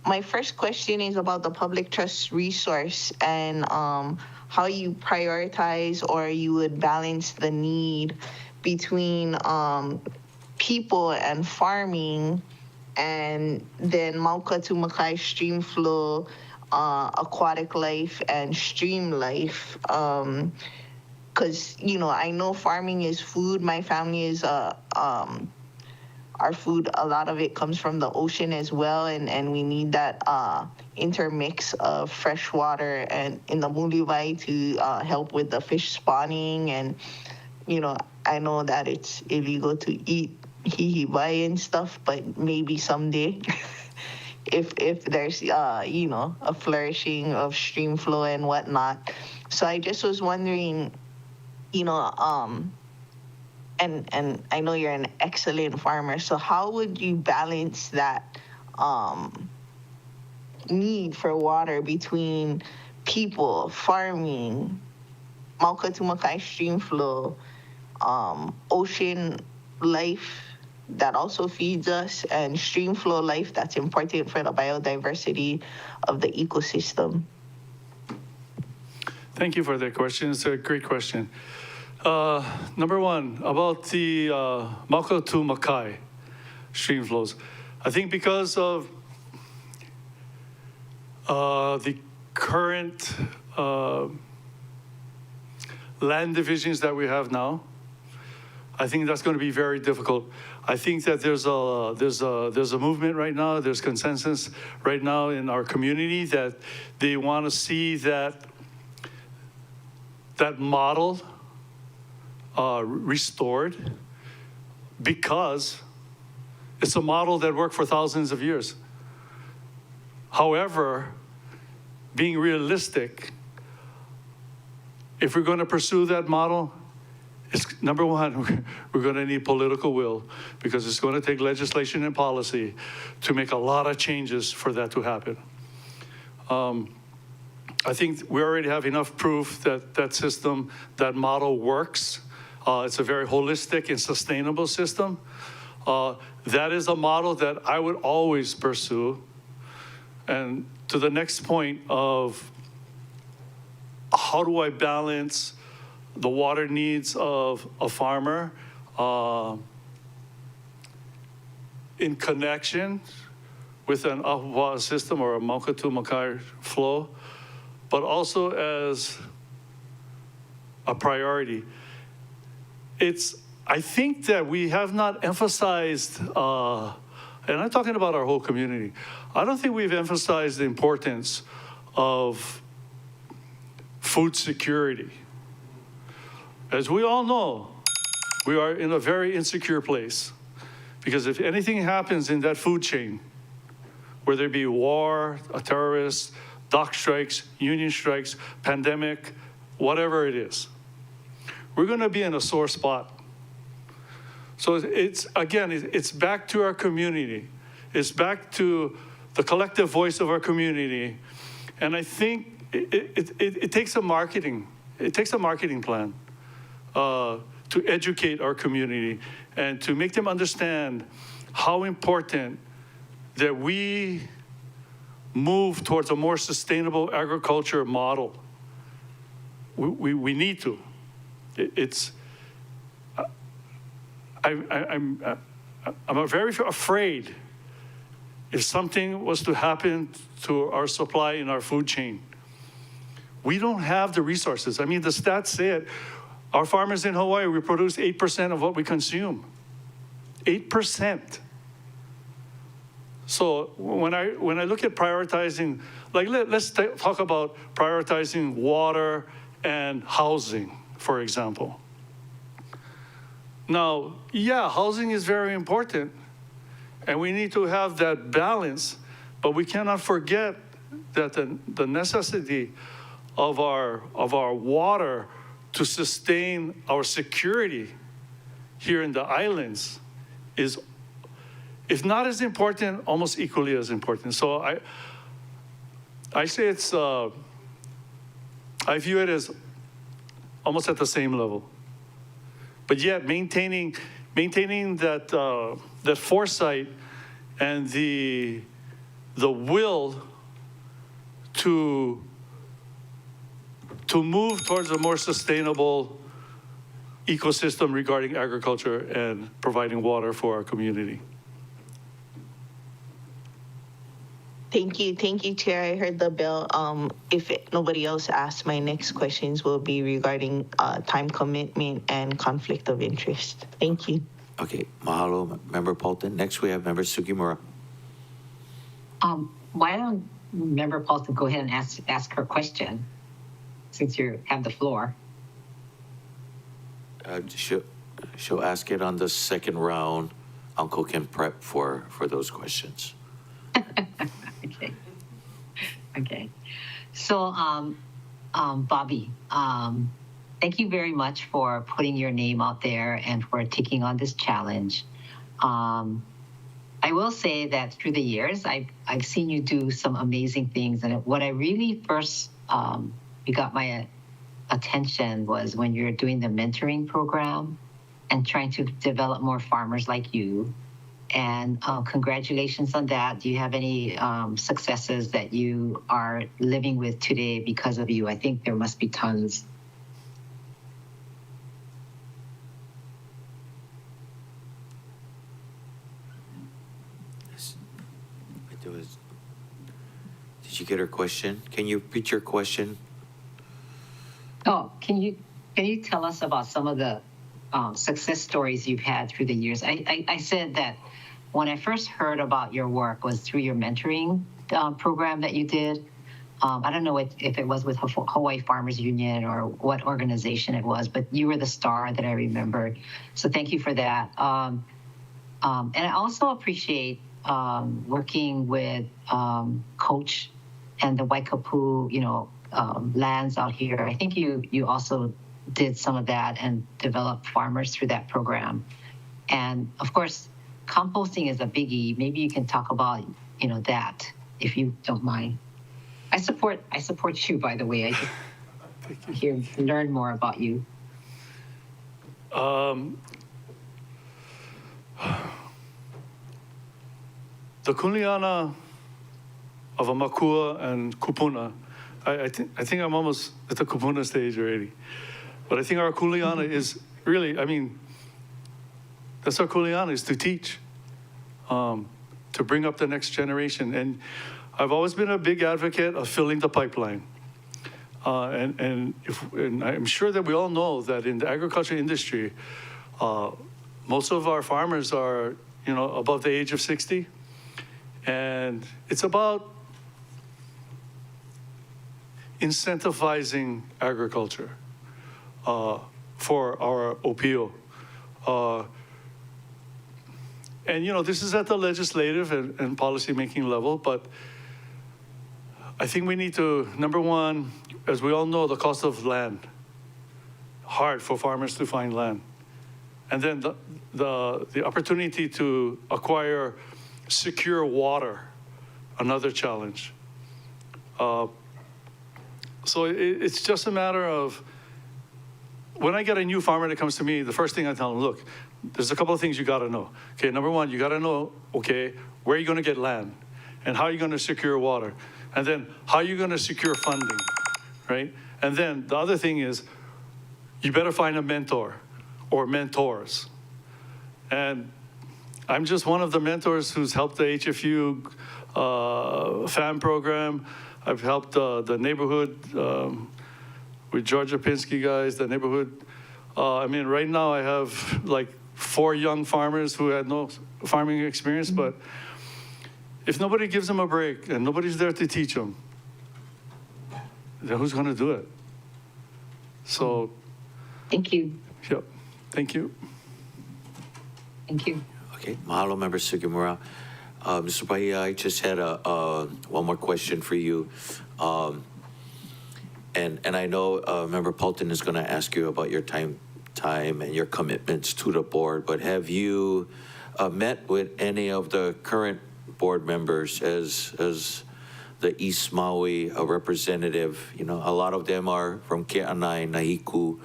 My first question is about the public trust resource and how you prioritize or you would balance the need between people and farming, and then Mauka to Makai stream flow, aquatic life and stream life. Because, I know farming is food. My family is our food, a lot of it comes from the ocean as well, and we need that intermix of fresh water and in the Mulivai to help with the fish spawning. And I know that it's illegal to eat hihibai and stuff, but maybe someday if there's a flourishing of stream flow and whatnot. So I just was wondering, and I know you're an excellent farmer, so how would you balance that need for water between people, farming, Mauka to Makai stream flow, ocean life that also feeds us, and stream flow life that's important for the biodiversity of the ecosystem? Thank you for that question. It's a great question. Number one, about the Mauka to Makai stream flows. I think because of the current land divisions that we have now, I think that's going to be very difficult. I think that there's a movement right now, there's consensus right now in our community that they want to see that model restored, because it's a model that worked for thousands of years. However, being realistic, if we're going to pursue that model, it's, number one, we're going to need political will, because it's going to take legislation and policy to make a lot of changes for that to happen. I think we already have enough proof that that system, that model works. It's a very holistic and sustainable system. That is a model that I would always pursue. And to the next point of how do I balance the water needs of a farmer in connection with an Ahupua'a system or a Mauka to Makai flow, but also as a priority. I think that we have not emphasized, and I'm talking about our whole community, I don't think we've emphasized the importance of food security. As we all know, we are in a very insecure place, because if anything happens in that food chain, whether it be war, a terrorist, dock strikes, union strikes, pandemic, whatever it is, we're going to be in a sore spot. So it's back to our community. It's back to the collective voice of our community. And I think it takes a marketing plan to educate our community and to make them understand how important that we move towards a more sustainable agriculture model. We need to. I'm very afraid if something was to happen to our supply in our food chain. We don't have the resources. I mean, the stats say it. Our farmers in Hawaii, we produce 8% of what we consume. 8%. So when I look at prioritizing, like let's talk about prioritizing water and housing, for example. Now, yeah, housing is very important, and we need to have that balance, but we cannot forget that the necessity of our water to sustain our security here in the islands is, if not as important, almost equally as important. So I say it's, I view it as almost at the same level. But yet maintaining that that foresight and the will to move towards a more sustainable ecosystem regarding agriculture and providing water for our community. Thank you, Chair. I heard the bell. If nobody else asks, my next questions will be regarding time commitment and conflict of interest. Thank you. Okay, mahalo, Member Paulton. Next, we have Member Sugimura. Why don't Member Paulson go ahead and ask her question, since you have the floor. She'll ask it on the second round. Uncle can prep for those questions. Okay. So, Bobby, thank you very much for putting your name out there and for taking on this challenge. I will say that through the years, I've seen you do some amazing things. And what I really first, you got my attention was when you're doing the mentoring program and trying to develop more farmers like you. And congratulations on that. Do you have any successes that you are living with today because of you? I think there must be tons. Did you get her question? Can you repeat your question? Oh, can you tell us about some of the success stories you've had through the years? I said that when I first heard about your work was through your mentoring program that you did. I don't know if it was with Hawaii Farmers Union or what organization it was, but you were the star that I remembered. So thank you for that. And I also appreciate working with Coach and the Waikapu, lands out here. I think you also did some of that and developed farmers through that program. And of course, composting is a biggie. Maybe you can talk about, that if you don't mind. I support you, by the way. I just learn more about you. The kuleana of a makua and kupuna, I think I'm almost at the kupuna stage already. But I think our kuleana is really, that's our kuleana, is to teach, to bring up the next generation. And I've always been a big advocate of filling the pipeline. And I'm sure that we all know that in the agriculture industry, most of our farmers are, above the age of 60. And it's about incentivizing agriculture for our OPO. And, this is at the legislative and policy-making level, but I think we need to, number one, as we all know, the cost of land, hard for farmers to find land. And then the opportunity to acquire secure water, another challenge. So it's just a matter of, when I get a new farmer that comes to me, the first thing I tell them, look, there's a couple of things you gotta know. Okay, number one, you gotta know, okay, where are you gonna get land? And how are you gonna secure water? And then how are you gonna secure funding, right? And then the other thing is, you better find a mentor or mentors. And I'm just one of the mentors who's helped the HFU FAM program. I've helped the neighborhood with Georgia Pinsky guys, the neighborhood. Right now I have like 4 young farmers who had no farming experience, but if nobody gives them a break and nobody's there to teach them, then who's gonna do it? So. Thank you. Yep, thank you. Thank you. Okay, mahalo, Member Sugimura. Mr. Bahia, I just had one more question for you. And I know Member Paulton is going to ask you about your time and your commitments to the board, but have you met with any of the current board members as the East Maui representative? A lot of them are from Ke'anai, Nahiku,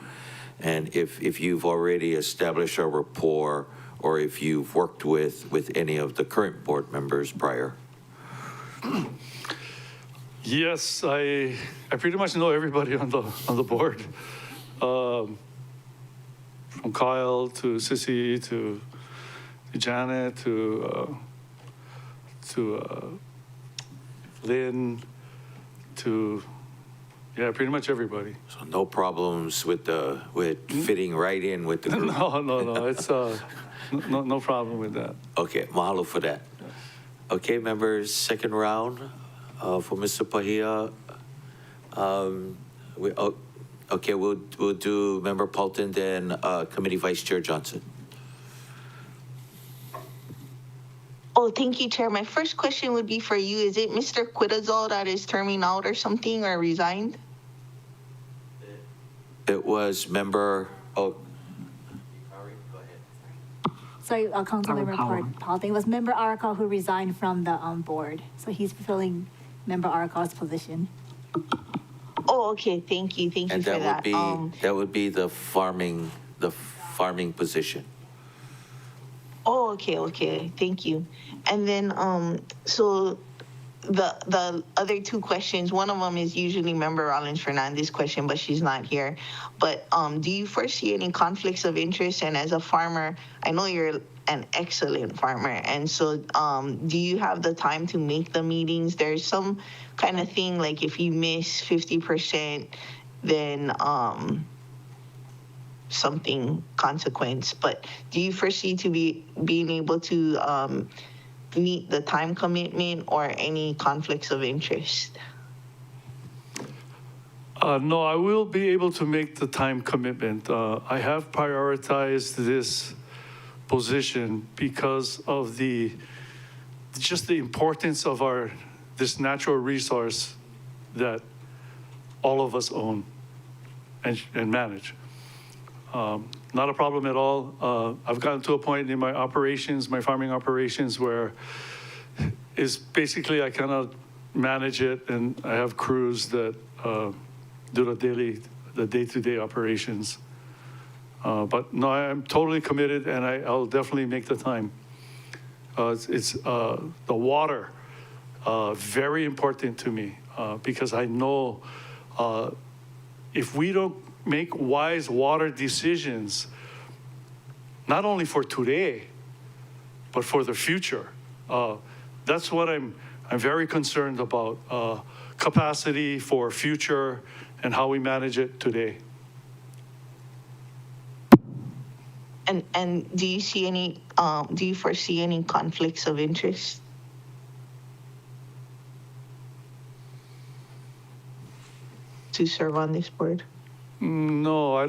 and if you've already established a rapport or if you've worked with any of the current board members prior. Yes, I pretty much know everybody on the board. from Kyle to Sissy to Janet to Lynn to, yeah, pretty much everybody. So no problems with fitting right in with the group? No, it's no problem with that. Okay, mahalo for that. Okay, members, second round for Mr. Pahia. Okay, we'll do Member Paulton, then Committee Vice Chair Johnson. Oh, thank you, Chair. My first question would be for you. Is it Mr. Quitazol that is terming out or something or resigned? It was Member, Sorry, Councilmember Paulton. It was Member Arakawa who resigned from the board. So he's fulfilling Member Arakawa's position. Oh, okay. Thank you. Thank you and for that. that would be the farming position. Oh, okay. Thank you. And then, so the other two questions, one of them is usually Member Rollins Fernandez's question, but she's not here. But do you foresee any conflicts of interest? And as a farmer, I know you're an excellent farmer. And so do you have the time to make the meetings? There's some kind of thing like if you miss 50%, then something consequence. But do you foresee to being able to meet the time commitment or any conflicts of interest? No, I will be able to make the time commitment. I have prioritized this position because of just the importance of this natural resource that all of us own and manage. Not a problem at all. I've gotten to a point in my farming operations, where is basically I cannot manage it, and I have crews that do the day-to-day operations. But no, I'm totally committed, and I'll definitely make the time. It's the water, very important to me, because I know if we don't make wise water decisions, not only for today, but for the future. That's what I'm very concerned about, capacity for future and how we manage it today. And do you foresee any conflicts of interest? To serve on this board? No, I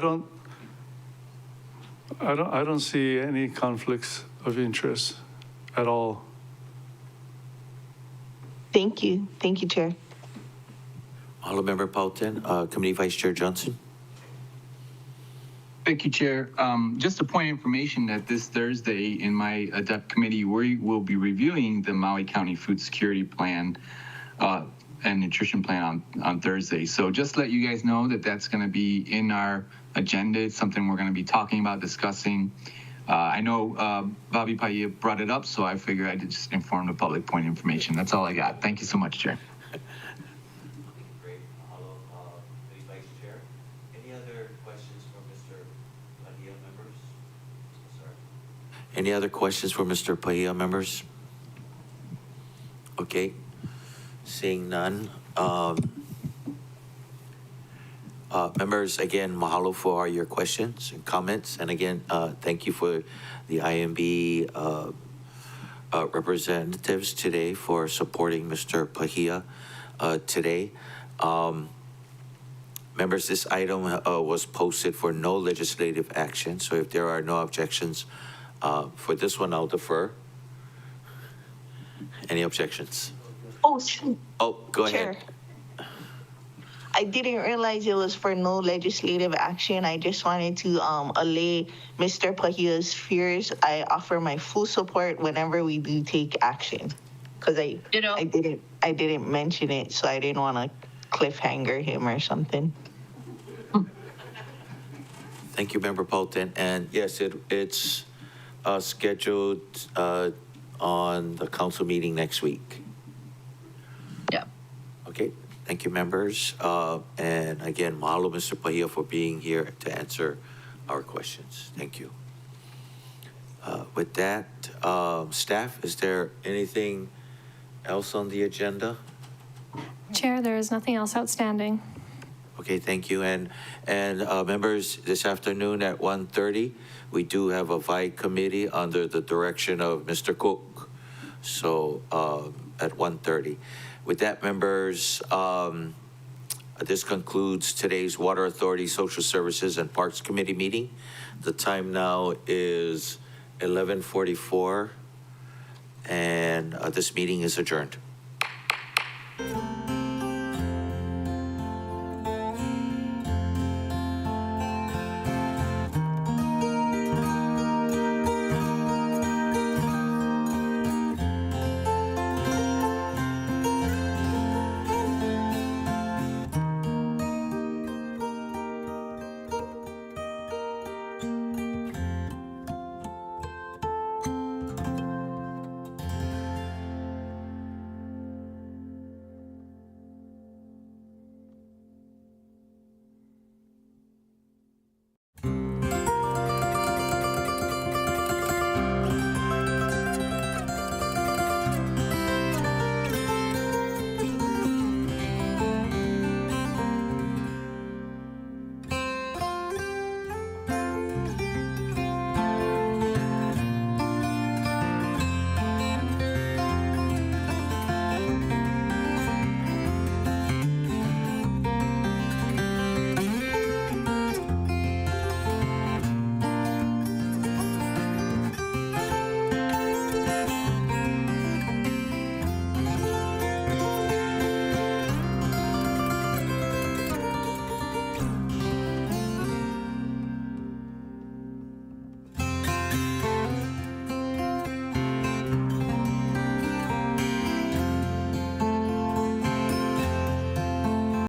don't see any conflicts of interest at all. Thank you, Chair. Hello, Member Paulton. Committee Vice Chair Johnson. Thank you, Chair. Just a point of information that this Thursday in my ADEPT committee, we will be reviewing the Maui County Food Security Plan and Nutrition Plan on Thursday. So just let you guys know that that's going to be in our agenda. It's something we're going to be talking about, discussing. I know Bobby Pahia brought it up, so I figured I'd just inform the public point of information. That's all I got. Thank you so much, Chair. Great. Hello, Vice Chair. Any other questions for Mr. Pahia, members? Sorry. Any other questions for Mr. Pahia, members? Okay. Seeing none. Members, again, mahalo for your questions and comments. And again, thank you for the IMB representatives today for supporting Mr. Pahia today. Members, this item was posted for no legislative action. So if there are no objections for this one, I'll defer. Any objections? Oh, shoot. Oh, go Chair. ahead. I didn't realize it was for no legislative action. I just wanted to allay Mr. Pahia's fears. I offer my full support whenever we do take action, because I didn't mention it, so I didn't want to cliffhanger him or something. Thank you, Member Paulton. And yes, it's scheduled on the council meeting next week. Yeah. Okay. Thank you, members. And again, mahalo, Mr. Pahia, for being here to answer our questions. Thank you. With that, staff, is there anything else on the agenda? Chair, there is nothing else outstanding. Okay, thank you. And members, this afternoon at 1:30, we do have a VIE committee under the direction of Mr. Cook. So at 1:30. With that, members, this concludes today's Water Authority Social Services and Parks Committee meeting. The time now is 11:44, and this meeting is adjourned.